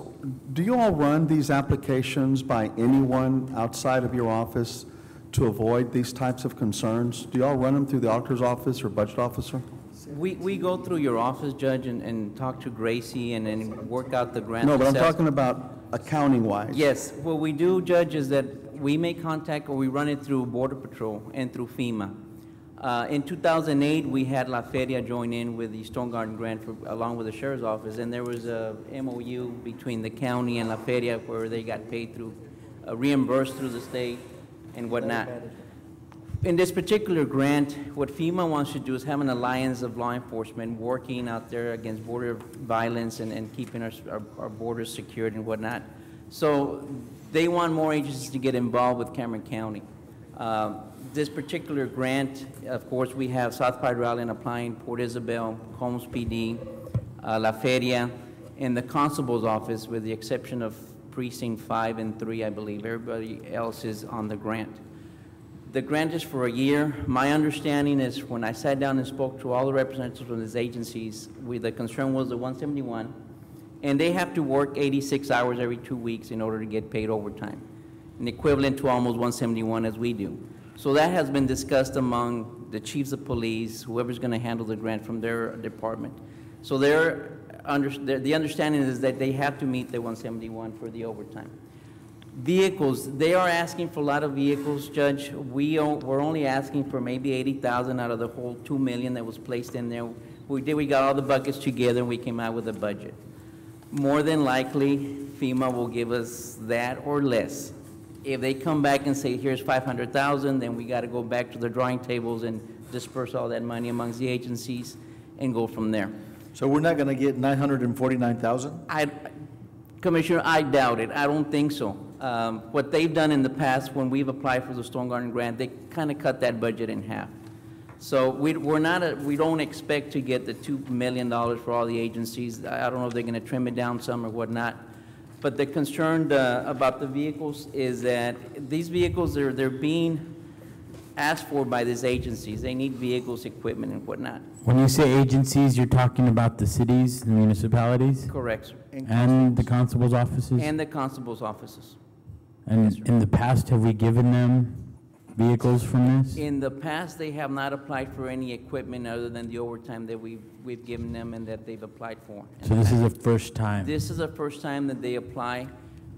do you all run these applications by anyone outside of your office to avoid these types of concerns? Do you all run them through the auditor's office or budget officer? We go through your office, Judge, and talk to Gracie and then work out the grant. No, but I'm itself. talking about accounting-wise. Yes, what we do, Judge, is that we make contact or we run it through Border Patrol and through FEMA. In 2008, we had La Feria join in with the Stone Garden Grant along with the Sheriff's Office, and there was a MOU between the county and La Feria where they got paid through, reimbursed through the state and whatnot. In this particular grant, what FEMA wants to do is have an alliance of law enforcement working out there against border violence and keeping our borders secured and whatnot. So they want more agencies to get involved with Cameron County. This particular grant, of course, we have South Padre Island applying, Port Isabel, Holmes PD, La Feria, and the Constable's Office, with the exception of Precinct 5 and 3, I believe. Everybody else is on the grant. The grant is for a year. My understanding is when I sat down and spoke to all the representatives from these agencies, the concern was the 171, and they have to work 86 hours every 2 weeks in order to get paid overtime, an equivalent to almost 171 as we do. So that has been discussed among the chiefs of police, whoever's going to handle the grant from their department. So the understanding is that they have to meet the 171 for the overtime. Vehicles, they are asking for a lot of vehicles, Judge. We're only asking for maybe 80,000 out of the whole 2 million that was placed in there. We got all the buckets together and we came out with a budget. More than likely, FEMA will give us that or less. If they come back and say, here's 500,000, then we got to go back to the drawing tables and disperse all that money amongst the agencies and go from there. So we're not going to get 949,000? Commissioner, I doubt it. I don't think so. What they've done in the past when we've applied for the Stone Garden Grant, they kind of cut that budget in half. So we don't expect to get the $2 million for all the agencies. I don't know if they're going to trim it down some or whatnot. But the concern about the vehicles is that these vehicles, they're being asked for by these agencies. They need vehicles, equipment, and whatnot. When you say agencies, you're talking about the cities, the municipalities? Correct, sir. And the constable's offices? And the constable's offices. And in the past, have we given them vehicles from this? In the past, they have not applied for any equipment other than the overtime that we've given them and that they've applied for. So this is the first time? This is the first time that they apply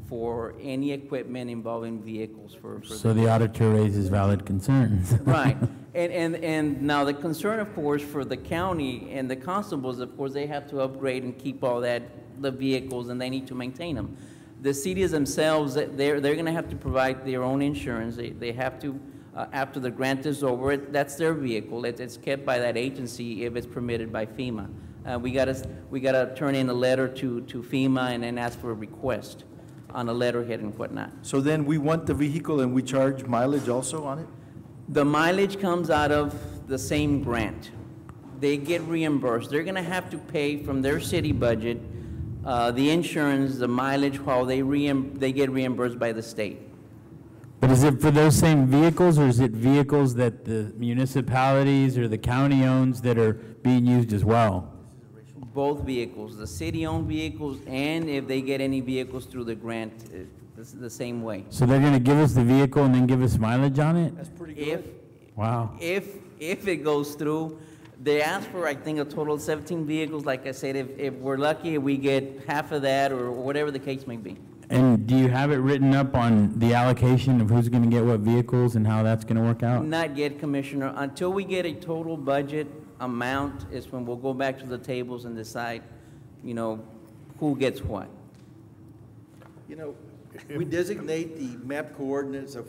for any equipment involving vehicles for So the auditor raises valid concerns. Right. And now the concern, of course, for the county and the constables, of course, they have to upgrade and keep all that, the vehicles, and they need to maintain them. The cities themselves, they're going to have to provide their own insurance. They have to, after the grant is over, that's their vehicle. It's kept by that agency if it's permitted by FEMA. We gotta turn in a letter to FEMA and then ask for a request on a letterhead and whatnot. So then we want the vehicle and we charge mileage also on it? The mileage comes out of the same grant. They get reimbursed. They're going to have to pay from their city budget the insurance, the mileage, while they get reimbursed by the state. But is it for those same vehicles, or is it vehicles that the municipalities or the county owns that are being used as well? Both vehicles, the city-owned vehicles, and if they get any vehicles through the grant, it's the same way. So they're going to give us the vehicle and then give us mileage on it? That's pretty good. Wow. If it goes through, they ask for, I think, a total of 17 vehicles. Like I said, if we're lucky, we get half of that or whatever the case may be. And do you have it written up on the allocation of who's going to get what vehicles and how that's going to work out? Not yet, Commissioner. Until we get a total budget amount is when we'll go back to the tables and decide, who gets what. We designate the map coordinates of,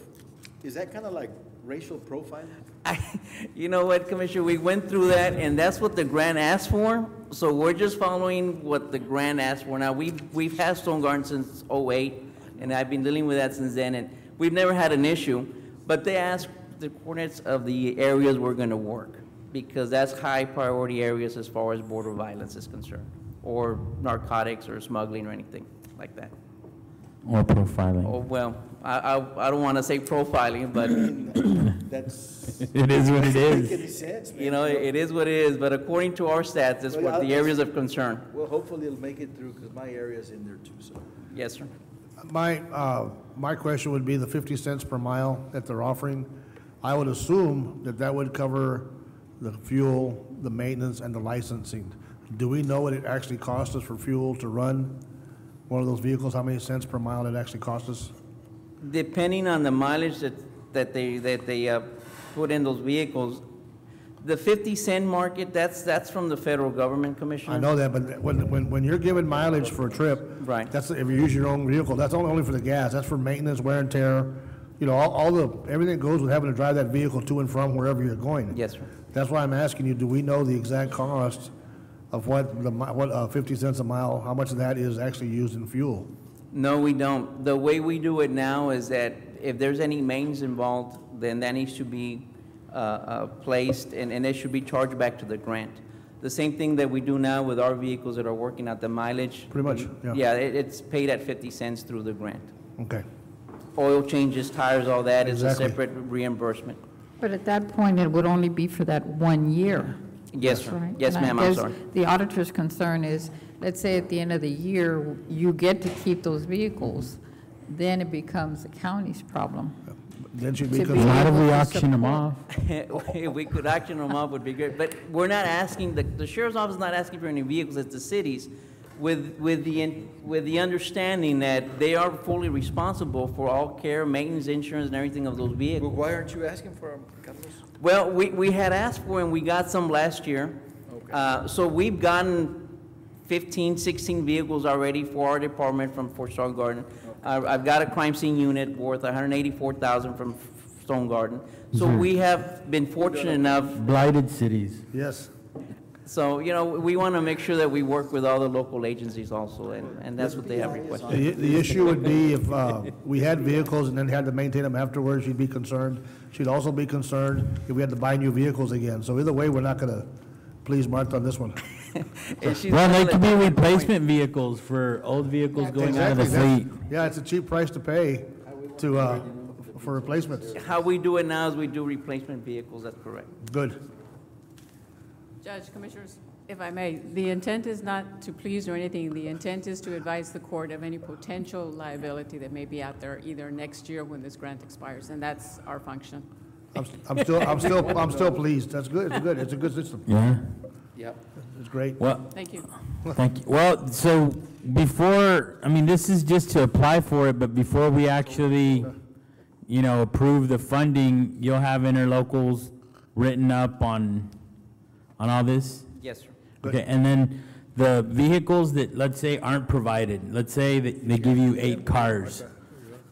is that kind of like racial profiling? You know what, Commissioner, we went through that, and that's what the grant asked for, so we're just following what the grant asked for. Now, we've had Stone Garden since '08, and I've been dealing with that since then, and we've never had an issue, but they asked the coordinates of the areas we're going to work, because that's high priority areas as far as border violence is concerned, or narcotics or smuggling or anything like that. Or profiling. Oh, well, I don't want to say profiling, but that's it is what it is. Doesn't make any sense, man. it is what it is. But according to our stats, that's what the areas of concern. Well, hopefully it'll make it through because my area's in there too. So yes, sir. My question would be the 50 cents per mile that they're offering. I would assume that would cover the fuel, the maintenance, and the licensing. Do we know what it actually costs us for fuel to run one of those vehicles? How many cents per mile it actually costs us? Depending on the mileage that they put in those vehicles, the 50-cent market, that's from the federal government, Commissioner. I know that, but when you're giving mileage for a trip, right? That's if you use your own vehicle. That's only for the gas. That's for maintenance, wear and tear. You know, everything that goes with having to drive that vehicle to and from wherever you're going. Yes, sir. That's why I'm asking you. Do we know the exact cost of what 50 cents a mile? How much of that is actually used in fuel? No, we don't. The way we do it now is that if there's any maintenance involved, then that needs to be placed, and it should be charged back to the grant. The same thing that we do now with our vehicles that are working at the mileage. Pretty much, yeah. Yeah, it's paid at 50 cents through the grant. Okay. Oil changes, tires, all that is a Exactly. separate reimbursement. But at that point, it would only be for that 1 year. Yes, sir. Right? Yes, And I ma'am, I'm guess sorry. The auditor's concern is, let's say at the end of the year, you get to keep those vehicles, then it becomes the county's problem. Then should be be concerned. Why do we able to auction them support- off? If we could auction them off would be great, but we're not asking, the sheriff's office is not asking for any vehicles, it's the cities, with the understanding that they are fully responsible for all care, maintenance, insurance, and everything of those vehicles. Why aren't you asking for them, Carlos? Well, we had asked for, and we got some last year. So we've gotten 15, 16 vehicles already for our department from Fort Stone Garden. I've got a crime scene unit worth $184,000 from Stone Garden. So we have been fortunate enough. Blighted cities. Yes. So, you know, we want to make sure that we work with all the local agencies also, and that's what they have requested. The issue would be if we had vehicles and then had to maintain them afterwards, she'd be concerned. She'd also be concerned if we had to buy new vehicles again. So either way, we're not going to please Martha on this one. Well, they could be replacement vehicles for old vehicles going out of the Exactly. fleet. Yeah, it's a cheap price to pay for replacements. How we do it now is we do replacement vehicles, that's correct. Good. Judge, Commissioners, if I may, the intent is not to please or anything. The intent is to advise the court of any potential liability that may be out there either next year when this grant expires, and that's our function. I'm still pleased. That's good. It's good. It's a good system. Yeah. Yep. It's great. Well, Thank you. thank you. Well, so before, I mean, this is just to apply for it, but before we actually, you know, approve the funding, you'll have interlocals written up on all this? Yes, sir. Okay, and then the vehicles that, let's say, aren't provided, let's say that they give you 8 cars.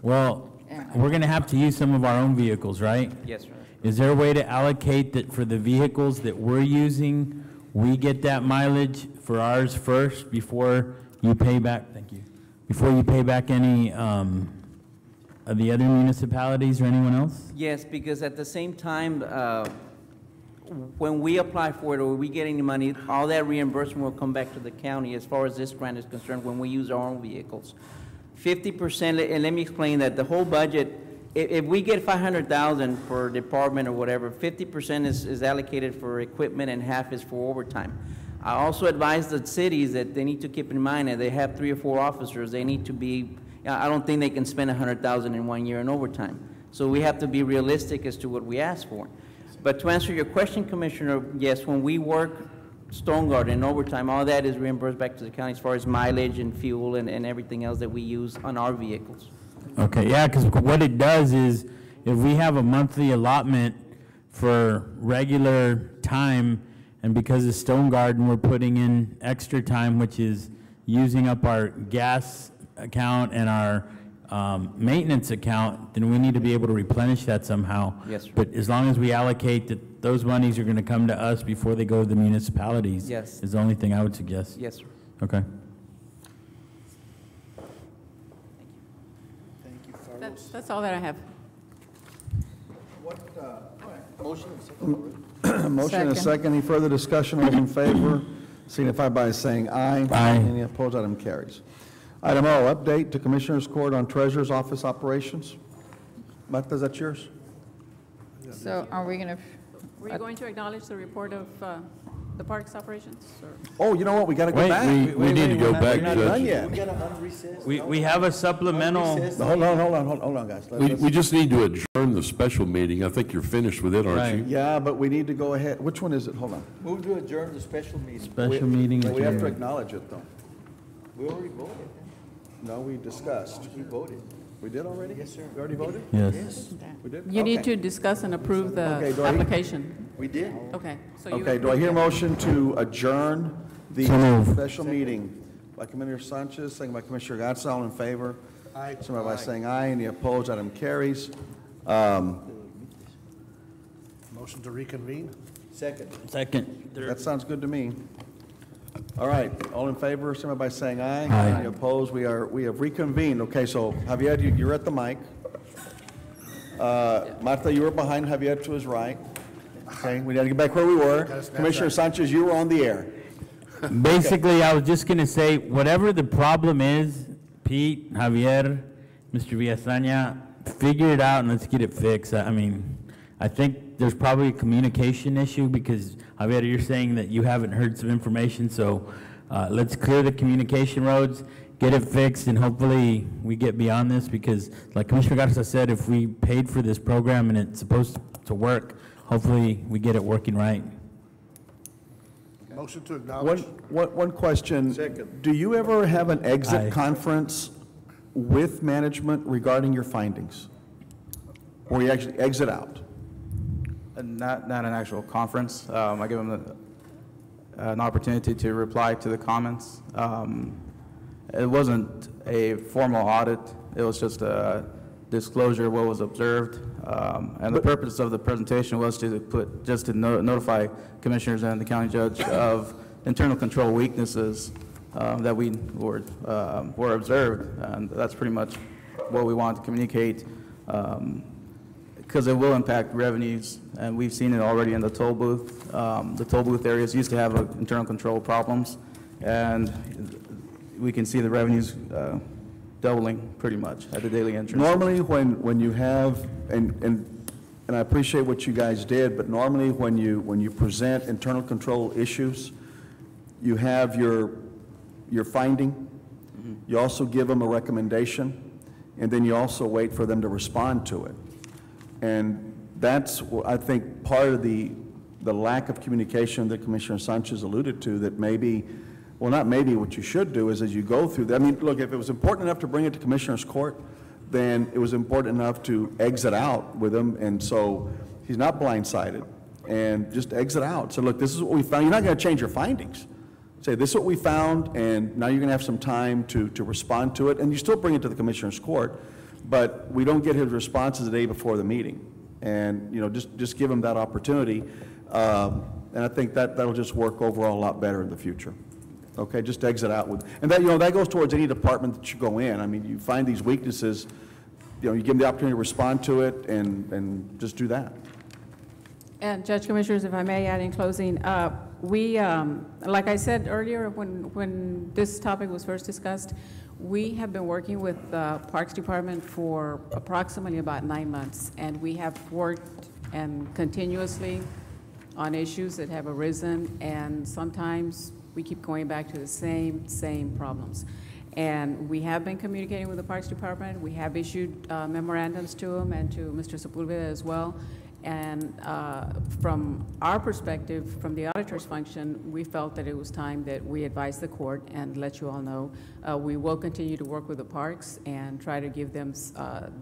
Well, we're gonna have to use some of our own vehicles, right? Yes, sir. Is there a way to allocate that for the vehicles that we're using, we get that mileage for ours first before you pay back, thank you, before you pay back any of the other municipalities or anyone else? Yes, because at the same time, when we apply for it or we get any money, all that reimbursement will come back to the county as far as this grant is concerned when we use our own vehicles. 50%, and let me explain that, the whole budget, if we get 500,000 per department or whatever, 50% is allocated for equipment and half is for overtime. I also advise the cities that they need to keep in mind that they have 3 or 4 officers, they need to be, I don't think they can spend 100,000 in 1 year in overtime. So we have to be realistic as to what we ask for. But to answer your question, Commissioner, yes, when we work Stone Garden and overtime, all that is reimbursed back to the county as far as mileage and fuel and everything else that we use on our vehicles. Okay, yeah, because what it does is, if we have a monthly allotment for regular time, and because of Stone Garden, we're putting in extra time, which is using up our gas account and our maintenance account, then we need to be able to replenish that somehow. Yes, sir. But as long as we allocate that those monies are going to come to us before they go to the municipalities. Yes. Is the only thing I would suggest. Yes, sir. Okay. That's all that I have. Motion and second. Motion and a second. Any further discussion? All those in favor signify by saying aye. Aye. Any opposed? Item carries. Item O, update to Commissioner's Court on Treasurer's Office operations. Martha, is that yours? So are we going to, Were you going to acknowledge the report of the parks operations, or? Oh, you know what, we gotta go Wait, back. We need to go back, We're not done Judge. yet. We got to unrecess. We have a supplemental. Hold on, guys. We just need to adjourn the special meeting. I think you're finished with it, aren't Right. you? Yeah, but we need to go ahead. Which one is it? Hold on. Move to adjourn the special meeting. Special meeting. We have to adjourned. acknowledge it, though. We already voted. No, we discussed. We voted. We did already? Yes, sir. We already voted? Yes. We did? You need Okay. to discuss and approve the Okay, do I- application. We did. Okay. So you Okay, do I hear a motion to adjourn the So moved. special meeting by Commissioner Sanchez, second by Commissioner Gatsa, all in favor? Aye. Somebody by saying aye, any opposed, item carries. Motion to reconvene? Second. Second. That sounds good to me. All right, all in favor, somebody by saying aye. Aye. Any opposed, we have reconvened. Okay, so Javier, you're at the mic. Martha, you were behind Javier to his right. Okay, we got to get back where we were. Commissioner Sanchez, you were on the air. Basically, I was just gonna say, whatever the problem is, Pete, Javier, Mr. Villafaña, figure it out and let's get it fixed. I mean, I think there's probably a communication issue because, Javier, you're saying that you haven't heard some information, so let's clear the communication roads, get it fixed, and hopefully we get beyond this because, like Commissioner Garza said, if we paid for this program and it's supposed to work, hopefully we get it working right. Motion to acknowledge? One question. Second. Do you ever have an Aye. exit conference with management regarding your findings? Or you actually exit out? Not an actual conference. I give them an opportunity to reply to the comments. It wasn't a formal audit. It was just a disclosure of what was observed. And the purpose of the presentation was to notify commissioners and the county judge of internal control weaknesses that we were observed. And that's pretty much what we wanted to communicate. Because it will impact revenues, and we've seen it already in the toll booth. The toll booth areas used to have internal control problems, and we can see the revenues doubling pretty much at the daily entrance. Normally, when you have, and I appreciate what you guys did, but normally when you present internal control issues, you have your finding, you also give them a recommendation, and then you also wait for them to respond to it. And that's, I think, part of the lack of communication that Commissioner Sanchez alluded to, that maybe, well, not maybe, what you should do is as you go through that, I mean, look, if it was important enough to bring it to Commissioner's Court, then it was important enough to exit out with him, and so he's not blindsided, and just exit out. So look, this is what we found. You're not going to change your findings. Say, this is what we found, and now you're going to have some time to respond to it, and you still bring it to the Commissioner's Court, but we don't get his responses the day before the meeting. And, you know, just give him that opportunity, and I think that'll just work overall a lot better in the future. Okay, just exit out with, and that, you know, that goes towards any department that you go in. I mean, you find these weaknesses, you know, you give them the opportunity to respond to it, and just do that. And Judge Commissioners, if I may add in closing, we, like I said earlier, when this topic was first discussed, we have been working with the Parks Department for approximately about 9 months, and we have worked and continuously on issues that have arisen, and sometimes we keep going back to the same problems. And we have been communicating with the Parks Department. We have issued memorandums to them and to Mr. Sepulveda as well. And from our perspective, from the auditor's function, we felt that it was time that we advise the court and let you all know we will continue to work with the parks and try to give them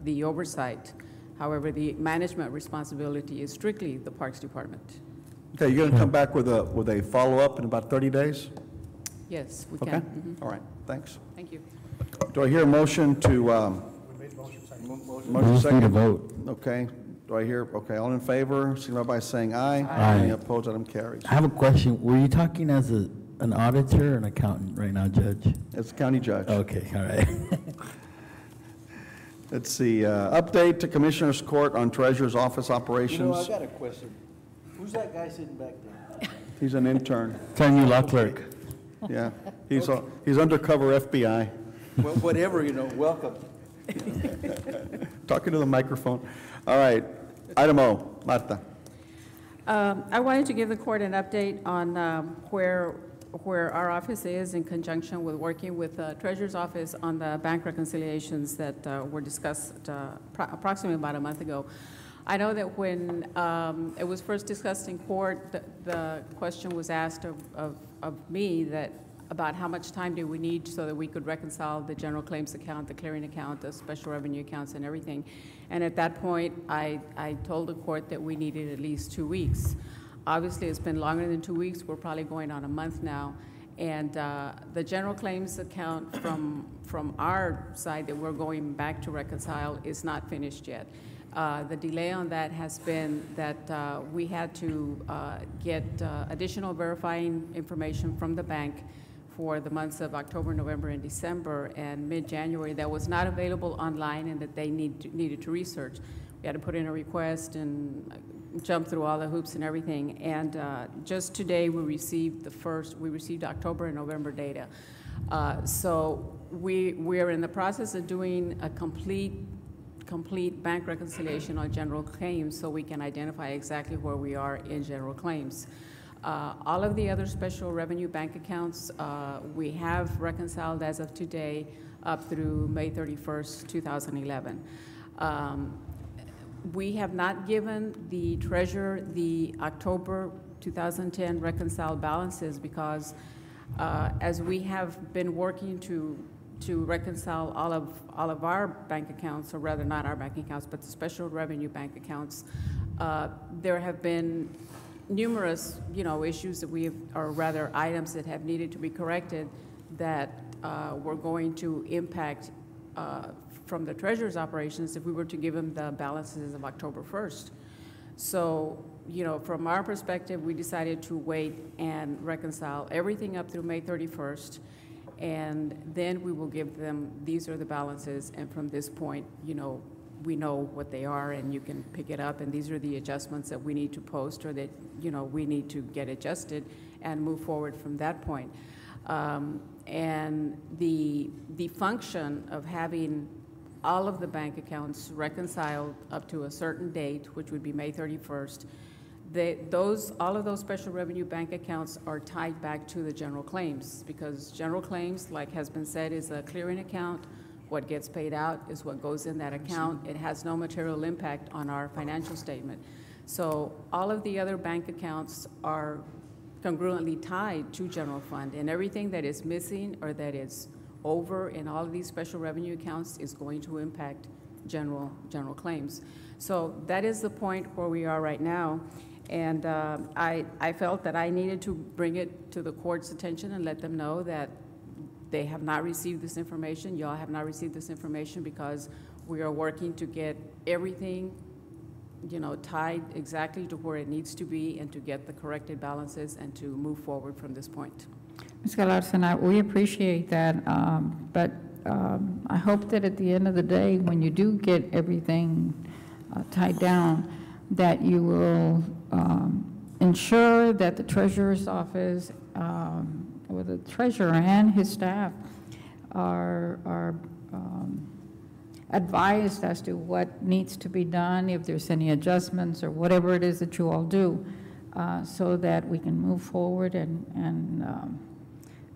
the oversight. However, the management responsibility is strictly the Parks Department. Okay, you're going to come back with a follow-up in about 30 days? Yes, we Okay, can. all right, thanks. Thank you. Do I hear a motion to, motion second? Vote. Okay, do I hear, okay, all in favor, signify by saying aye. Aye. Any opposed, item carries. I have a question. Were you talking as an auditor or an accountant right now, Judge? As a county judge. Okay, all right. Let's see, update to Commissioner's Court on Treasurer's Office You know, I operations. got a question. Who's that guy sitting back there? He's an intern, It's our new law clerk. yeah. He's undercover FBI. Well, whatever, you know, welcome. Talking to the microphone. All right, item O, Marta. I wanted to give the court an update on where our office is in conjunction with working with the Treasurer's Office on the bank reconciliations that were discussed approximately about a month ago. I know that when it was first discussed in court, the question was asked of me that about how much time do we need so that we could reconcile the general claims account, the clearing account, the special revenue accounts, and everything. And at that point, I told the court that we needed at least 2 weeks. Obviously, it's been longer than 2 weeks. We're probably going on a month now. And the general claims account from our side that we're going back to reconcile is not finished yet. The delay on that has been that we had to get additional verifying information from the bank for the months of October, November, and December, and mid-January that was not available online and that they needed to research. We had to put in a request and jump through all the hoops and everything. And just today we received October and November data. So we are in the process of doing a complete bank reconciliation on general claims so we can identify exactly where we are in general claims. All of the other special revenue bank accounts we have reconciled as of today up through May 31st, 2011. We have not given the treasurer the October 2010 reconciled balances because as we have been working to reconcile all of our bank accounts, or rather not our bank accounts, but the special revenue bank accounts, there have been numerous, issues that or rather items that have needed to be corrected that were going to impact from the treasurer's operations if we were to give them the balances of October 1st. So, from our perspective, we decided to wait and reconcile everything up through May 31st, and then we will give them, these are the balances, and from this point, we know what they are, and you can pick it up, and these are the adjustments that we need to post or that, we need to get adjusted and move forward from that point. And the function of having all of the bank accounts reconciled up to a certain date, which would be May 31st, all of those special revenue bank accounts are tied back to the general claims, because general claims, like has been said, is a clearing account. What gets paid out is what goes in that account. It has no material impact on our financial statement. So all of the other bank accounts are congruently tied to general fund, and everything that is missing or that is over in all of these special revenue accounts is going to impact general claims. So that is the point where we are right now. And I felt that I needed to bring it to the court's attention and let them know that they have not received this information. Y'all have not received this information because we are working to get everything, tied exactly to where it needs to be and to get the corrected balances and to move forward from this point. Ms. Galarza, we appreciate that, but I hope that at the end of the day, when you do get everything tied down, that you will ensure that the Treasurer's Office or the Treasurer and his staff are advised as to what needs to be done, if there's any adjustments or whatever it is that you all do, so that we can move forward and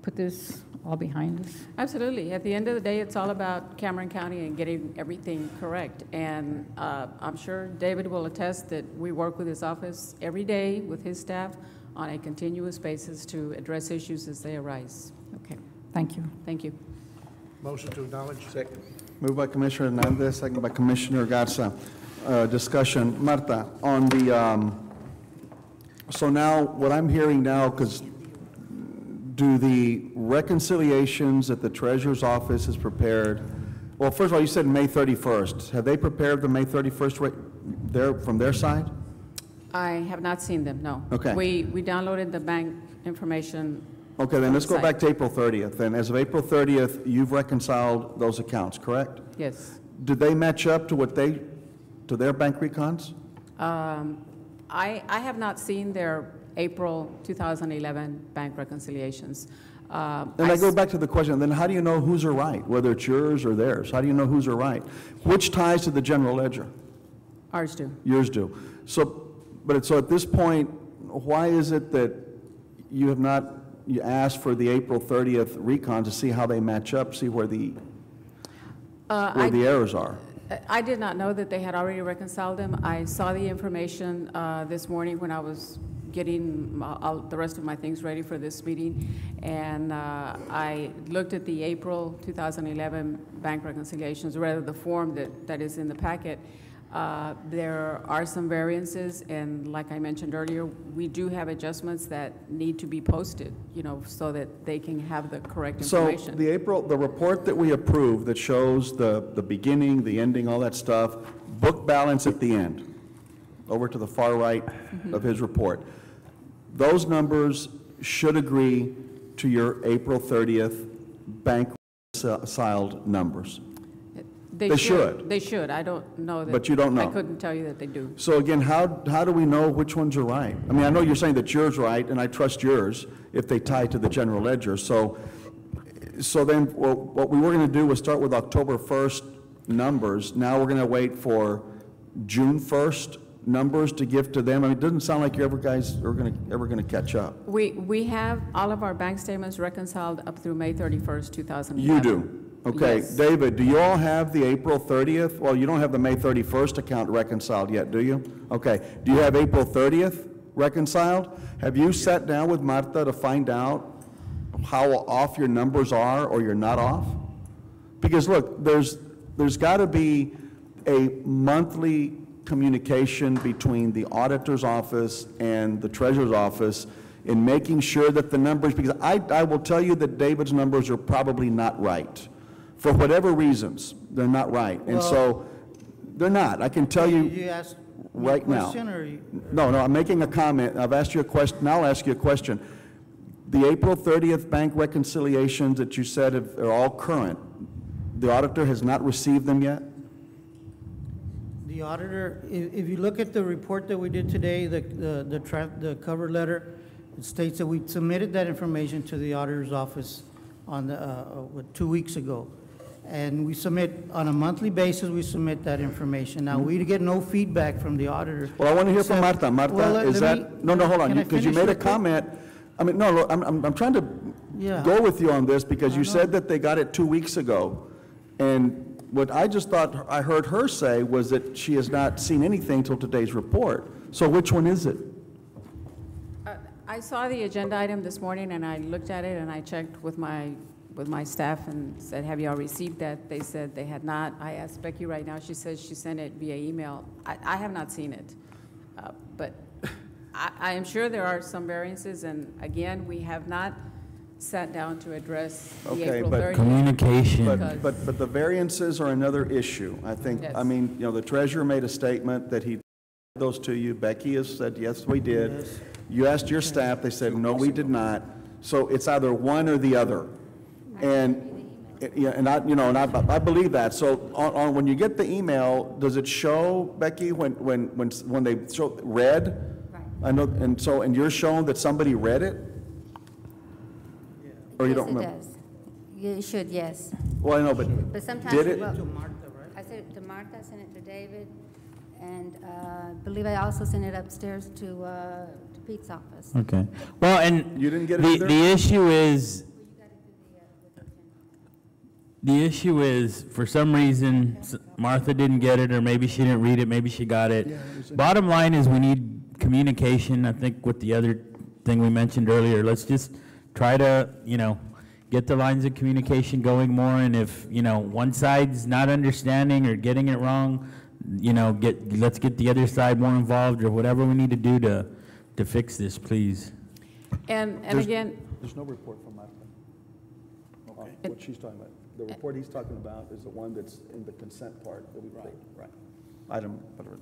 put this all behind us. Absolutely. At the end of the day, it's all about Cameron County and getting everything correct. And I'm sure David will attest that we work with his office every day with his staff on a continuous basis to address issues as they arise. Okay. Thank you. Thank you. Motion to acknowledge. Second. Moved by Commissioner Hernandez, second by Commissioner Garza. Discussion. Marta, on the, so now, what I'm hearing now, because do the reconciliations that the Treasurer's Office has prepared, well, first of all, you said May 31st. Have they prepared the May 31st from their side? I have not seen them, no. Okay. We downloaded the bank information. Okay, then let's go site. back to April 30th. Then as of April 30th, you've reconciled those accounts, correct? Yes. Did they match up to to their bank recons? I have not seen their April 2011 bank reconciliations. Then I go back to the question, then how do you know whose are right, whether it's yours or theirs? How do you know whose are right? Which ties to the general ledger? Ours do. Yours do. So But so at this point, why is it that you have not, you asked for the April 30th recon to see how they match up, see where the errors are? I did not know that they had already reconciled them. I saw the information this morning when I was getting the rest of my things ready for this meeting, and I looked at the April 2011 bank reconciliations, or rather the form that is in the packet. There are some variances, and like I mentioned earlier, we do have adjustments that need to be posted, you know, so that they can have the correct information. So the report that we approved that shows the beginning, the ending, all that stuff, book balance at the end, over to the far right of his report. Those numbers should agree to your April 30th bank reconciled numbers. They should. They should. I don't know that. But you don't know. I couldn't tell you that they do. So again, how do we know which ones are right? I mean, I know you're saying that yours right, and I trust yours if they tie to the general ledger. So then what we were going to do was start with October 1st numbers. Now we're going to wait for June 1st numbers to give to them. I mean, it doesn't sound like you guys are ever going to catch up. We have all of our bank statements reconciled up through May 31st, 2011. You do? Okay. Yes. David, do you all have the April 30th? Well, you don't have the May 31st account reconciled yet, do you? Okay. Do you have April 30th reconciled? Have you sat down with Marta to find out how off your numbers are or you're not off? Because look, there's got to be a monthly communication between the auditor's office and the treasurer's office in making sure that the numbers, because I will tell you that David's numbers are probably not right. For whatever reasons, they're not right. And so they're not. I can tell you asked right now. Or No, I'm making a comment. I've asked you a question. Now I'll ask you a question. The April 30th bank reconciliations that you said are all current, the auditor has not received them yet? The auditor, if you look at the report that we did today, the cover letter, it states that we submitted that information to the auditor's office on 2 weeks ago. And we submit, on a monthly basis, we submit that information. Now, we get no feedback from the auditor. Well, I want to hear from Marta. Marta, hold on, because you made a comment. I mean, no, I'm trying to go with you on this because you said that they got it 2 weeks ago. And what I just thought I heard her say was that she has not seen anything till today's report. So which one is it? I saw the agenda item this morning, and I looked at it, and I checked with my staff and said, have you all received that? They said they had not. I asked Becky right now. She says she sent it via email. I have not seen it. But I am sure there are some variances, and again, we have not sat down to address the April 30th. Communication. But the variances are another issue. I think, Yes. I mean, you know, the treasurer made a statement that he those to you. Becky has said, yes, we did. Yes. You asked your staff, they said, no, we did not. So it's either one or the other. And, yeah, and I believe that. So when you get the email, does it show, Becky, when they show red? Right. I know, and you're showing that somebody read it? Or you don't remember? Yes, it does. You should, yes. Well, I know, But sometimes. did it? Well, I sent it to Martha, I sent it to David, and I believe I also sent it upstairs to Pete's office. Okay. Well, and you didn't get it either? The issue is, for some reason, Martha didn't get it, or maybe she didn't read it, maybe she got it. Yeah, bottom line is we need communication. I think with the other thing we mentioned earlier, let's just try to, get the lines of communication going more, and if, one side's not understanding or getting it wrong, let's get the other side more involved, or whatever we need to do to fix this, please. And again, there's no report from Martha. Okay. What she's talking about. The report he's talking about is the one that's in the consent part that we approved. Right. Item, whatever.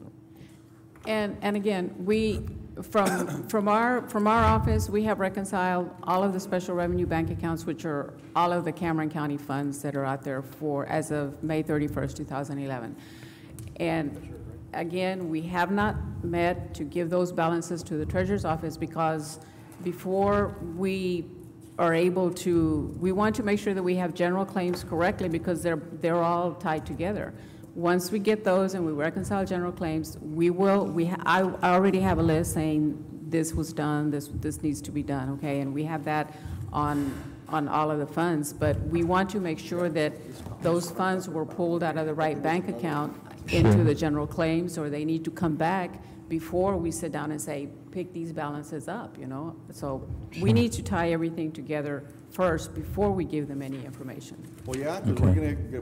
And again, we, from our office, we have reconciled all of the special revenue bank accounts, which are all of the Cameron County funds that are out there as of May 31st, 2011. And again, we have not met to give those balances to the treasurer's office, because before we are able to, we want to make sure that we have general claims correctly, because they're all tied together. Once we get those and we reconcile general claims, I already have a list saying this was done, this needs to be done, okay? And we have that on all of the funds, but we want to make sure that those funds were pulled out of the right bank account into the general claims, or they need to come back before we sit down and say, pick these balances up, you know? So we need to tie everything together first before we give them any information. Well, yeah, because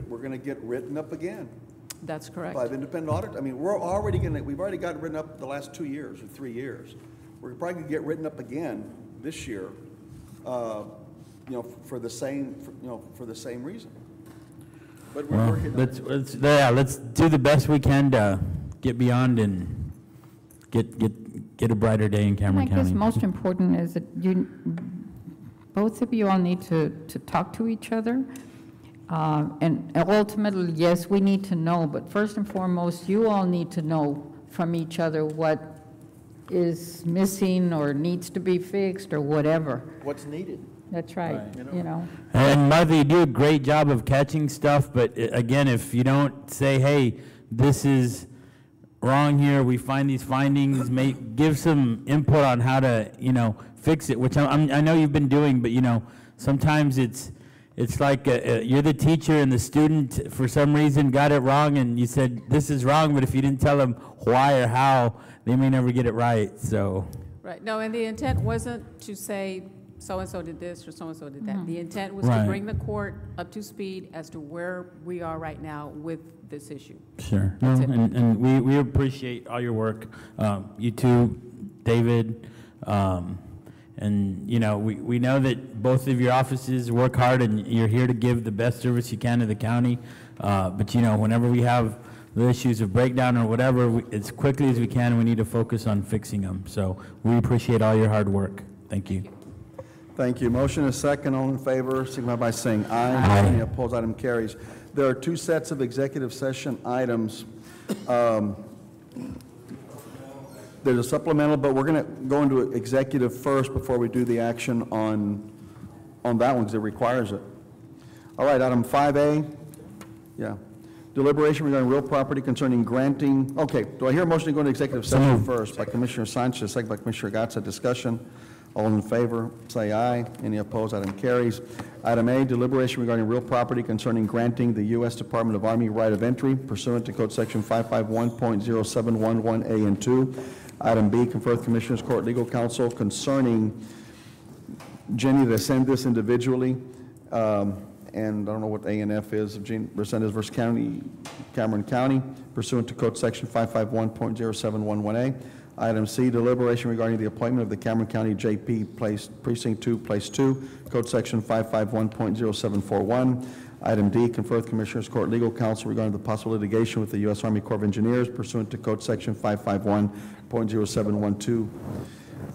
we're gonna get written up again. That's correct. By the independent audit. I mean, we've already got written up the last 2 years or 3 years. We're probably gonna get written up again this year, you know, for the same reason. But we're working on it. Let's do the best we can to get beyond and get a brighter day in Cameron County. I guess most important is that both of you all need to talk to each other. And ultimately, yes, we need to know, but first and foremost, you all need to know from each other what is missing or needs to be fixed or whatever. What's needed. That's right, you know. And Martha, you do a great job of catching stuff, but again, if you don't say, hey, this is wrong here, we find these findings, give some input on how to, you know, fix it, which I know you've been doing, but, you know, sometimes it's like you're the teacher and the student, for some reason, got it wrong, and you said, this is wrong, but if you didn't tell them why or how, they may never get it right, so. Right, no, and the intent wasn't to say, so-and-so did this or so-and-so did that. The intent was to bring the court up to speed as to where we are right now with this issue. Sure, no, and we appreciate all your work, you too, David, and, you know, we know that both of your offices work hard and you're here to give the best service you can to the county. But, you know, whenever we have the issues of breakdown or whatever, as quickly as we can, we need to focus on fixing them. So we appreciate all your hard work. Thank you. Thank you. Motion is second. All in favor, signify by saying aye. Any opposed, item carries. There are 2 sets of executive session items. There's a supplemental, but we're going to go into executive first before we do the action on that one because it requires it. All right, item 5A. Yeah. Deliberation regarding real property concerning granting. Okay, do I hear a motion to go into executive session first by Commissioner Sanchez, second by Commissioner Gatsa? Discussion. All in favor, say aye. Any opposed, item carries. Item A, deliberation regarding real property concerning granting the U.S. Department of Army right of entry pursuant to Code Section 551.0711A and 2. Item B, confer with Commissioners Court Legal Counsel concerning Jenny Resendez individually, and I don't know what A and F is, Jenny Resendez versus Cameron County, pursuant to Code Section 551.0711A. Item C, deliberation regarding the appointment of the Cameron County JP Precinct 2, Place 2, Code Section 551.0741. Item D, confer with Commissioners Court Legal Counsel regarding the possible litigation with the U.S. Army Corps of Engineers pursuant to Code Section 551.0712.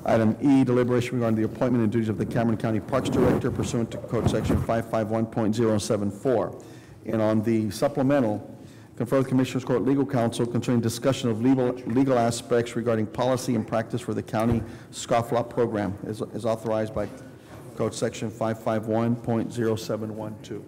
Item E, deliberation regarding the appointment and duties of the Cameron County Parks Director pursuant to Code Section 551.074. And on the supplemental, confer with Commissioners Court Legal Counsel concerning discussion of legal aspects regarding policy and practice for the county scofflaw program as authorized by Code Section 551.0712.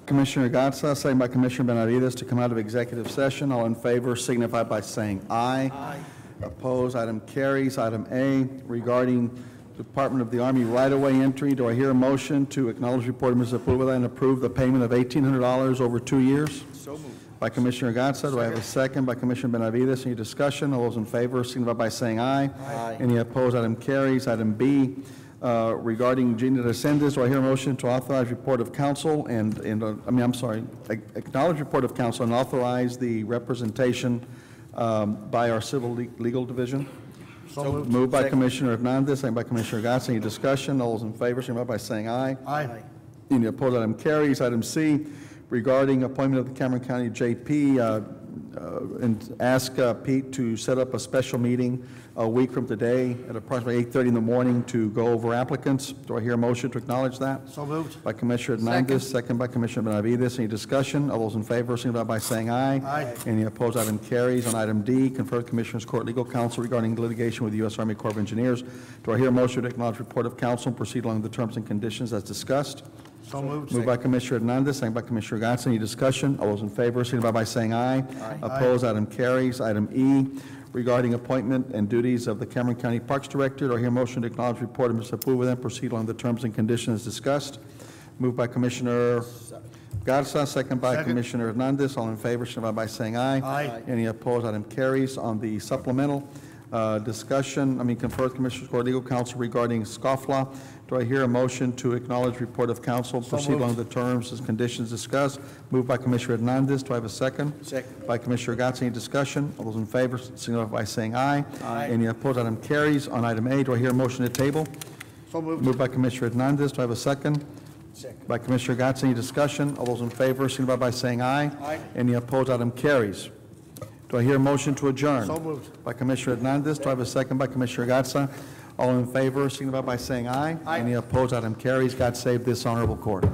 Commissioner Gatsa, second by Commissioner Benavides to come out of executive session. All in favor signify by saying aye. Aye. Opposed, item carries. Item A, regarding Department of the Army right-of-way entry. Do I hear a motion to acknowledge report of Ms. Sepulveda and approve the payment of $1,800 over 2 years? So moved. By Commissioner Gatsa. Do I have a second by Commissioner Benavides? Any discussion? All those in favor signify by saying aye. Aye. Any opposed, item carries. Item B, regarding Jenny Resendez, do I hear a motion to authorize report of counsel acknowledge report of counsel and authorize the representation by our civil legal division? So moved by Commissioner Hernandez, second by Commissioner Gatsa. Any discussion? All those in favor, signify by saying aye. Aye. Any opposed, item carries. Item C, regarding appointment of the Cameron County JP, and ask Pete to set up a special meeting a week from today at approximately 8:30 in the morning to go over applicants. Do I hear a motion to acknowledge that? So moved. By Commissioner Hernandez, second by Commissioner Benavides. Any discussion? All those in favor, signify by saying aye. Aye. Any opposed, item carries. On item D, confer with Commissioners Court Legal Counsel regarding litigation with the U.S. Army Corps of Engineers. Do I hear a motion to acknowledge report of counsel and proceed along the terms and conditions as discussed? So moved. Moved by Commissioner Hernandez, second by Commissioner Gatsa. Any discussion? All those in favor, signify by saying aye. Aye. Opposed, item carries. Item E, regarding appointment and duties of the Cameron County Parks Director. Do I hear a motion to acknowledge report of Mr. Sepulveda and proceed along the terms and conditions discussed? Moved by Commissioner Garza, second by Commissioner Hernandez. All in favor, signify by saying aye. Aye. Any opposed, item carries. On the supplemental confer with Commissioners Court Legal Counsel regarding scofflaw. Do I hear a motion to acknowledge report of counsel, proceed along the terms and conditions discussed? Moved by Commissioner Hernandez. Do I have a second? Second. By Commissioner Gatsa. Any discussion? All those in favor, signify by saying aye. Aye. Any opposed, item carries. On item A, do I hear a motion to table? So moved. Moved by Commissioner Hernandez. Do I have a second? Second. By Commissioner Gatsa. Any discussion? All those in favor, signify by saying aye. Aye. Any opposed, item carries. Do I hear a motion to adjourn? So moved. By Commissioner Hernandez. Do I have a second by Commissioner Gatsa? All in favor, signify by saying aye. Aye. Any opposed, item carries. God save this honorable court.